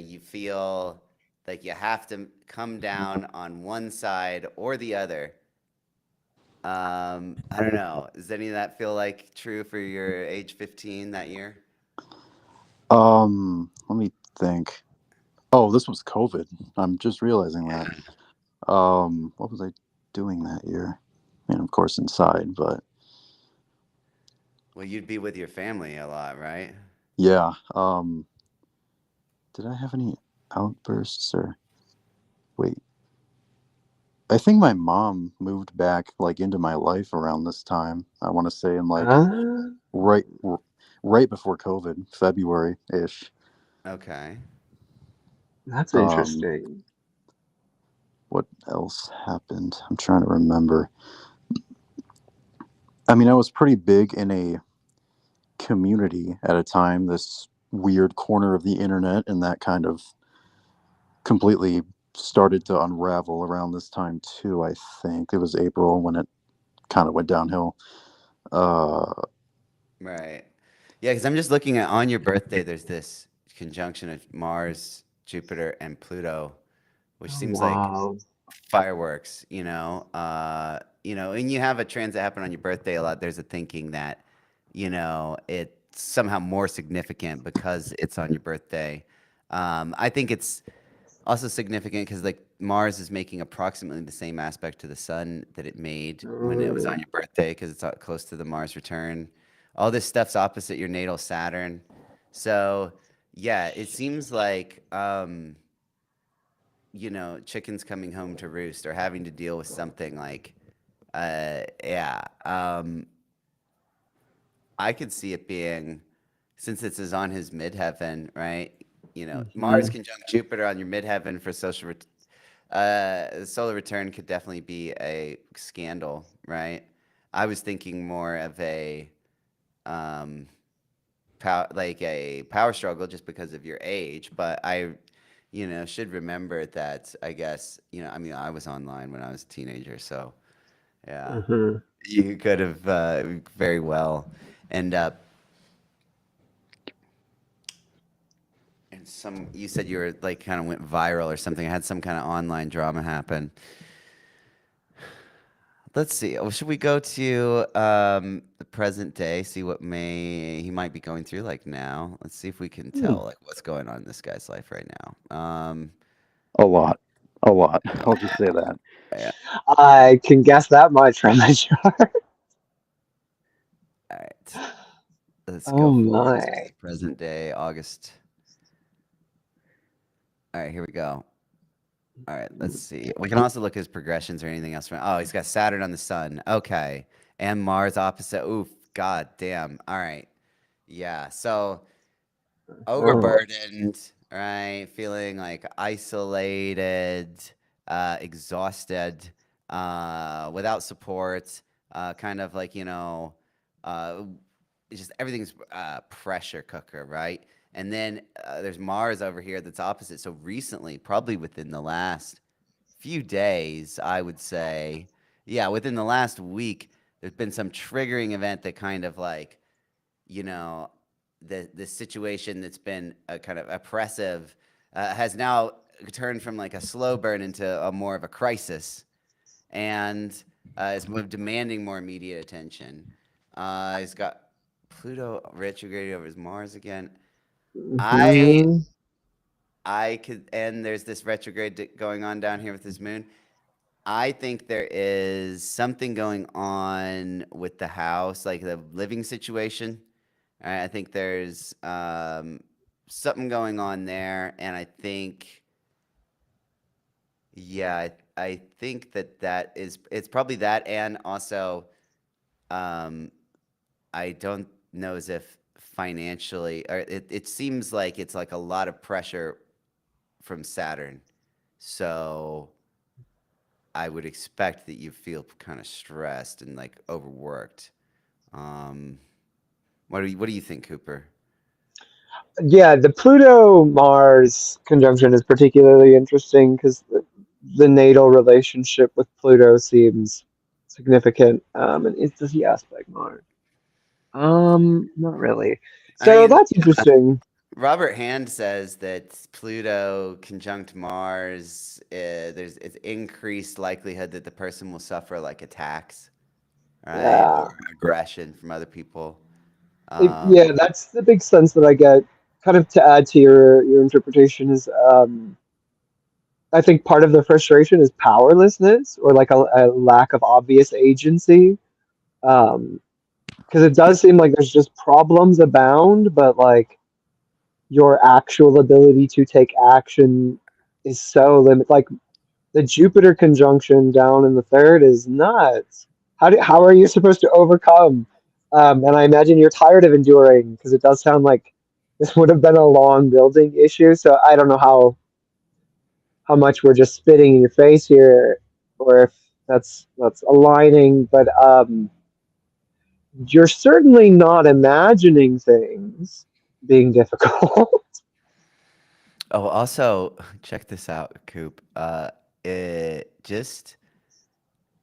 you feel like you have to come down on one side or the other. I don't know. Does any of that feel like true for your age 15 that year? Let me think. Oh, this was COVID. I'm just realizing that. What was I doing that year? I mean, of course, inside, but Well, you'd be with your family a lot, right? yeah. Did I have any outbursts or wait? I think my mom moved back like into my life around this time. I want to say in like Uh, right right before COVID, February ish. Okay. that's Um, interesting. what else happened? I'm trying to remember. I mean, I was pretty big in a community at a time, this weird corner of the internet, and that kind of completely started to unravel around this time too. I think it was April when it kind of went downhill. Uh, Right. Yeah, because I'm just looking at on your birthday, there's this conjunction of Mars, Jupiter, and Pluto, which Oh, seems like wow. fireworks, and you have a transit happen on your birthday a lot. There's a thinking that, it's somehow more significant because it's on your birthday. I think it's also significant because like Mars is making approximately the same aspect to the sun that it made when it was on your birthday because it's close to the Mars return. All this stuff's opposite your natal Saturn. So, yeah, it seems like chickens coming home to roost or having to deal with something like yeah. I could see it being since this is on his midheaven, right? Mars Mhm. conjunct Jupiter on your midheaven for solar return could definitely be a scandal, right? I was thinking more of a um, like a power struggle just because of your age, but I, should remember that. I guess I mean, I was online when I was a teenager, so yeah, Mhm. you could have very well end up. And you said you were like kind of went viral or something. I had some kind of online drama happen. let's see. Should we go to the present day, see what he might be going through like now? Let's see if we can tell like what's going on in this guy's life right now. A lot. I'll just say that. Yeah. I can guess that much from the chart. All right. Let's Oh go forward my. to the present day, August. All right, here we go. All right, let's see. We can also look at his progressions or anything else. Oh, he's got Saturn on the sun. Okay. And Mars opposite. Oof, god damn. All right. Yeah. So overburdened, right? Feeling like isolated, exhausted, without support, kind of like, uh, it's just everything's pressure cooker, right? And then there's Mars over here that's opposite. So recently, probably within the last few days, I would say, yeah, within the last week, there's been some triggering event that kind of like, you know, the situation that's been kind of oppressive has now turned from like a slow burn into a more of a crisis, and is demanding more immediate attention. He's got Pluto retrograde over his Mars again. I Mhm. I could, and there's this retrograde going on down here with his moon. I think there is something going on with the house, like the living situation. I think there's something going on there, and I think, yeah, I think that is it's probably that, and also, um, I don't know as if financially, or it seems like it's like a lot of pressure from Saturn, so I would expect that you feel kind of stressed and like overworked. Um, what do you think, Cooper? Yeah, the Pluto Mars conjunction is particularly interesting because the natal relationship with Pluto seems significant. And does he aspect Mars? Not really. I So mean, that's interesting. Robert Hand says that Pluto conjunct Mars, there's it's increased likelihood that the person will suffer like attacks, right, or Yeah. aggression from other people. Yeah, that's the big sense that I get. Kind of to add to your interpretation is, I think part of the frustration is powerlessness or like a lack of obvious agency. Because it does seem like there's just problems abound, but like your actual ability to take action is so limited. Like the Jupiter conjunction down in the third is nuts. How are you supposed to overcome? And I imagine you're tired of enduring because it does sound like this would have been a long building issue. So I don't know how much we're just spitting in your face here, or if that's aligning. But you're certainly not imagining things being difficult. Oh, also check this out, Coop. It just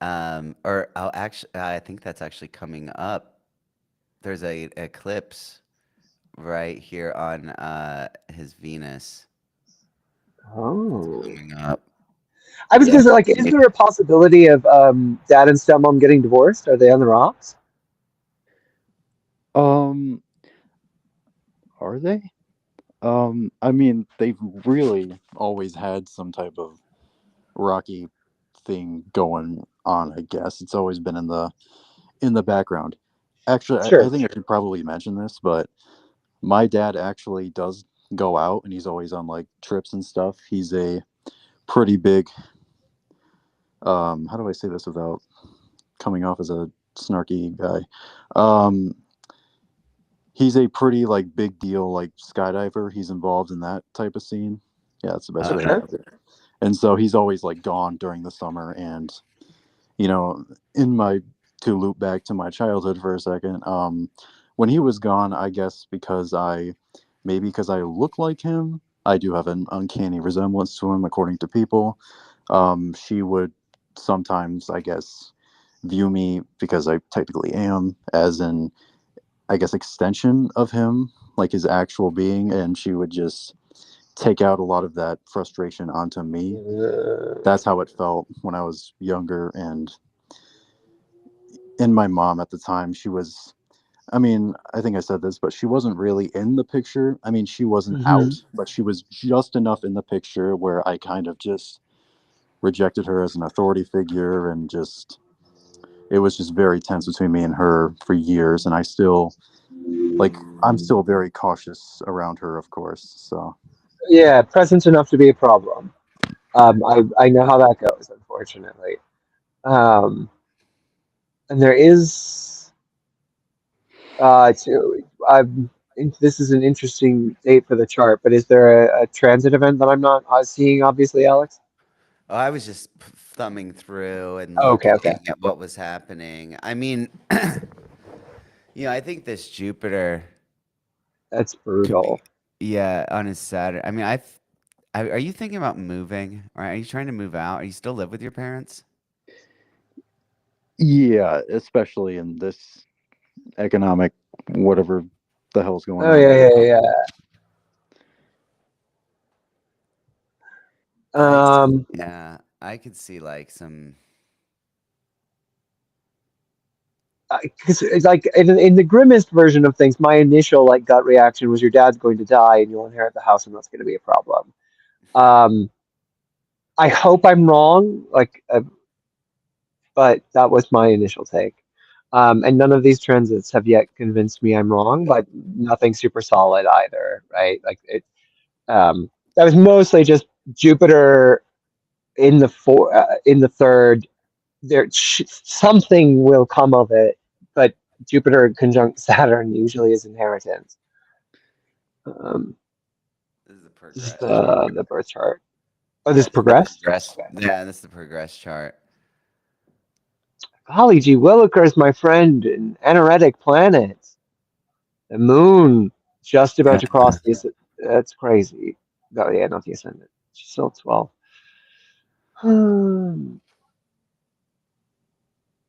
or I'll actually, I think that's actually coming up. There's a eclipse right here on his Venus Oh. coming up. I was Yeah. gonna say, like, is there a possibility of dad and stepmom getting divorced? Are they on the rocks? Um, are they? I mean, they've really always had some type of rocky thing going on. I guess it's always been in the background. Actually, I Sure. think I should probably mention this, but my dad actually does go out, and he's always on like trips and stuff. He's a pretty big. How do I say this without coming off as a snarky guy? Um, he's a pretty like big deal like skydiver. He's involved in that type of scene. Yeah, that's the best way to Okay. Okay. have it. And so he's always like gone during the summer. And you know, in my to loop back to my childhood for a second, when he was gone, I guess because I look like him, I do have an uncanny resemblance to him, according to people. She would sometimes, I guess, view me because I technically am as an I guess extension of him, like his actual being, and she would just take out a lot of that frustration onto me. Uh, That's how it felt when I was younger, and and my mom at the time, she was, I mean, I think I said this, but she wasn't really in the picture. I mean, she wasn't Hmm. out, but she was just enough in the picture where I kind of just rejected her as an authority figure, and just it was just very tense between me and her for years, and I still like I'm still very cautious around her, of course. So Yeah, presence enough to be a problem. I know how that goes, unfortunately. Um, and there is this is an interesting date for the chart, but is there a transit event that I'm not seeing? Obviously, Alex. Oh, I was just thumbing through and Okay, looking okay, at what was happening. I mean, I think this Jupiter that's could be, brutal. yeah, on his Saturn. I mean, are you thinking about moving? Or are you trying to move out? Are you still live with your parents? yeah, especially in this economic whatever the hell's going Oh on yeah, right yeah, now. yeah. I see. Um, Yeah, I could see like some. because it's like in the grimmest version of things, my initial like gut reaction was your dad's going to die and you'll inherit the house and that's going to be a problem. Um, I hope I'm wrong, but that was my initial take. And none of these transits have yet convinced me I'm wrong, but nothing super solid either, right? That was mostly just Jupiter in the third. Something will come of it, but Jupiter conjunct Saturn usually is inheritance. Um, This is the this is progress chart. the birth chart. Oh, Yeah, this this is the progressed. progress. Okay. Yeah, this is the progress chart. Golly gee Willikers, my friend, an anoretic planet. The moon just about Yeah. to cross the ascendant. That's crazy. No, yeah, not the ascendant. She's still 12.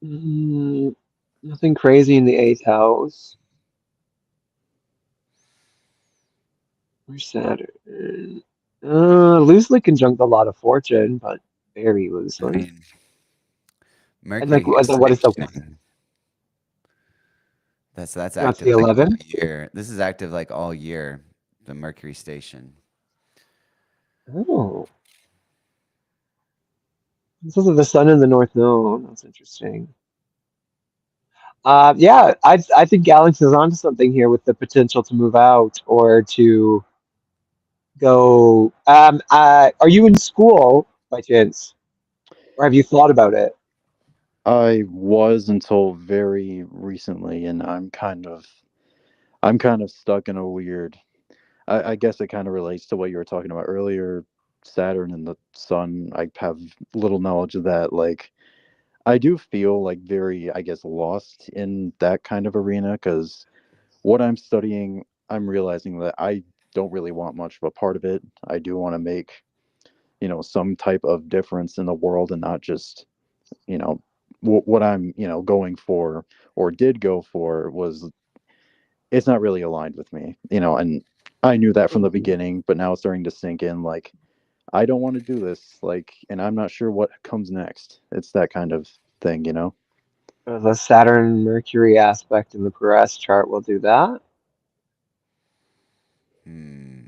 Mm, nothing crazy in the eighth house. Where's Saturn? Loosely conjunct a lot of fortune, but very I loosely. mean, And Mercury like, here what is the stationing. That's that's active the like all 11? year. This is active like all year. The Mercury station. Oh, this is the sun in the north node. That's interesting. Yeah, I think Galaxy is onto something here with the potential to move out or to go. Are you in school by chance, or have you thought about it? I was until very recently, and I'm kind of stuck in a weird. I guess it kind of relates to what you were talking about earlier. Saturn and the Sun. I have little knowledge of that. Like I do feel like very, I guess, lost in that kind of arena because what I'm studying, I'm realizing that I don't really want much of a part of it. I do want to make, some type of difference in the world and not just, you know, what I'm, going for or did go for was it's not really aligned with me, and I knew that from the Mhm. beginning, but now it's starting to sink in like I don't want to do this, like, and I'm not sure what comes next. It's that kind of thing. The Saturn Mercury aspect in the progress chart will do that. Hmm.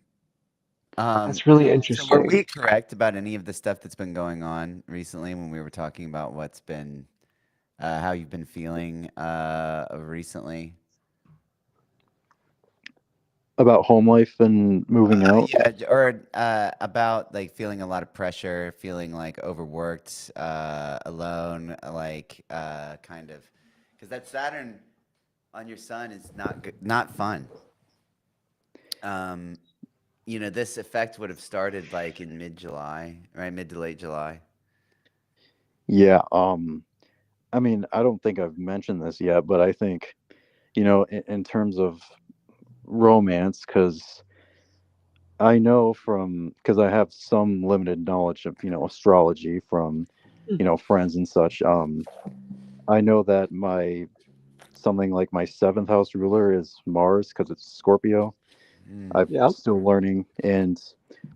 That's really So were interesting. we correct about any of the stuff that's been going on recently when we were talking about what's been, how you've been feeling, recently? About home life and moving out. Yeah, or about like feeling a lot of pressure, feeling like overworked, alone, like kind of, because that Saturn on your sun is not good, not fun. Um, this effect would have started like in mid-July, right? Mid to late July. Yeah, I mean, I don't think I've mentioned this yet, but I think, in terms of romance, because I know from, because I have some limited knowledge of, astrology from, friends and such. I know that something like my seventh house ruler is Mars because it's Scorpio. Mm. I'm Yeah. still learning. And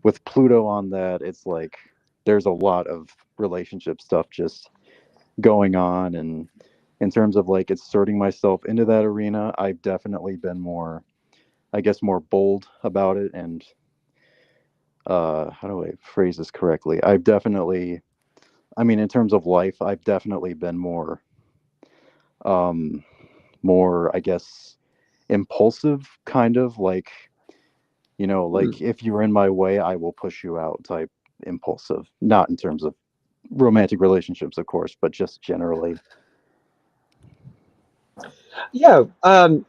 with Pluto on that, it's like there's a lot of relationship stuff just going on. And in terms of like inserting myself into that arena, I've definitely been more, I guess, more bold about it. And how do I phrase this correctly? I've definitely, I mean, in terms of life, I've definitely been um, more, I guess, impulsive, kind of like, Hmm. like if you're in my way, I will push you out type impulsive. Not in terms of romantic relationships, of course, but just generally. Yeah,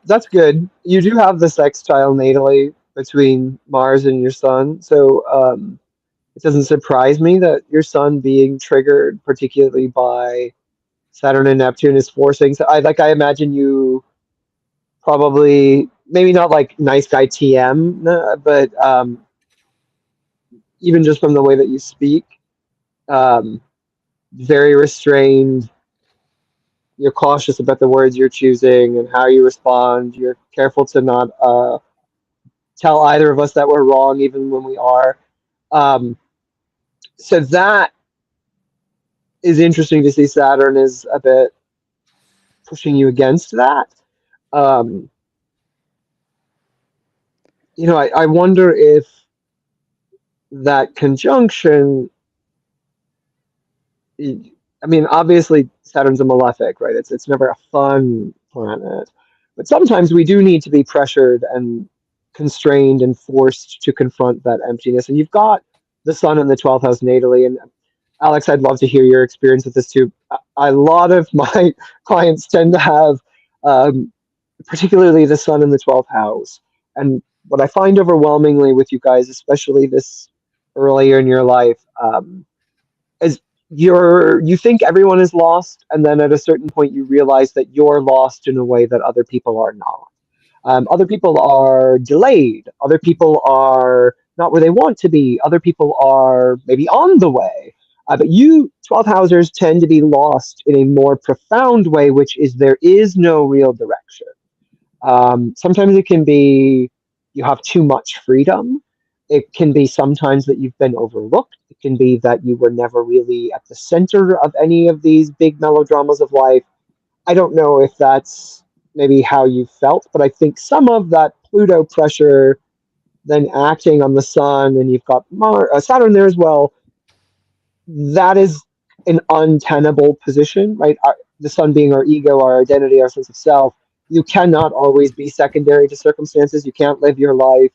that's good. You do have the sextile natally between Mars and your sun, so it doesn't surprise me that your sun being triggered, particularly by Saturn and Neptune, is forcing. So I imagine you probably maybe not like nice guy TM, but even just from the way that you speak, um, very restrained. You're cautious about the words you're choosing and how you respond. You're careful to not tell either of us that we're wrong, even when we are. Um, so that is interesting to see. Saturn is a bit pushing you against that. Um, I wonder if that conjunction. I mean, obviously Saturn's a malefic, right? It's never a fun planet, but sometimes we do need to be pressured and constrained and forced to confront that emptiness. And you've got the Sun in the 12th house natally, and Alex, I'd love to hear your experience with this too. A lot of my clients tend to have, um, particularly the Sun in the 12th house. And what I find overwhelmingly with you guys, especially this earlier in your life, is you think everyone is lost, and then at a certain point you realize that you're lost in a way that other people are not. Other people are delayed. Other people are not where they want to be. Other people are maybe on the way. But you 12 housers tend to be lost in a more profound way, which is there is no real direction. Sometimes it can be you have too much freedom. It can be sometimes that you've been overlooked. It can be that you were never really at the center of any of these big melodramas of life. I don't know if that's maybe how you felt, but I think some of that Pluto pressure then acting on the sun, and you've got Saturn there as well. That is an untenable position, right? The sun being our ego, our identity, our sense of self. You cannot always be secondary to circumstances. You can't live your life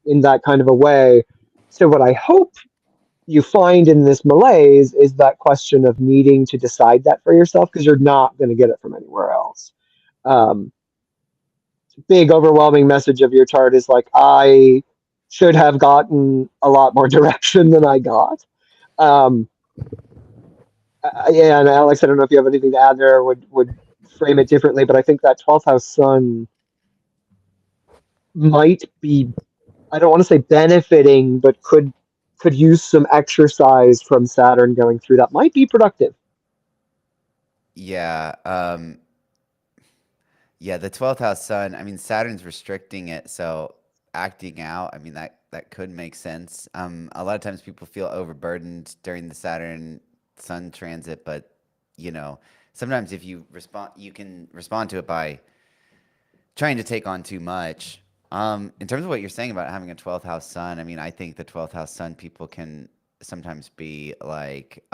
in that kind of a way. So, what I hope you find in this malaise is that question of needing to decide that for yourself because you're not going to get it from anywhere else. Um, Big overwhelming message of your chart is like, I should have gotten a lot more direction than I got. Um, yeah, and Alex, I don't know if you have anything to add there or would frame it differently, but I think that 12th house sun might be, I don't want to say benefiting, but could use some exercise from Saturn going through that might be productive. Yeah. Yeah, the 12th house sun, I mean, Saturn's restricting it, so acting out, I mean, that could make sense. A lot of times people feel overburdened during the Saturn sun transit, but you know, sometimes if you respond, you can respond to it by trying to take on too much. In terms of what you're saying about having a 12th house sun, I mean, I think the 12th house sun people can sometimes be like,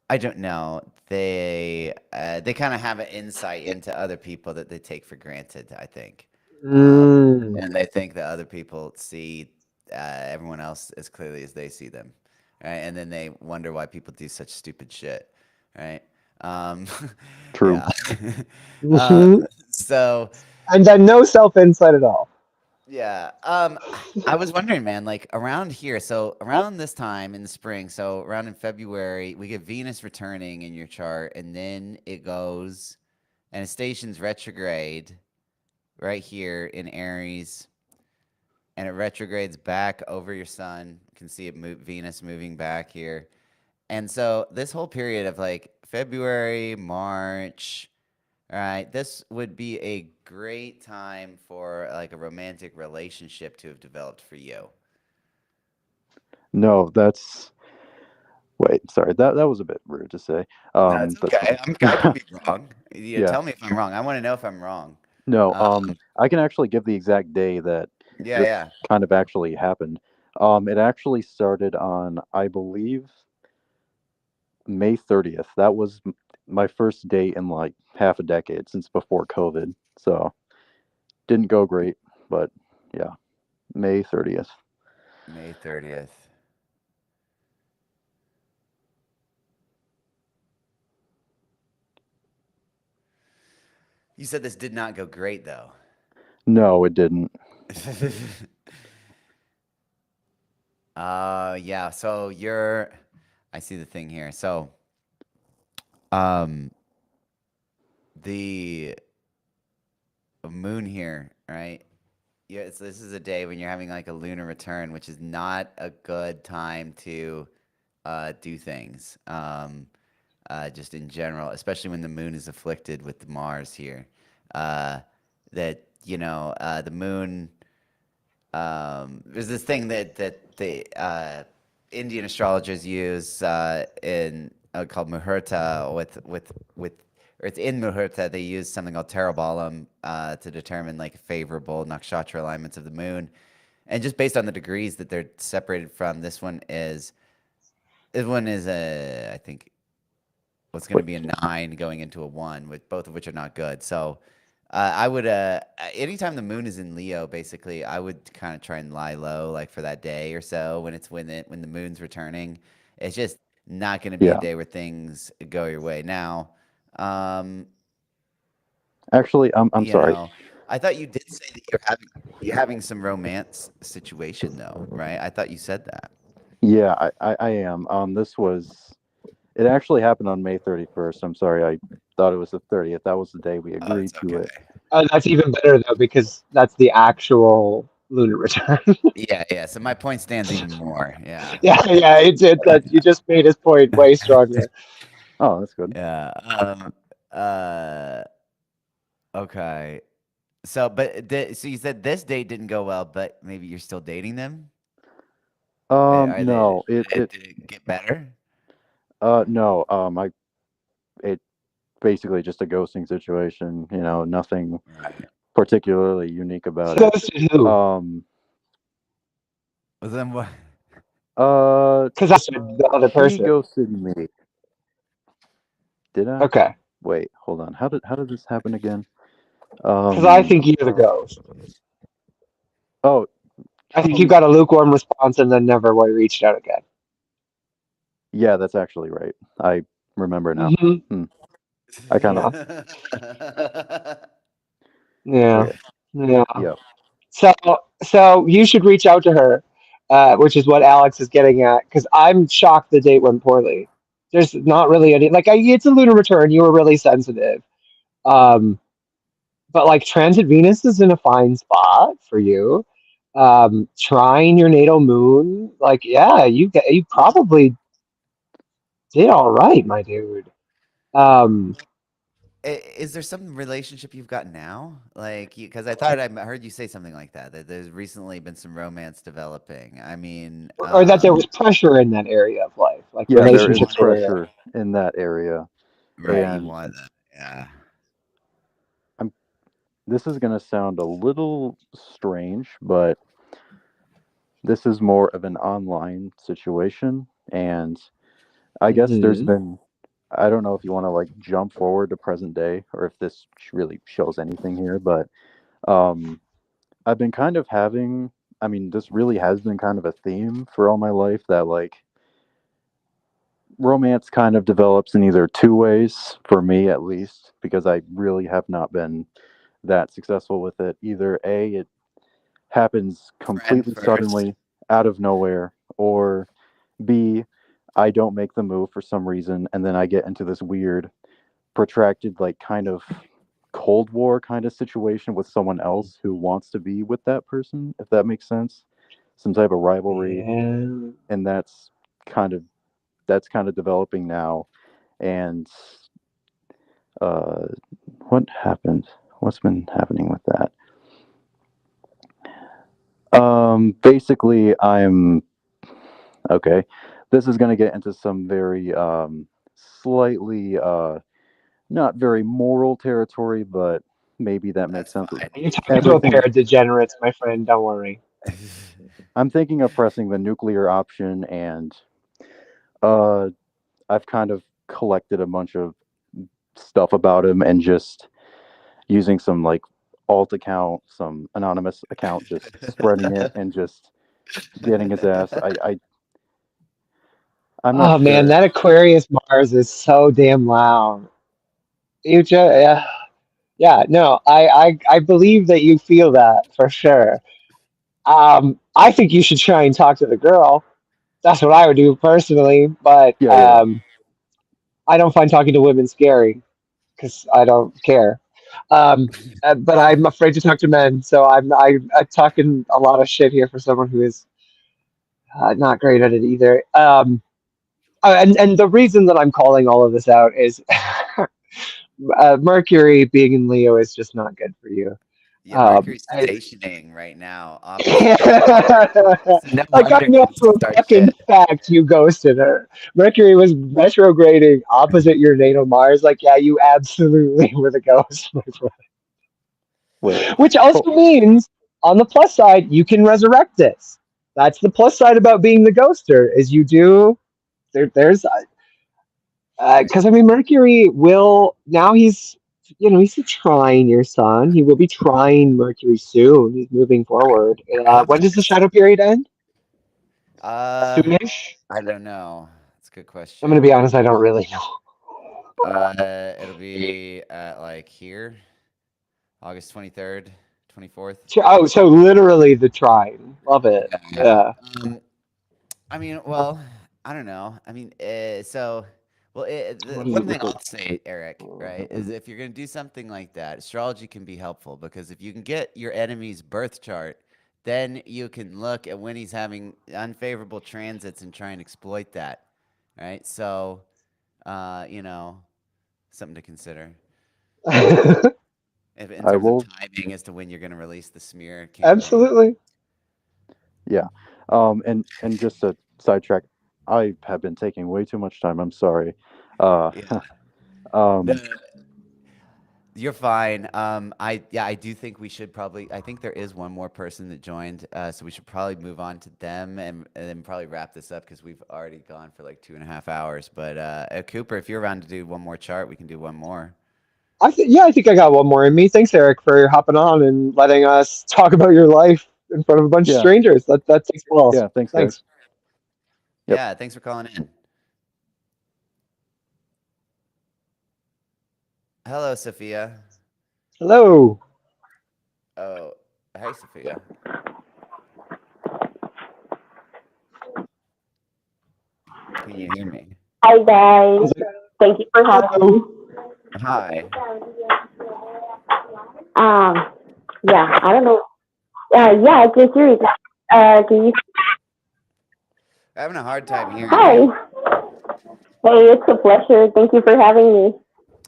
I don't know. They kind of have an insight into other people that they take for granted, I think. Mm. And they think that other people see everyone else as clearly as they see them, right? And then they wonder why people do such stupid shit, right? Um, True. yeah. uh, Hmm. so And then no self insight at all. yeah. I was wondering, man, like around here, so around this time in the spring, so around in February, we get Venus returning in your chart, and then it goes and it stations retrograde right here in Aries, and it retrogrades back over your sun. You can see it move, Venus moving back here. And so this whole period of like February, March, all right, this would be a great time for like a romantic relationship to have developed for you. No, that's Wait, sorry, that was a bit rude to say. No, it's But okay. I could be wrong. Yeah, yeah, tell me if I'm wrong. I want to know if I'm wrong. no, Uh, I can actually give the exact day that yeah, this yeah. kind of actually happened. It actually started on, I believe, May 30th. That was my first date in like half a decade since before COVID. So didn't go great, but yeah, May 30th. May 30th. You said this did not go great though. No, it didn't. Yeah. So I see the thing here. So, um, the moon here, right? Yeah. This is a day when you're having like a lunar return, which is not a good time to, do things. Just in general, especially when the moon is afflicted with Mars here. Uh, that the moon. There's this thing that the Indian astrologers use in called muhurta or it's in muhurta. They use something called Tarabalam to determine like favorable nakshatra alignments of the moon, and just based on the degrees that they're separated from. This one is a I think what's going to Wait, be a 9 going into a 1, with both of which are not good. So I would anytime the moon is in Leo, basically, I would kind of try and lie low, like for that day or so when the moon's returning. It's just not going to be a yeah. day where things go your way. Now, um, Actually, I'm you sorry. know, I thought you did say that you're having some romance situation though, right? I thought you said that. Yeah, I am. It actually happened on May 31st. I'm sorry, I thought it was the 30th. That was the day we Oh, agreed it's to okay. it. That's even better though because that's the actual lunar return. Yeah, yeah. So my point stands even more. Yeah. Yeah, yeah. It's that you just made his point way stronger. Oh, that's good. Yeah. Uh. Okay. So you said this date didn't go well, but maybe you're still dating them? Are they? No, Did it get better? no, it basically just a ghosting situation. Nothing Right. particularly unique about it. Ghosted who? Um, Well, then what? uh, Because I said the other she person. ghosted me. Did I? Okay. Wait, hold on. How did this happen again? Because I Um, think you're the ghost. oh, I think you she, got a lukewarm response and then never reached out again. yeah, that's actually right. I remember now. Hmm. Hmm. I kind of, Yeah. Yeah. yeah, Yeah. yeah. So, so you should reach out to her, which is what Alex is getting at. Because I'm shocked the date went poorly. There's not really any it's a lunar return. You were really sensitive, um, but like transit Venus is in a fine spot for you. Trying your natal moon, like yeah, you probably did all right, my dude. Um, Is there some relationship you've got now? Like, because I thought I heard you say something like that, that there's recently been some romance developing. I mean, or that there was pressure in that area of life, like Yeah, right, there you is relationships wanted, area. pressure in that area, right, you and wanted that. Yeah. I'm. This is gonna sound a little strange, but this is more of an online situation, and I guess there's Hmm. been. I don't know if you want to like jump forward to present day, or if this really shows anything here, but um, I've been kind of having. I mean, this really has been kind of a theme for all my life that like romance kind of develops in either two ways for me at least because I really have not been that successful with it. Either A, it happens Friend completely first. suddenly out of nowhere, or B, I don't make the move for some reason, and then I get into this weird, protracted, like kind of Cold War kind of situation with someone else who wants to be with that person, if that makes sense. Some type of rivalry, Yeah. and kind of kind of developing now. And uh, what happened? What's been happening with that? Basically, I'm okay. this is going to get into some very slightly not very moral territory, but maybe that makes That's sense. fine. You're talking to a pair of degenerates, my friend. Don't worry. I'm thinking of pressing the nuclear option, and uh, I've kind of collected a bunch of stuff about him and just using some like alt account, some anonymous account, just spreading it and just getting his ass. I'm not Oh man, sure. that Aquarius Mars is so damn loud. You just, yeah, no, I believe that you feel that for sure. I think you should try and talk to the girl. That's what I would do personally, but Yeah, yeah. I don't find talking to women scary because I don't care. But I'm afraid to talk to men, so I'm talking a lot of shit here for someone who is not great at it either. And the reason that I'm calling all of this out is Mercury being in Leo is just not good for you. Yeah, Um, Mercury's I- stationing right now opposite your so no like I wonder know you for a start fucking shit. fact you ghosted her. Mercury was retrograding opposite your natal Mars. Like, yeah, you absolutely were the ghost, my friend. Wait. Which also Oh, means, on the plus side, you can resurrect this. That's the plus side about being the ghoster, is you do. There's because I mean Mercury will now he's trying your sun. He will be trying Mercury soon. He's moving forward. How When about does the this? shadow period end? Uh, Soonish. I don't know. That's a good I'm gonna question. be honest. I don't really know. It'll be at like here, August 23rd, 24th. Oh, so literally the trine. Love it. Yeah, yeah. Yeah. Um, I mean, well, I don't know. I mean, well, the What is one it thing with I'll say, Eric, right, is if you're going to do something like that, astrology can be helpful because if you can get your enemy's birth chart, then you can look at when he's having unfavorable transits and try and exploit that, right? So, you know, something to consider. the? If, in I terms of will. timing as to when you're going to release the smear campaign. Absolutely. Yeah. And just a sidetrack, I have been taking way too much time. I'm sorry. Uh, Yeah. No, um, you're fine. I do think we should probably. I think there is one more person that joined, so we should probably move on to them and then probably wrap this up because we've already gone for like 2.5 hours. But Cooper, if you're around to do one more chart, we can do one more. I think I got one more in me. Thanks, Eric, for hopping on and letting us talk about your life in front of a bunch of yeah, strangers. That takes balls. yeah. Thanks, guys. Thanks. Yep. Yeah, thanks for calling in. Hello, Sophia. Hello. Oh, hi, Sophia. Can you hear me? Hi guys, thank you for having me. Hello. Hi. Um, yeah, I don't know. Yeah, I can hear you. Can you? Having a hard time hearing Hi. you. Hey, it's a pleasure. Thank you for having me.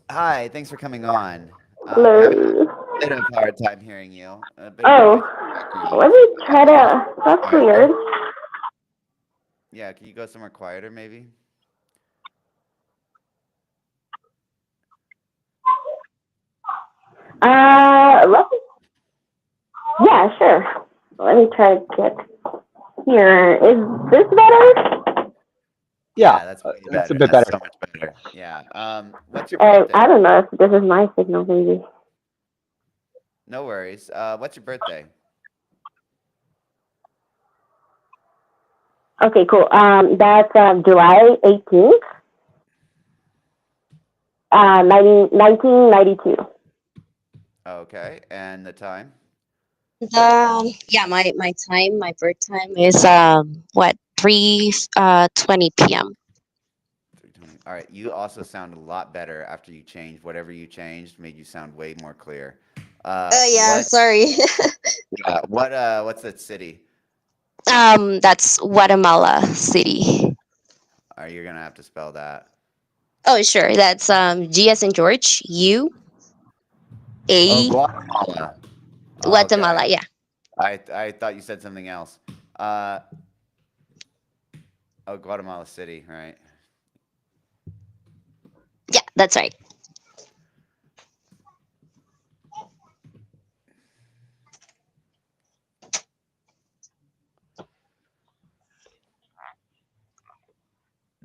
Hi, thanks for coming on. We're having a Hello. bit of hard time hearing you. A bit of noise in the Oh, let background. me Can try you go to. That's quieter? weird. Yeah, can you go somewhere quieter, maybe? Let me. Yeah, sure. Let me try to get here. Is this better? Yeah, Yeah, that's way that's a better. bit That's better. so much better. Yeah. What's your birthday? I don't know if this is my signal, maybe. No worries. What's your birthday? Okay, cool. That's July 18th, 1992. Okay, and the time? Yeah, my time, my birth time is what 3:20 p.m. 3:20. All right. You also sound a lot better after you changed. Whatever you changed made you sound way more clear. Yeah, What? sorry. Yeah. What's that city? That's Guatemala City. Are you gonna have to spell that? Oh, sure. That's G as in George, U Oh, A Guatemala. Okay. Guatemala. Yeah. I thought you said something else. Uh, Oh, Guatemala City, right? Yeah, that's right.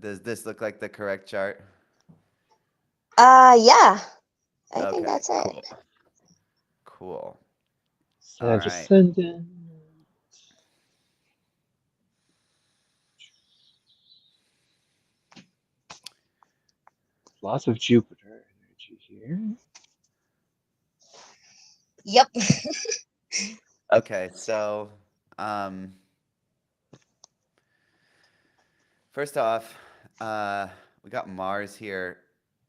Does this look like the correct chart? Yeah, I think Okay, that's it. cool. Cool. All Sag right. ascendant. Lots of Jupiter energy here. Yep. Okay, so um first off, we got Mars here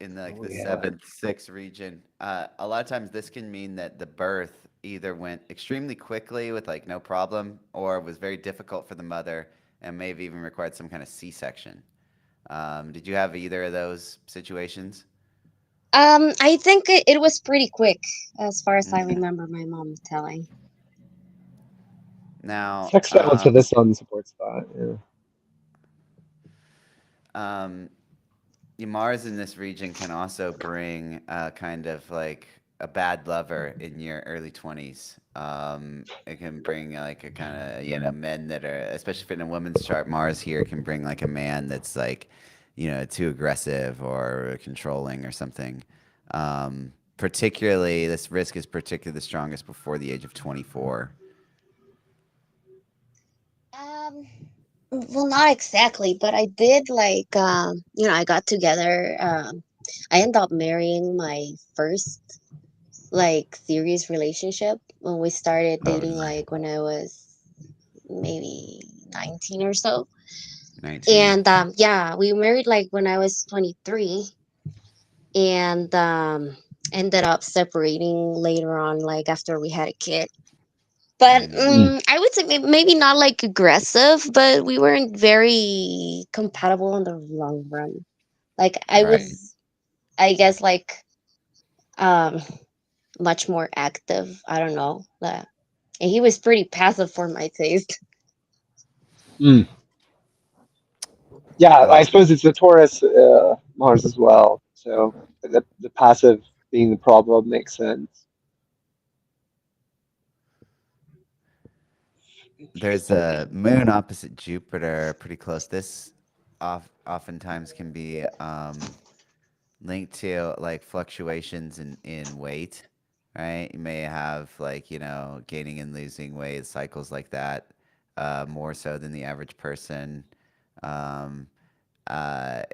in like Oh the yeah. seventh, sixth region. A lot of times this can mean that the birth either went extremely quickly with like no problem, or was very difficult for the mother and maybe even required some kind of C-section. Did you have either of those situations? I think it was pretty quick, as far as I Hmm. remember my mom telling. Now, Sextile to the sun supports that. Yeah. um, Mars in this region can also bring kind of like a bad lover in your early 20s. It can bring like a kind of, men that are, especially if in a woman's chart, Mars here can bring like a man that's like, too aggressive or controlling or something. Particularly, this risk is particularly the strongest before the age of 24. Um, well, not exactly, but I did like, I got together. I ended up marrying my first like serious relationship when we started Oh, dating, like when I was maybe 19 or so. 19. And yeah, we married like when I was 23, and ended up separating later on, like after we had a kid. But Mm, Mm. I would say maybe not like aggressive, but we weren't very compatible in the long run. Like I right. was, I guess, like um much more active. I don't know. And he was pretty passive for my taste. Mm. Yeah, I Um, suppose it's the Taurus Mars as well. So the passive being the problem makes sense. There's Interesting. a moon opposite Jupiter pretty close. This oftentimes can be linked to like fluctuations in weight, right? You may have like, gaining and losing weight, cycles like that, more so than the average person. Um,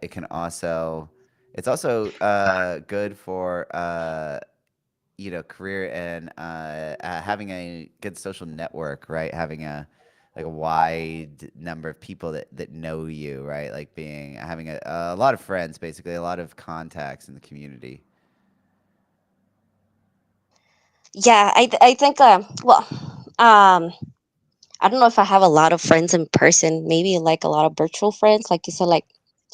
it can also, it's also good for career and having a good social network, right? Having a wide number of people that know you, right? Like having a lot of friends, basically, a lot of contacts in the community. Yeah, I think well, um I don't know if I have a lot of friends in person, maybe like a lot of virtual friends, like you said, like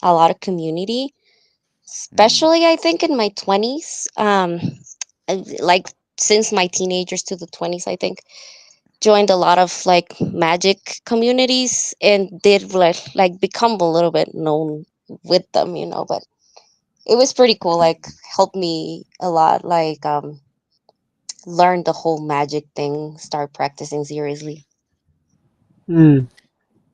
a lot of community, Mm, especially I think in my 20s. Like since my teenagers to the 20s, I think joined a lot of like magic communities and did like become a little bit known with them, but it was pretty cool, like helped me a lot, like learn the whole magic thing, start practicing seriously. Mm.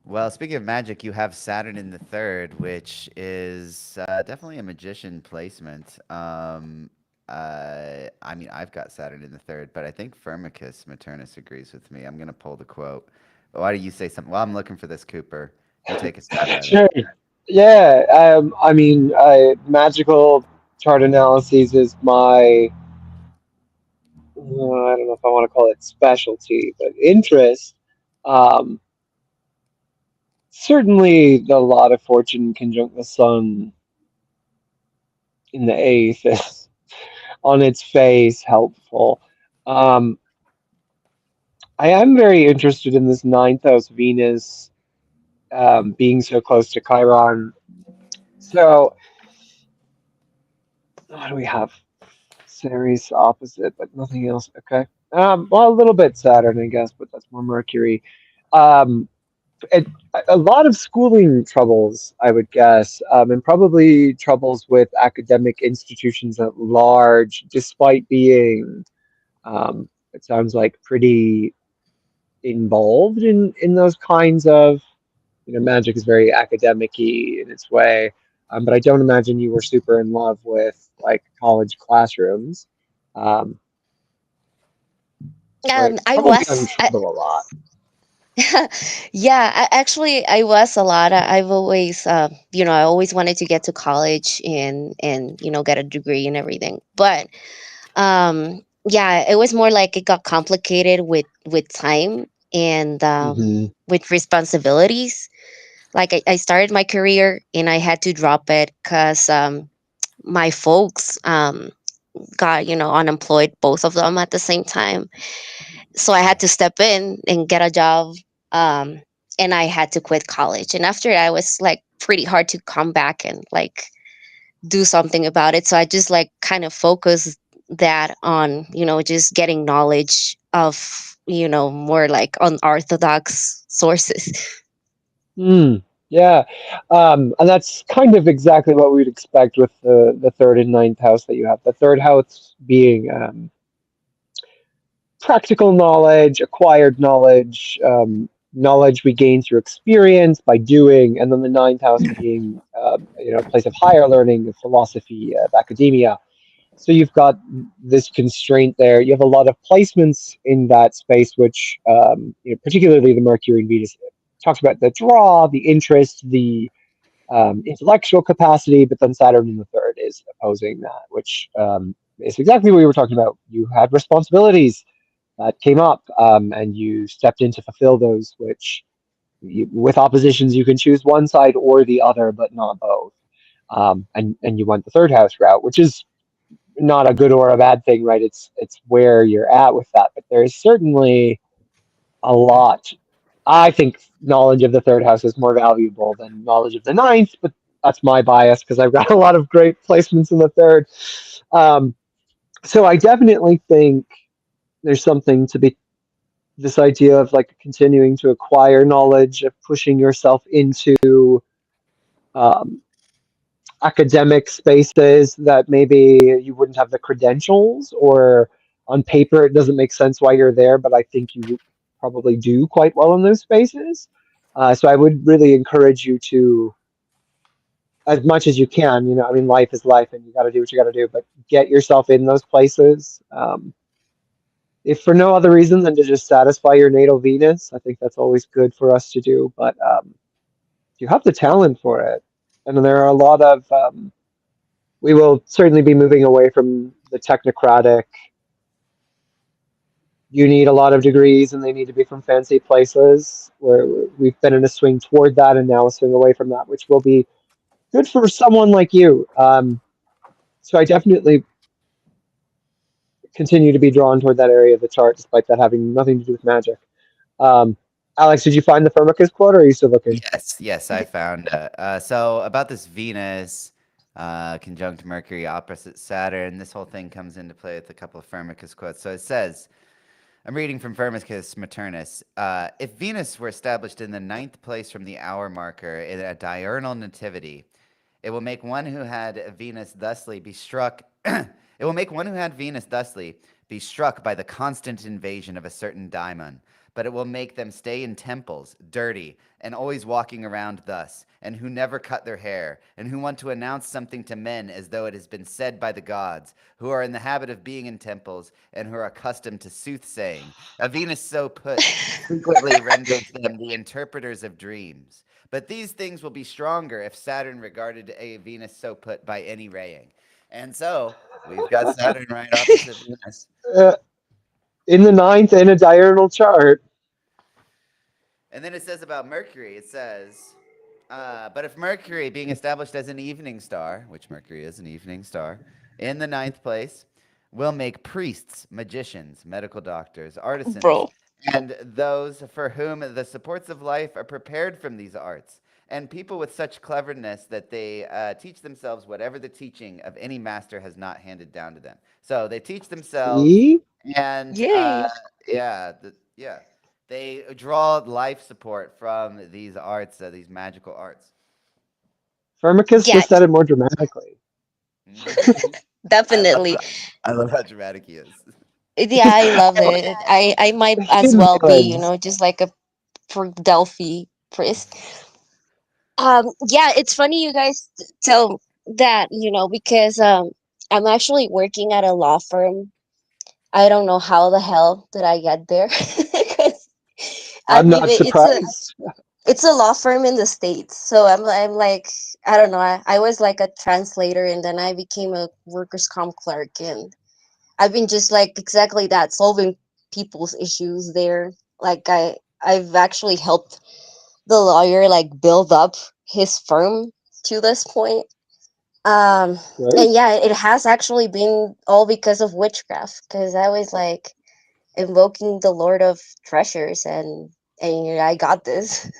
Well, speaking of magic, you have Saturn in the third, which is definitely a magician placement. I mean, I've got Saturn in the third, but I think Firmicus Maternus agrees with me. I'm going to pull the quote. But why do you say something? Well, I'm looking for this, Cooper. You take a stab at it. Sure. Yeah. I mean, magical chart analyses is my I don't know if I want to call it specialty, but interest. Um, Certainly, the lot of fortune conjunct the sun in the eighth is on its face helpful. Um, I am very interested in this ninth house Venus being so close to Chiron. So, what do we have? Ceres opposite, but nothing else. Okay. Well, a little bit Saturn, I guess, but that's more Mercury. Um, it, a lot of schooling troubles, I would guess, and probably troubles with academic institutions at large, despite being, it sounds like, pretty involved in those kinds of, magic is very academic-y in its way. But I don't imagine you were super in love with like college classrooms, um, where it I probably got in was. trouble a lot. Yeah, actually, I was a lot. I've always, I always wanted to get to college and get a degree and everything. But yeah, it was more like it got complicated with time and Hmm. with responsibilities. Like I started my career and I had to drop it because my folks got unemployed, both of them at the same time, so I had to step in and get a job. Um, and I had to quit college. And after that, it was like pretty hard to come back and like do something about it. So I just like kind of focused that on, just getting knowledge of, more like unorthodox sources. Mm, yeah, and that's kind of exactly what we'd expect with the third and ninth house that you have. The third house being practical knowledge, acquired knowledge, knowledge we gain through experience by doing, and then the ninth house being, a place of higher learning, of philosophy, of academia. So you've got this constraint there. You have a lot of placements in that space, which, particularly the Mercury and Venus, talks about the draw, the interest, the intellectual capacity, but then Saturn in the third is opposing that, which is exactly what we were talking about. You had responsibilities that came up, and you stepped in to fulfill those, which with oppositions, you can choose one side or the other, but not both. And you went the third house route, which is not a good or a bad thing, right? It's where you're at with that. But there is certainly a lot. I think knowledge of the third house is more valuable than knowledge of the ninth, but that's my bias because I've got a lot of great placements in the third. Um, so I definitely think there's something to be this idea of like continuing to acquire knowledge, of pushing yourself into um, academic spaces that maybe you wouldn't have the credentials, or on paper it doesn't make sense why you're there, but I think you probably do quite well in those spaces. So I would really encourage you to, as much as you can, I mean, life is life and you got to do what you got to do, but get yourself in those places. If for no other reason than to just satisfy your natal Venus, I think that's always good for us to do. But you have the talent for it. And there are a lot of, we will certainly be moving away from the technocratic, you need a lot of degrees and they need to be from fancy places, where we've been in a swing toward that and now a swing away from that, which will be good for someone like you. So I definitely continue to be drawn toward that area of the chart, despite that having nothing to do with magic. Um, Alex, did you find the Firmicus quote, or are you still looking? Yes, yes, I found so about this Venus conjunct Mercury opposite Saturn, this whole thing comes into play with a couple of Firmicus quotes. So it says, I'm reading from Firmicus Maternus. If Venus were established in the ninth place from the hour marker in a diurnal nativity, it will make one who had Venus thusly be struck. It will make one who had Venus thusly be struck by the constant invasion of a certain daimon, but it will make them stay in temples, dirty, and always walking around thus, and who never cut their hair, and who want to announce something to men as though it has been said by the gods, who are in the habit of being in temples, and who are accustomed to soothsaying. A Venus so put frequently renders them the interpreters of dreams. But these things will be stronger if Saturn regarded a Venus so put by any raying. And so we've got Saturn right opposite Venus. Uh, in the ninth in a diurnal chart. And then it says about Mercury, it says, but if Mercury, being established as an evening star, which Mercury is an evening star, in the ninth place, will make priests, magicians, medical doctors, artisans, Bro. and those for whom the supports of life are prepared from these arts, and people with such cleverness that they teach themselves whatever the teaching of any master has not handed down to them. So they teach themselves, See? and Yay. yeah, yeah. They draw life support from these arts, these magical arts. Firmicus Yeah, just said it more dramatically. Mhm. I love definitely. I love how dramatic he is. Yeah, I love it. I might The as hidden well be, villains. just like a Delphi priest. Yeah, it's funny you guys tell that, because I'm actually working at a law firm. I don't know how the hell did I get there. 'Cause I I'm mean, not surprised. it's a law firm in the States. So I'm like, I don't know. I was like a translator, and then I became a workers' comp clerk, and I've been just like exactly that, solving people's issues there. Like I've actually helped the lawyer like build up his firm to this point. Um, Right? and yeah, it has actually been all because of witchcraft, because I was like invoking the Lord of Treasures, and I got this.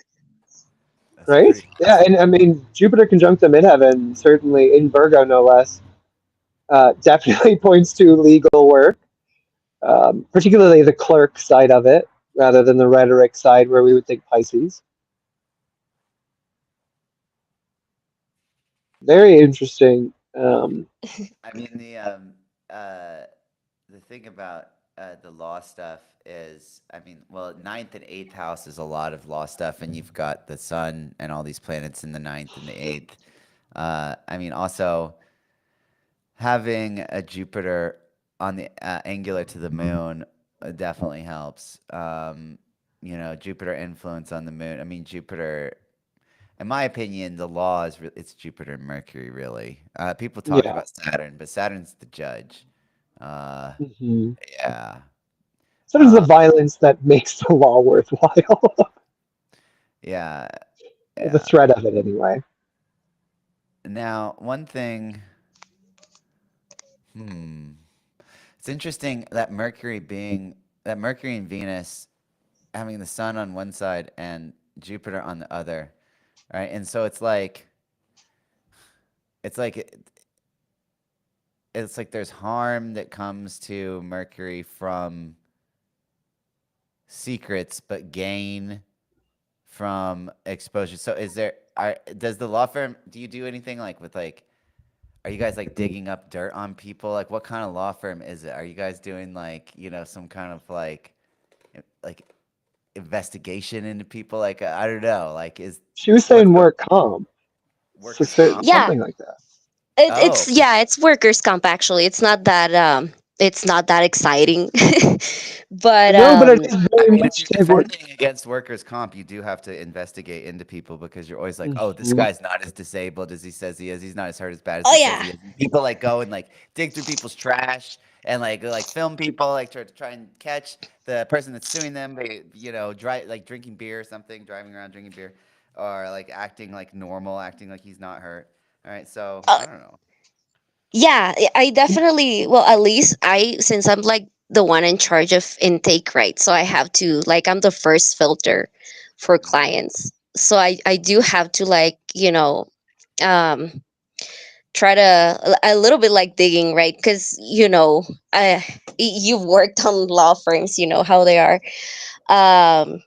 That's Right? pretty Yeah, awesome. and I mean, Jupiter conjunct the midheaven, certainly in Virgo, no less, definitely points to legal work, particularly the clerk side of it, rather than the rhetoric side where we would think Pisces. Very interesting. I mean uh the thing about the law stuff is, I mean, well, ninth and eighth house is a lot of law stuff, and you've got the sun and all these planets in the ninth and the eighth. I mean, also having a Jupiter on the angular to the moon definitely helps. Jupiter influence on the moon. I mean, Jupiter, in my opinion, the law is it's Jupiter and Mercury, really. People talk Yeah. about Saturn, but Saturn's the judge. Uh, Hmm. yeah. Sort of the Uh, violence that makes the law worthwhile, yeah. the Yeah. threat of it, anyway. Now, one thing, hmm, it's interesting that Mercury and Venus having the sun on one side and Jupiter on the other, right? And so it's like it's like there's harm that comes to Mercury from secrets, but gain from exposure. So does the law firm, do you do anything like with like, are you guys like digging up dirt on people? Like what kind of law firm is it? Are you guys doing like, some kind of like investigation into people? Like I don't know. Like She was what's saying the work calm, so workers comp? Yeah, something like that. it's Oh, yeah, it's workers' comp actually. It's not that exciting, but No, but it is I very mean, if much you're to work. defending against workers' comp, you do have to investigate into people because you're always like, oh, this Mhm. guy's not as disabled as he says he is. He's not as hurt as bad as oh he says yeah. he is. And people like go and like dig through people's trash and like film people like try and catch the person that's suing them. They like drinking beer or something, driving around drinking beer, or like acting like normal, acting like he's not hurt. All right, so Uh, I don't know. yeah, I definitely, well, at least since I'm like the one in charge of intake, right? So I have to, like, I'm the first filter for Hmm. clients. So I do have to, like, um, try to, a little bit like digging, right? Because, you've worked on law firms, you know how they are. Um,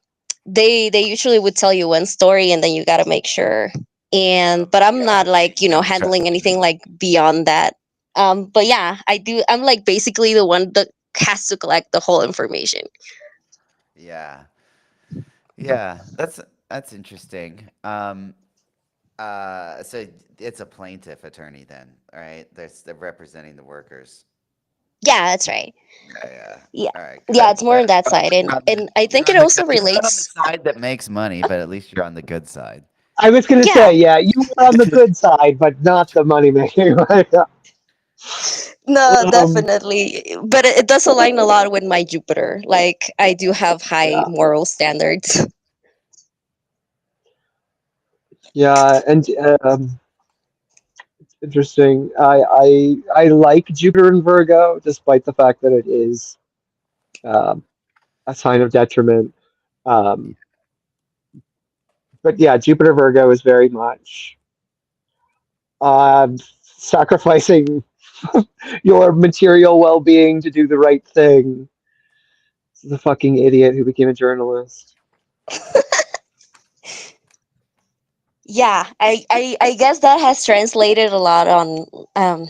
they usually would tell you one story, and then you got to make sure. And but I'm Yeah, not like, you gotta trust handling them. anything like beyond that. But yeah, I'm like basically the one that has to collect the whole information. Yeah. Yeah, that's interesting. So it's a plaintiff attorney then, all right? They're representing the workers. Yeah, that's right. Yeah, yeah. Yeah. All right, Yeah, good. it's more on that side, You're on the and I you're think it on the also good. You're not on the relates. side that makes money, but at least you're on the good side. I was going to Yeah. say, yeah, you were on the good side, but not the money making. No, um, definitely. But it does align a lot with my Jupiter. Like I do have high yeah, moral standards. yeah, and interesting. I like Jupiter in Virgo, despite the fact that it is um, a sign of detriment. Um, but yeah, Jupiter Virgo is very much sacrificing your material well-being to do the right thing. This is a fucking idiot who became a journalist. Yeah, I guess that has translated a lot on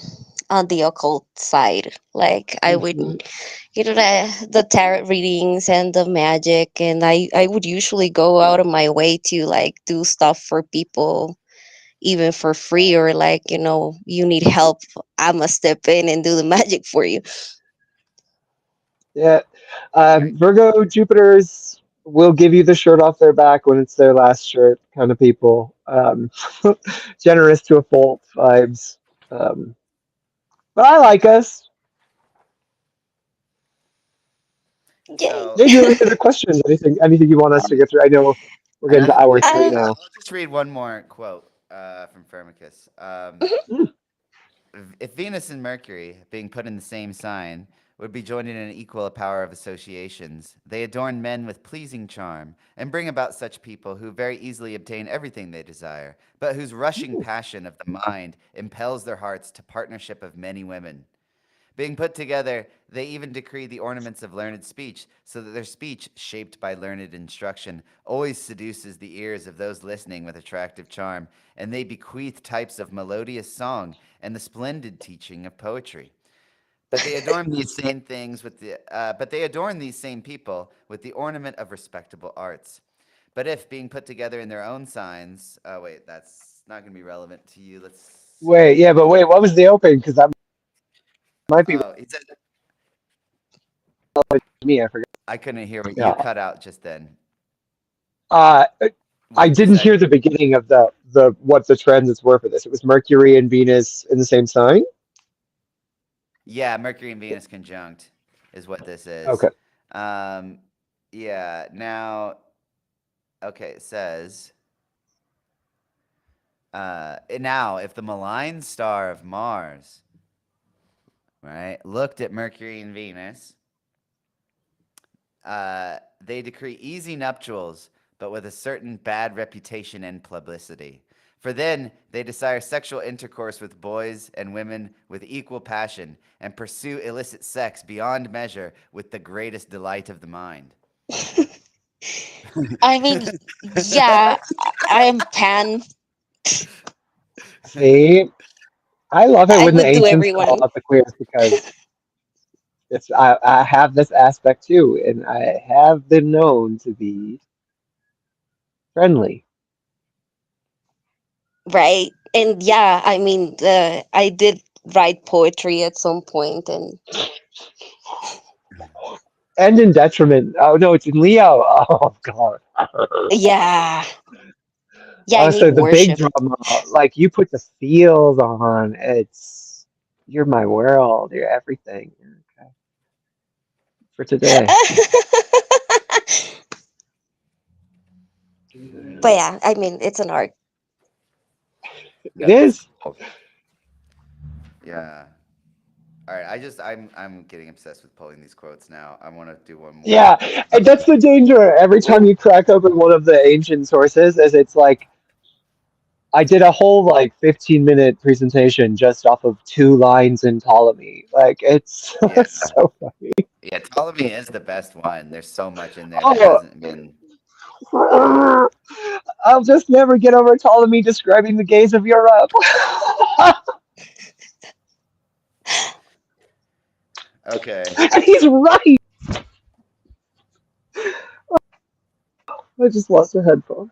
the occult side. Like I would, Mhm. the tarot readings and the magic, and I would usually go out of my way to like do stuff for people even for free, or like, you need help, I'ma step in and do the magic for you. Yeah. Right. Virgo Jupiters will give you the shirt off their back when it's their last shirt kind of people. Generous to a fault vibes. Um, but I like us. Yay. So Yeah, do you have any other questions? Anything you want us to get through? I know we're getting to another, hour yeah, three uh, now. I'll just read one more quote from Firmicus. Mm. If Venus and Mercury, being put in the same sign, would be joined in an equal power of associations, they adorn men with pleasing charm, and bring about such people who very easily obtain everything they desire, but whose rushing passion of the mind impels their hearts to partnership of many women. Being put together, they even decree the ornaments of learned speech, so that their speech, shaped by learned instruction, always seduces the ears of those listening with attractive charm, and they bequeath types of melodious song and the splendid teaching of poetry. But they adorn these same things with but they adorn these same people with the ornament of respectable arts. But if, being put together in their own signs, oh wait, that's not going to be relevant to you. Let's see. Wait, yeah, but wait, what was the open? Because that might be Oh, he said, me. I forgot. I couldn't hear what you Yeah. cut out just then. Uh, What I did you didn't say? hear the beginning of the what the transits were for this. It was Mercury and Venus in the same sign. Yeah, Mercury and Venus conjunct is what this is. Okay. Um, yeah, now, okay, it says, now, if the malign star of Mars, right, looked at Mercury and Venus, they decree easy nuptials, but with a certain bad reputation and publicity. For then they desire sexual intercourse with boys and women with equal passion, and pursue illicit sex beyond measure with the greatest delight of the mind. I mean, yeah, I'm pan. See, I love it I when the would do ancients call everyone. out the queers because I have this aspect too, and I have been known to be friendly. Right. And yeah, I mean, I did write poetry at some point, and And in detriment. Oh no, it's in Leo. Oh God. yeah, yeah, I Oh, need so the big worship. drama, like you put the feels on. You're my world. You're everything. Okay. For today. But yeah, I mean, it's an art. It is. Yeah. All right. I'm getting obsessed with pulling these quotes now. I want to do one more. Yeah, and that's the danger. Every time you crack open one of the ancient sources, is it's like I did a whole like 15-minute presentation just off of two lines in Ptolemy. Like it's Yeah. so funny. Yeah. Ptolemy is the best one. There's so much in there that Oh, hasn't been. I'll just never get over Ptolemy describing the gays of Europe. Okay. And he's right. I just lost a headphone.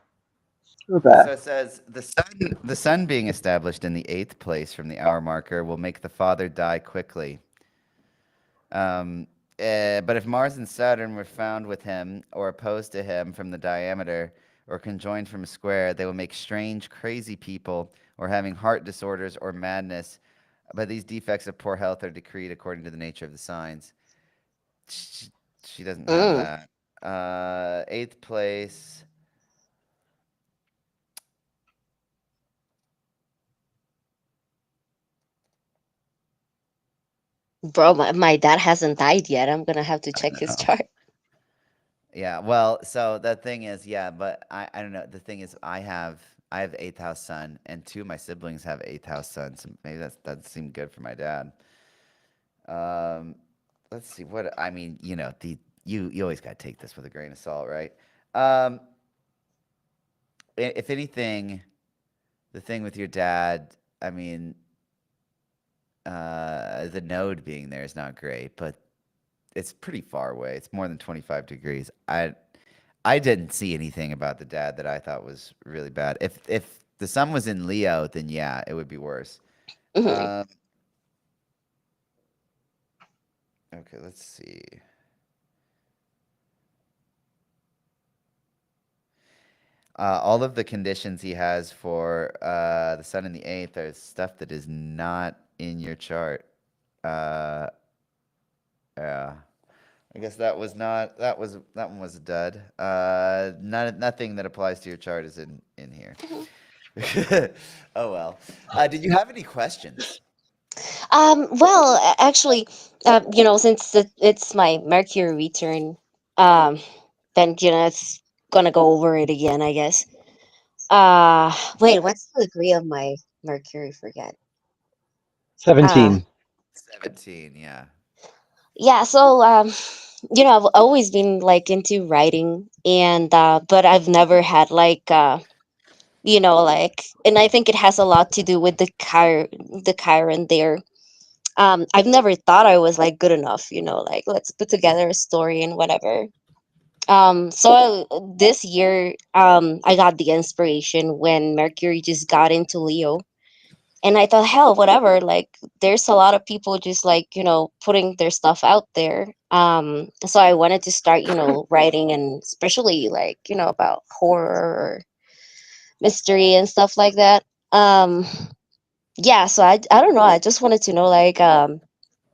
We're So back. it says the sun being established in the eighth place from the hour marker will make the father die quickly. Um, but if Mars and Saturn were found with him or opposed to him from the diameter or conjoined from a square, they will make strange, crazy people or having heart disorders or madness. But these defects of poor health are decreed according to the nature of the signs. She, she doesn't have Mm. that. Eighth place. Bro, my dad hasn't died yet. I'm gonna have to I check his know. chart. Yeah, well, so the thing is, yeah, but I don't know. The thing is, I have eighth house sun, and two of my siblings have eighth house sun, so maybe that seemed good for my dad. Um, let's see what I mean. you always got to take this with a grain of salt, right? Um, if anything, the thing with your dad, I mean, the node being there is not great, but it's pretty far away. It's more than 25 degrees. I didn't see anything about the dad that I thought was really bad. If the sun was in Leo, then yeah, it would be worse. Mhm. Um, okay, let's see. All of the conditions he has for the sun in the eighth are stuff that is not in your chart. Uh, yeah. I guess that was not that one was a dud. Nothing that applies to your chart is in here. Mhm. Oh well. Did you have any questions? Well, actually, since it's my Mercury return, then it's gonna go over it again, I guess. Wait, what's the degree of my Mercury? Forget. Uh, 17. 17, yeah. yeah. So, I've always been like into writing, and but I've never had like like, and I think it has a lot to do with the Chiron there. I've never thought I was like good enough, like let's put together a story and whatever. This year, I got the inspiration when Mercury just got into Leo, and I thought, hell, whatever. Like, there's a lot of people just like putting their stuff out there. So I wanted to start, writing, and especially like about horror or mystery and stuff like that. Um, yeah. So I don't know. I just wanted to know like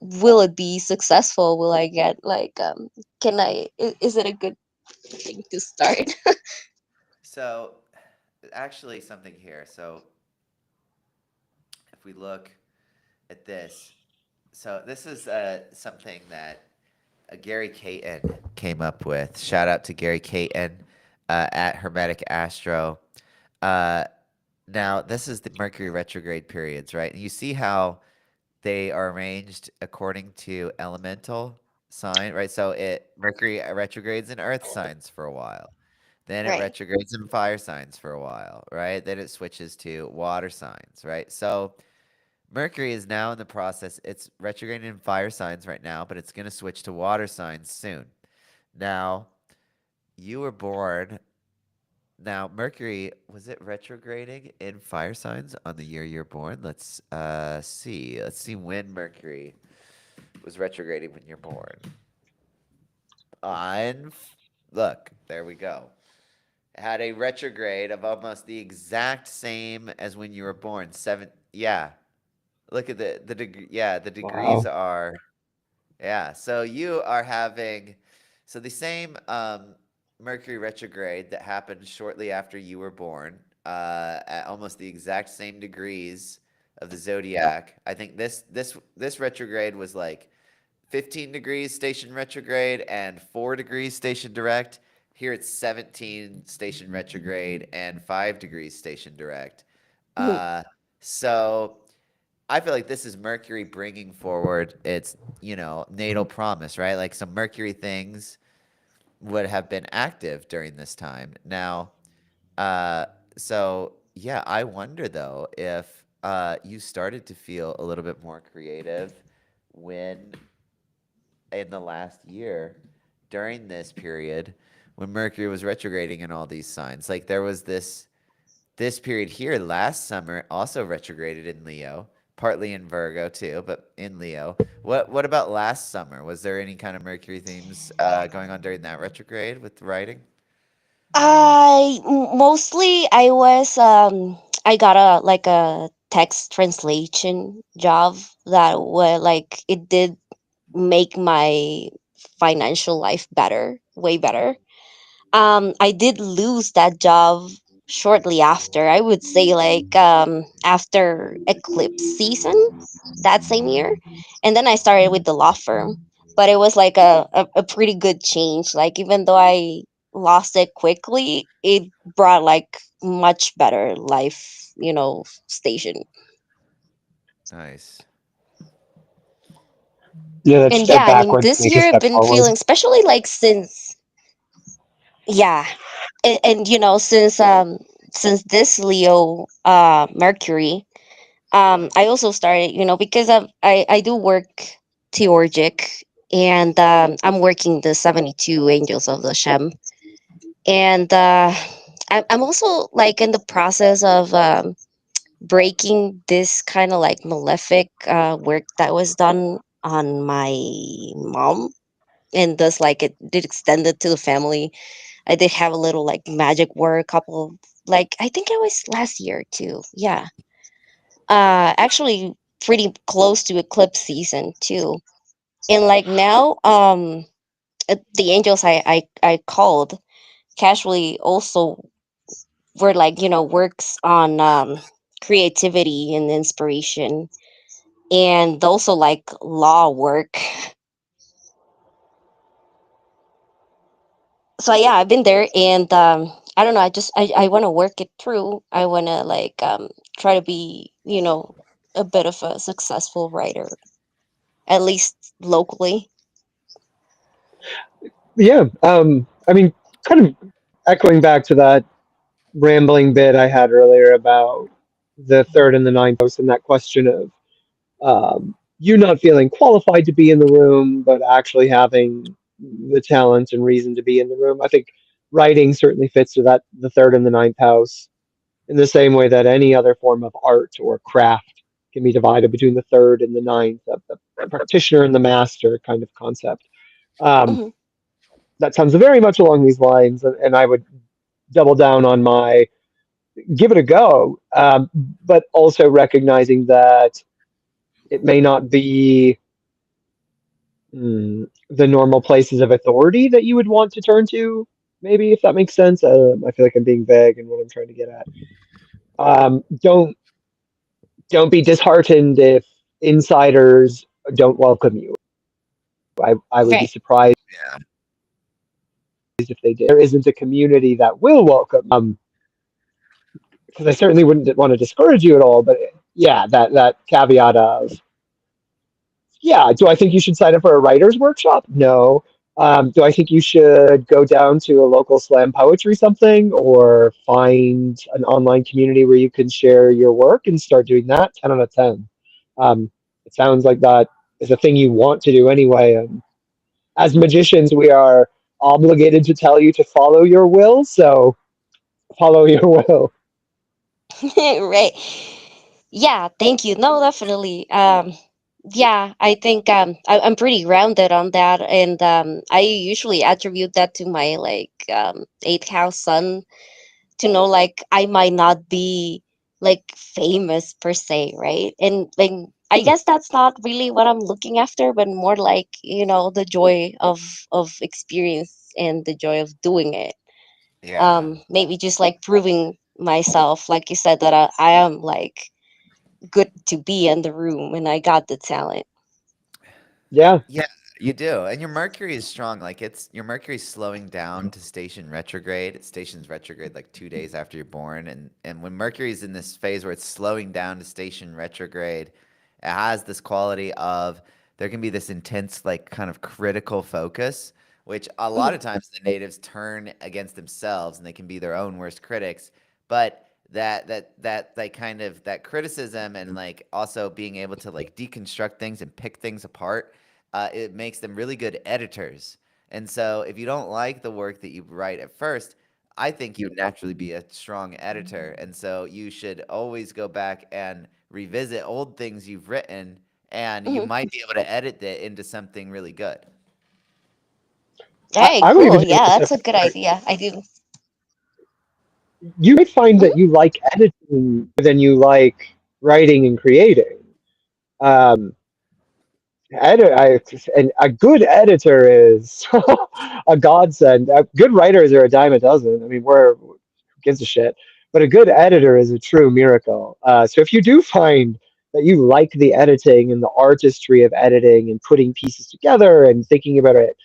will it be successful? Will I get like can is it a good thing to start? So, actually, something here. So, if we look at this, so this is something that Gary Caton came up with. Shout out to Gary Caton at Hermetic Astro. Uh, Now, this is the Mercury retrograde periods, right? And you see how they are arranged according to elemental sign, right? So it Mercury retrogrades in earth signs for a while. Then it Right. retrogrades in fire signs for a while, right? Then it switches to water signs, right? So Mercury is now in the process. It's retrograding in fire signs right now, but it's going to switch to water signs soon. Now, you were born now, Mercury, was it retrograding in fire signs on the year you're born? Let's see. Let's see when Mercury was retrograding when you're born. Look, there we go. It had a retrograde of almost the exact same as when you were born. Yeah. Look at the degree. Yeah, the degrees Wow. are. Yeah, so you are having, so the same Mercury retrograde that happened shortly after you were born, at almost the exact same degrees of the zodiac. I think this retrograde was like 15 degrees station retrograde and 4 degrees station direct. Here it's 17 station retrograde and 5 degrees station direct. Mhm. Uh, so I feel like this is Mercury bringing forward its, natal promise, right? Like some Mercury things would have been active during this time. Now, uh, so yeah, I wonder though if you started to feel a little bit more creative when in the last year during this period when Mercury was retrograding in all these signs. Like there was this period here last summer also retrograded in Leo, partly in Virgo too, but in Leo. What about last summer? Was there any kind of Mercury themes going on during that retrograde with writing? Mostly I got a like a text translation job that was like it did make my financial life better, way better. I did lose that job shortly after. I would say like after eclipse season that same year, and then I started with the law firm. But it was like a pretty good change. Like even though I lost it quickly, it brought like much better life, station. Nice. Yeah, that And step yeah, I mean, backwards, this make a year I've step been forward. feeling, especially like since, yeah, and you know, since this Leo Mercury, I also started, you know, because I do work theurgic, and I'm working the 72 angels of the Shem, and I'm also like in the process of breaking this kind of like malefic work that was done on my mom, and thus like it did extend it to the family. I did have a little like magic work, couple, like I think it was last year too. Yeah, actually pretty close to eclipse season too. And like now, the angels I called casually also were like, you know, works on creativity and inspiration, and also like law work. So yeah, I've been there, and I don't know, I want to work it through. I want to like try to be, you know, a bit of a successful writer, at least locally. Yeah, I mean, kind of echoing back to that rambling bit I had earlier about the third and the ninth house and that question of you not feeling qualified to be in the room, but actually having the talent and reason to be in the room. I think writing certainly fits to that, the third and the ninth house, in the same way that any other form of art or craft can be divided between the third and the ninth, the practitioner and the master kind of concept. Um, Hmm. that sounds very much along these lines, and I would double down on my give it a go, but also recognizing that it may not be the normal places of authority that you would want to turn to, maybe, if that makes sense. I feel like I'm being vague in what I'm trying to get at. Don't be disheartened if insiders don't welcome you. I would be Right. surprised Yeah. if they did. There isn't a community that will welcome. Because I certainly wouldn't want to discourage you at all. But yeah, that caveat of yeah. Do I think you should sign up for a writers workshop? No. Do I think you should go down to a local slam poetry something or find an online community where you can share your work and start doing that? 10 out of 10. It sounds like that is a thing you want to do anyway. And as magicians, we are obligated to tell you to follow your will. So follow your will. Right. Yeah, thank you. No, definitely. Yeah, I think I'm pretty grounded on that, and I usually attribute that to my like eighth house sun, to know like I might not be like famous per se, right? And like I guess that's not really what I'm looking after, but more like, you know, the joy of experience and the joy of doing it. Yeah. Maybe just like proving myself, like you said, that I am like good to be in the room and I got the talent. Yeah. Yeah, you do. And your Mercury is strong. Like it's your Mercury's slowing down to station retrograde. It stations retrograde like 2 days after you're born. And when Mercury's in this phase where it's slowing down to station retrograde, it has this quality of there can be this intense, like kind of critical focus, which a lot Mhm. of times the natives turn against themselves and they can be their own worst critics. But that like kind of that criticism and like also being able to like deconstruct things and pick things apart, it makes them really good editors. And so, if you don't like the work that you write at first, I think you'd naturally be a strong editor. And so, you should always go back and revisit old things you've written, and you Mhm. might be able to edit that into something really good. All right, I would even cool. take Yeah, it a that's step a good further. idea. I do. You might find Mhm. that you like editing more than you like writing and creating. Um, and a good editor is a godsend. Good writers are a dime a dozen. I mean, who gives a shit? But a good editor is a true miracle. So if you do find that you like the editing and the artistry of editing and putting pieces together and thinking about it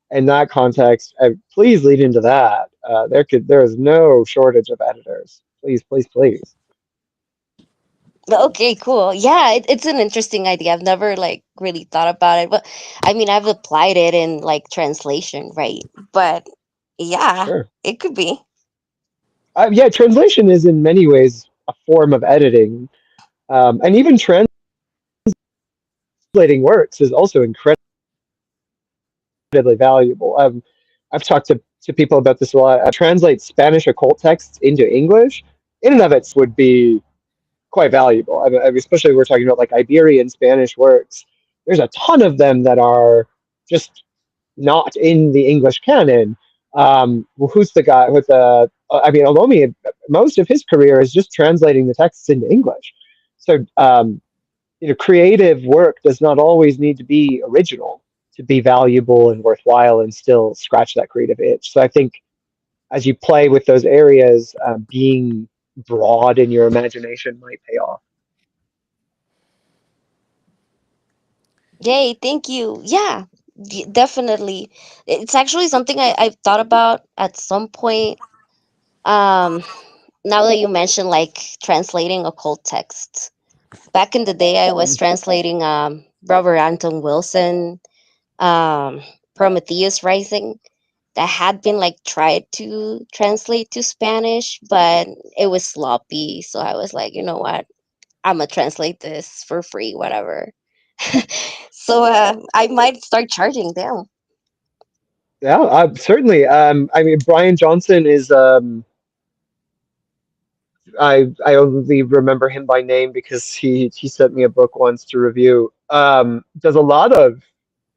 in that context, please lead into that. There is no shortage of editors. Please, please, please. Okay, cool. Yeah, it's an interesting idea. I've never like really thought about it, but I mean, I've applied it in like translation, right? But yeah, Sure. it could be. Yeah, translation is in many ways a form of editing, and even translating works is also incredibly valuable. I've talked to people about this a lot. Translate Spanish occult texts into English, in and of it would be quite valuable. Especially we're talking about like Iberian Spanish works. There's a ton of them that are just not in the English canon. Well, who's the guy with the? I mean, Olomi, most of his career is just translating the texts into English. So, creative work does not always need to be original to be valuable and worthwhile and still scratch that creative itch. So, I think as you play with those areas, being broad in your imagination might pay off. Yay, thank you. Yeah, definitely. It's actually something I've thought about at some point. Um, Now that you mentioned like translating occult texts, back in the day, I was translating Robert Anton Wilson, um, Prometheus Rising. That had been like tried to translate to Spanish, but it was sloppy. So I was like, you know what? I'm gonna translate this for free, whatever. So I might start charging them. Yeah, certainly. I mean, Brian Johnson is. I only remember him by name because he sent me a book once to review. Does a lot of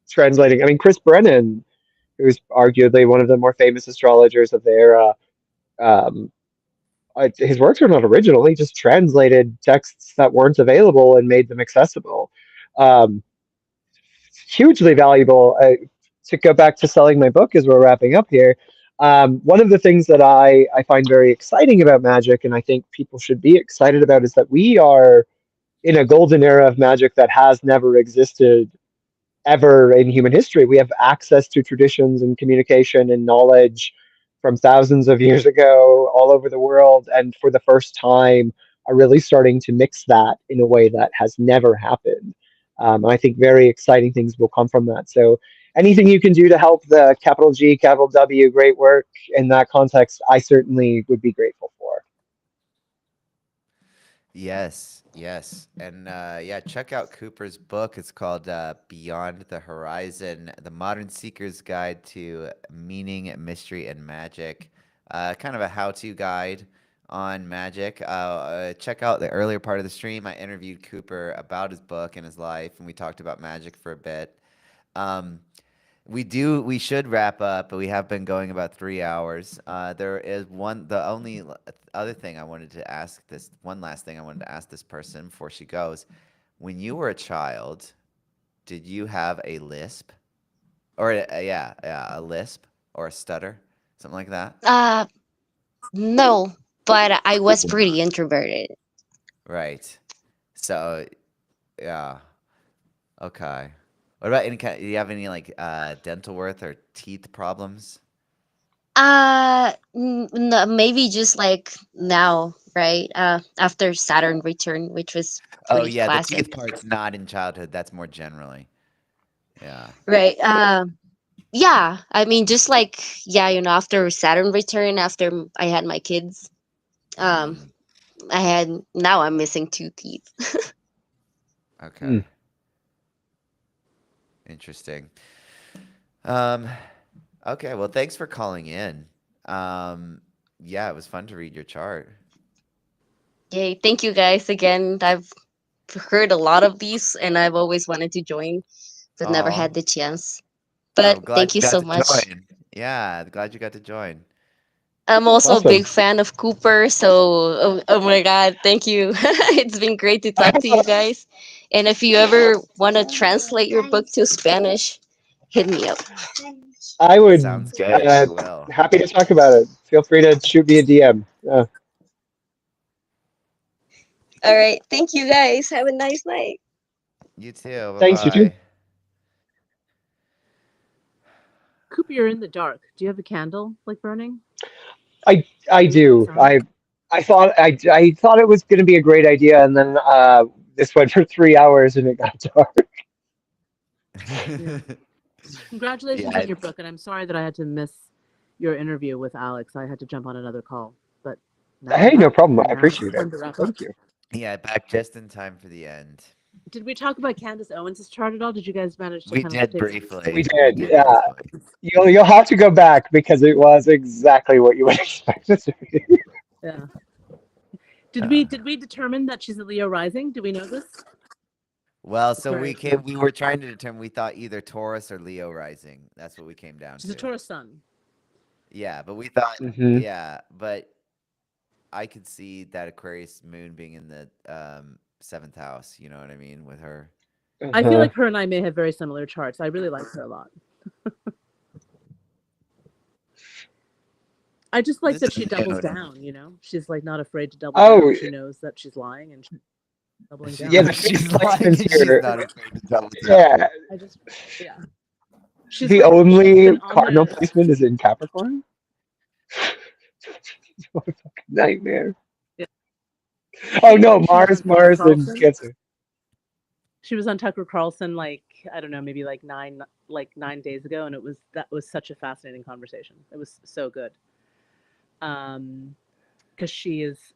translating. I mean, Chris Brennan, who's arguably one of the more famous astrologers of the era, um, his works are not original. He just translated texts that weren't available and made them accessible. Um, Hugely valuable. To go back to selling my book as we're wrapping up here, one of the things that I find very exciting about magic, and I think people should be excited about, is that we are in a golden era of magic that has never existed ever in human history. We have access to traditions and communication and knowledge from thousands of years ago all over the world. And for the first time, are really starting to mix that in a way that has never happened. I think very exciting things will come from that. So, anything you can do to help the capital G, capital W, great work in that context, I certainly would be grateful for. Yes, yes. And yeah, check out Cooper's book. It's called Beyond the Horizon: The Modern Seeker's Guide to Meaning, Mystery, and Magic. Kind of a how-to guide on magic. Check out the earlier part of the stream. I interviewed Cooper about his book and his life, and we talked about magic for a bit. Um, we should wrap up, but we have been going about 3 hours. There is the only other thing I wanted to ask this, one last thing I wanted to ask this person before she goes. When you were a child, did you have a lisp? Or, yeah, a lisp or a stutter? Something like that? Uh, no, but I was pretty introverted. Right. So, yeah. Okay. What about any kind, do you have any like dental worth or teeth problems? No, maybe just like now, right? After Saturn return, which was Oh, pretty yeah, the classic, teeth part's not in childhood. That's more generally. Yeah. right? Yeah, I mean, just like yeah, after Saturn return, after I had my kids, um, Mm, I had now I'm missing two teeth. okay. Hmm. Interesting. Um, okay, well, thanks for calling in. Um, yeah, it was fun to read your chart. Yay! Thank you guys again. I've heard a lot of these, and I've always wanted to join, but never Aw, had the chance. I'm But glad thank you you got so to much. join. Yeah, glad you got to join. I'm also a big Awesome. fan of Cooper, so oh my god, thank you. It's been great to I talk have to you a, guys. And if you ever want to translate your book to Spanish, hit me up. I would Sounds good. We will. happy to talk about it. Feel free to shoot me a DM. All right, thank you guys. Have a nice night. You too. Thanks, you too. Bye-bye. Coop, you're in the dark. Do you have a candle like burning? I Are you do. outside? I thought it was going to be a great idea, and then this went for 3 hours, and it got dark. Yeah. Congratulations Yeah, on your book, and I'm sorry that I had to miss your interview with Alex. I had to jump on another call, but now Hey, we're no back, problem. and I now it's appreciate it. time to wrap up. Thank you. yeah, back just in time for the end. Did we talk about Candace Owens' chart at all? Did you guys manage to We kind of did take some? briefly. We did. did Yeah, briefly. you'll have to go back because it was exactly what you would expect it to be. Yeah. Uh, Did we determine that she's a Leo rising? Do we know this? Well, so Right. we were trying to determine. We thought either Taurus or Leo rising. That's what we came down She's a to. Taurus sun. Yeah, but we thought. Hmm. Yeah, but I could see that Aquarius moon being in the seventh house. You know what I mean with her. I feel Uh-huh. like her and I may have very similar charts. I really like her a lot. I just like This that is she new. doubles down, you know? She's like not afraid to double Oh, down. She knows that she's lying and she's doubling down. yeah, the She's fixed like placements she's here. not afraid to double down. Yeah, I just, yeah. She's the like, she's only been on cardinal the, placement is in Capricorn. What a fucking nightmare. yeah. Oh no, She was on Tucker Mars in Carlson. Cancer. She was on Tucker Carlson like, I don't know, maybe like 9 days ago, and that was such a fascinating conversation. It was so good. Because she's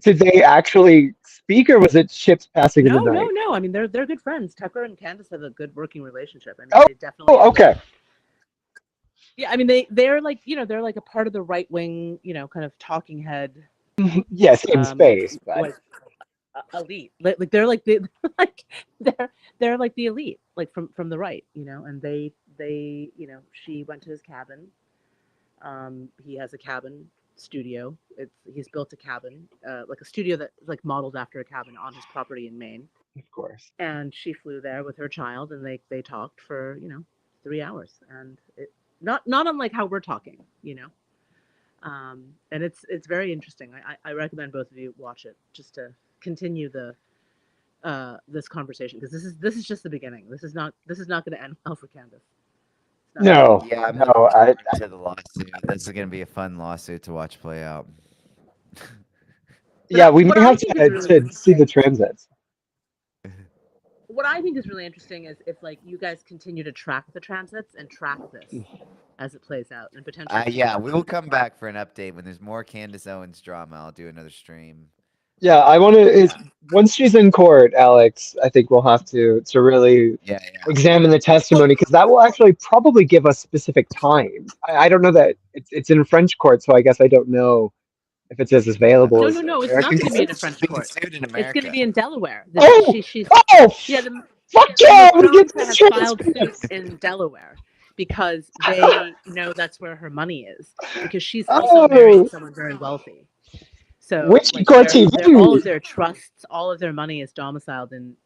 Did they actually speak, or was it ships passing in the night? no. I mean, they're good friends. Tucker and Candace have a good working relationship. I mean, Oh, they definitely okay. yeah. I mean, they're like, they're like a part of the right wing, kind of talking head, Yes, in space, but like elite. Like they're like like they're like the elite, like from the right, And they she went to his cabin. He has a cabin studio. He's built a cabin, like a studio that like modeled after a cabin on his property in Maine. of course. And she flew there with her child, and they talked for 3 hours, and it not unlike how we're talking. And it's very interesting. I recommend both of you watch it just to continue the this conversation, because this is just the beginning. This is not going to end well for Candace. It's not. No, Yeah, I'm no, looking I, forward to the lawsuit. This is gonna be a fun lawsuit to watch play out. yeah, we What may I have think is really to see the transits. what I think is really interesting is if like you guys continue to track the transits and track this as it plays out, and potentially. Yeah, we will come back for an update when there's more Candace Owens drama. I'll do another stream. Yeah, I want to. Once she's in court, Alex, I think we'll have to really Yeah, examine the testimony, because that will actually probably give us specific times. I don't know that it's in French court, so I guess I don't know if it's as available No, as no, it's American not going to be in court. a French being court. sued in It's going to America. be in Delaware. Oh, She's oh, the fuck yeah! We get Macrons this have filed suit transcript. in Delaware because they know that's where her money is, because she's also marrying Oh, someone very wealthy. So Witchy like Court they're all TV. of their trusts, all of their money is domiciled in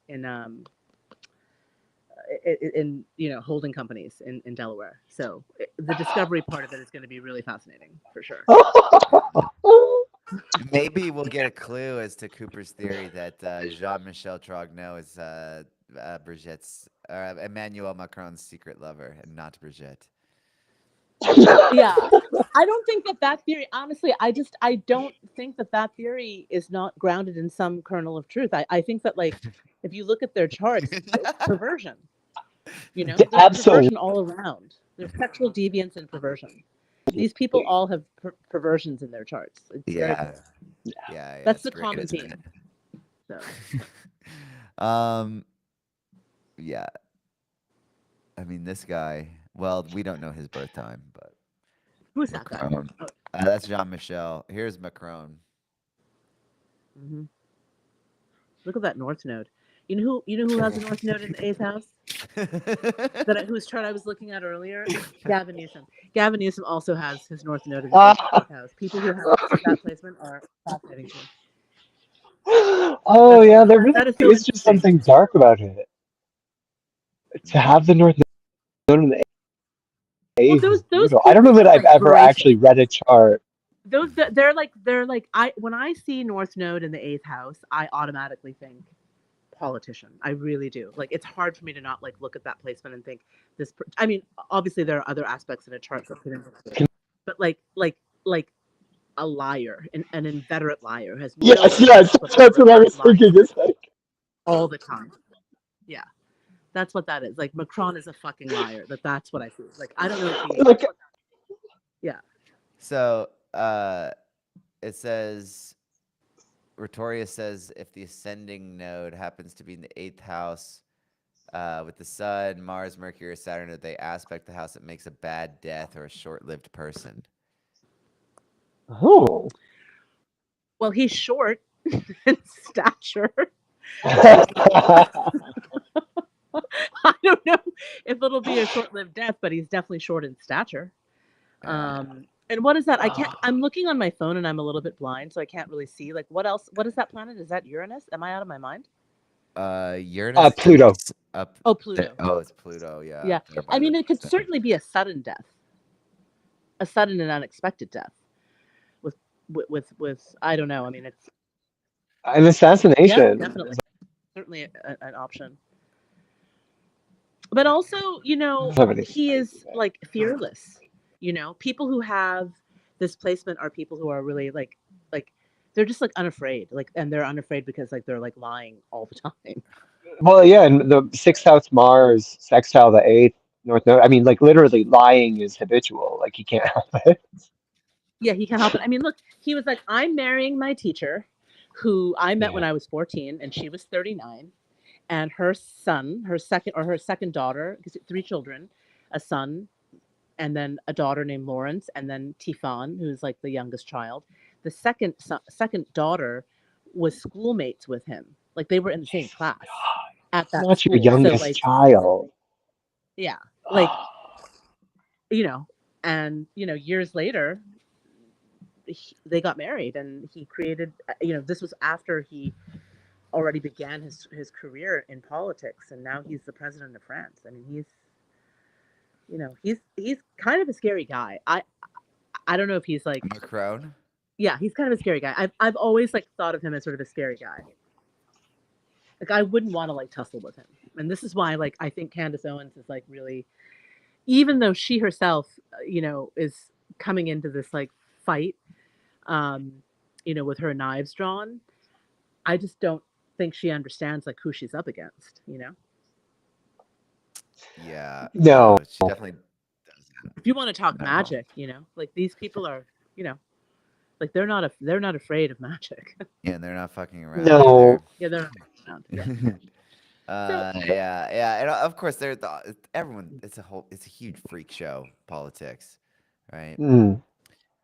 holding companies in Delaware. So the discovery part of it is going to be really fascinating for sure. Maybe we'll get a clue as to Cooper's theory that Jean-Michel Trogneau is Brigitte's Emmanuel Macron's secret lover and not Brigitte. Yeah, I don't think that theory, honestly, I don't think that theory is not grounded in some kernel of truth. I think that, like, if you look at their charts, it's perversion. There's Absolutely. perversion all around. There's sexual deviance and perversion. These people all have perversions in their charts. It's very Yeah. clear. Yeah, That's it's the great, common isn't theme. So. Yeah. I mean, this guy. Well, we don't know his birth time, but Who's that guy? Macron. That's Jean-Michel. Here's Macron. Mm-hmm. Look at that North Node. You know who has a North Node in the 8th house? Whose chart I was looking at earlier? Gavin Newsom. Gavin Newsom also has his North Node in the 8th house. People who have that placement are fascinating to me. Oh yeah, there really That is so is just something dark about it. To have the North Node in the eighth is brutal. I don't know that I've ever actually read a chart. They're like when I see North Node in the 8th house, I automatically think politician. I really do. Like, it's hard for me to not like look at that placement and think this. I mean, obviously there are other aspects in a chart that could influence it, but like a liar, an inveterate liar, has no Yes, yes, remorse that's what I whatsoever, was lies thinking. It's like, all the time. Yeah, that's what that is. Like Macron is a fucking liar. That's what I feel. Like I don't know if he. like Yeah. So it says, Retoria says if the ascending node happens to be in the 8th house with the sun, Mars, Mercury, or Saturn, if they aspect the house, it makes a bad death or a short-lived person. oh. Well, he's short in stature. I don't know if it'll be a short-lived death, but he's definitely short in stature. And what is that? I can't. I'm looking on my phone and I'm a little bit blind, so I can't really see. Like, what else? What is that planet? Is that Uranus? Am I out of my mind? Uranus Pluto. is up Oh, there. Pluto. Oh, it's Pluto. Yeah. Yeah. up there by I mean, the it could sun. certainly be a sudden death, a sudden and unexpected death. With I don't know. I mean, it's An assassination. definitely certainly an option. But also, Somebody. he is like fearless. People who have this placement are people who are really like they're just like unafraid, like, and they're unafraid because like they're like lying all the time. Well, yeah, and the 6th house Mars, sextile the 8th North Node. I mean, like literally, lying is habitual. Like he can't help it. Yeah, he can't help it. I mean, look, he was like, I'm marrying my teacher, who I met when I was 14, and she was 39, and her son, her second daughter, because 3 children, a son, and then a daughter named Lawrence, and then Tifan, who's like the youngest child. The second daughter was schoolmates with him. Like they were in the same class at that Not your school. So youngest like, child. yeah, like and years later, they got married, and he created. This was after he already began his career in politics, and now he's the president of France. I mean, he's kind of a scary guy. I don't know if he's like, Macron. yeah, he's kind of a scary guy. I've always like thought of him as sort of a scary guy. Like I wouldn't want to like tussle with him. And this is why like I think Candace Owens is like really, even though she herself, is coming into this like fight, with her knives drawn, I just don't think she understands like who she's up against. Yeah. No. She definitely doesn't. If you want to talk No. magic, like these people are, like they're not afraid of magic. Yeah, and they're not fucking around No. Yeah, they're not around. Yeah. either. Yeah, and of course, everyone. It's a huge freak show, politics, right? Mm.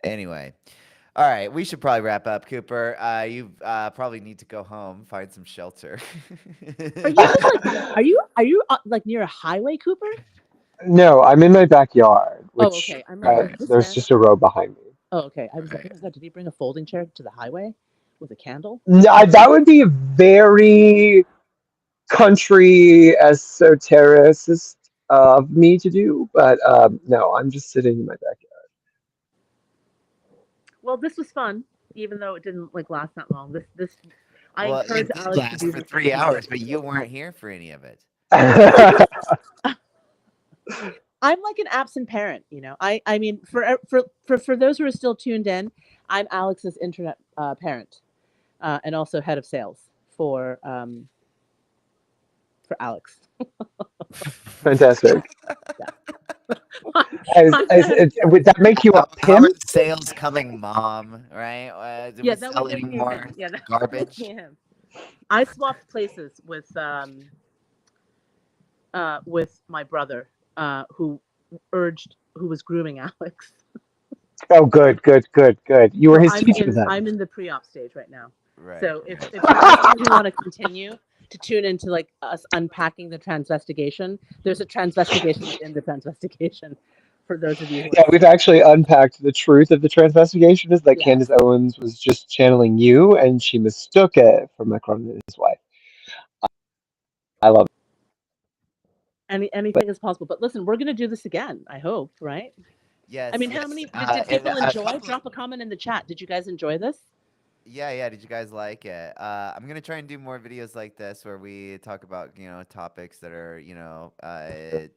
Anyway, all right, we should probably wrap up, Cooper. You probably need to go home, find some shelter. Are you like near a highway, Cooper? No, I'm in my backyard, Oh, which okay. I'm like, this there's man. just a road behind me. Oh, okay. I was like, Right. oh my god, did he bring a folding chair to the highway with a candle? No, that would be very country esotericist of me to do, but no, I'm just sitting in my backyard. Well, this was fun, even though it didn't like last that long. This I Well, it encourage did Alex to last do for this 3 hours, but you weren't here for any of it. I'm like an absent parent. I mean, for those who are still tuned in, I'm Alex's internet parent, and also head of sales for Alex. Fantastic. I'm Would that make you a How are pimp? the sales coming, Mom? Right? Did Yeah, we that sell would any make me more him. Yeah, that would garbage? make me him. I swapped places with my brother, who was grooming Alex. Oh, good, good, good, good. You were So his teacher then. I'm in the pre-op stage right now. Right. So if you guys really want to continue to tune into like us unpacking the transvestigation, there's a transvestigation within the transvestigation. For those of you who Yeah, are we've actually unpacked the truth of the transvestigation is that yeah. Candace Owens was just channeling you, and she mistook it for Macron and his wife. I love Anything is possible. But listen, we're gonna do this again. I hope, right? Yes. I mean, how yes. many And did people a enjoy? couple- Drop a comment in the chat. Did you guys enjoy this? Yeah. Did you guys like it? I'm gonna try and do more videos like this where we talk about topics that are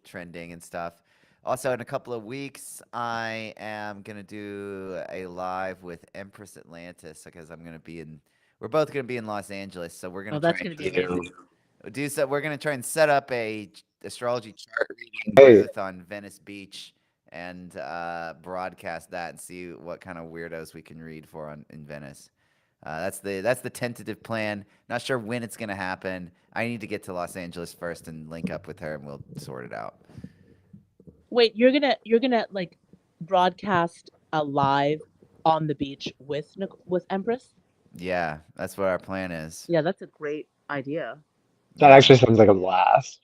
trending and stuff. Also, in a couple of weeks, I am gonna do a live with Empress Atlantis because I'm gonna be in. We're both gonna be in Los Angeles, so we're Oh, gonna try that's and going to be amazing. do so. We're gonna try and set up a astrology chart reading Hey, booth on Venice Beach and broadcast that and see what kind of weirdos we can read for on in Venice. That's the tentative plan. Not sure when it's gonna happen. I need to get to Los Angeles first and link up with her, and we'll sort it out. Wait, you're gonna like broadcast a live on the beach with with Empress? Yeah, that's what our plan is. Yeah, that's a great idea. that Yeah. actually sounds like a blast.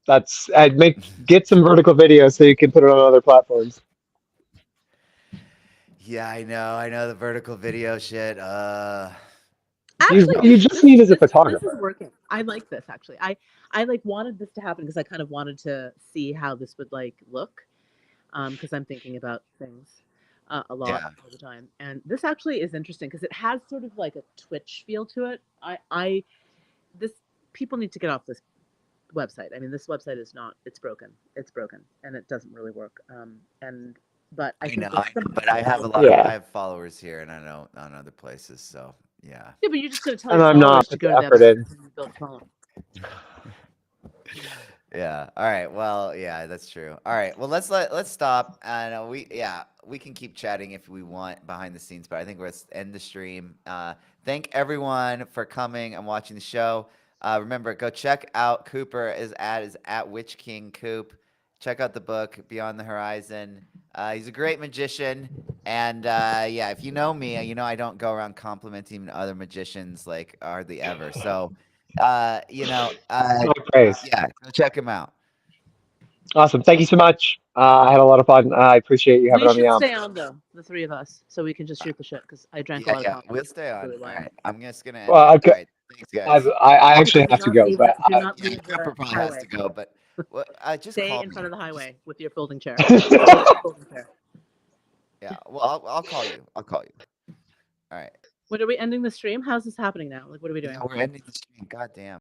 I'd get some vertical video so you can put it on other platforms. Yeah, I know the vertical video shit. You Actually, you this just this need as a this is photographer. working. I like this actually. I like wanted this to happen because I kind of wanted to see how this would like look. Because I'm thinking about things a lot Yeah. all the time, and this actually is interesting because it has sort of like a Twitch feel to it. I this people need to get off this website. I mean, this website is not. It's broken. It's broken, and it doesn't really work. And but I think there's some. But I have a lot of I Yeah, have followers here, and I know on other places. So yeah. Yeah, but you're just going to tell and your I'm not followers to put go the to the effort other in. and build a phone. Yeah. All right. Well, yeah, that's true. All right. Well, let's stop. And we can keep chatting if we want behind the scenes, but I think let's end the stream. Thank everyone for coming and watching the show. Remember, go check out Cooper. His ad is at Witch King Coop. Check out the book Beyond the Horizon. He's a great magician, and yeah, if you know me, you know I don't go around complimenting other magicians like hardly ever. So, My praise. yeah, go check him out. Awesome. Thank you so much. I had a lot of fun. I appreciate you having We on me should on. stay on though, the three of us, so we can just shoot the shit because I drank a Yeah, lot of yeah, coffee. we'll stay It's on. really All why. right, I'm just gonna end Well, it. All right, thanks, guys. I actually Do have to not go, leave. but Do not Yeah, leave Cooper the probably has highway. to go, but just Stay call in me. front of the Just highway with your folding chair. Stay with the folding chair. yeah. Well, I'll call you. I'll call you. All right. What are we ending the stream? How's this happening now? Like, what are we Yeah, doing? we're ending the stream. God damn.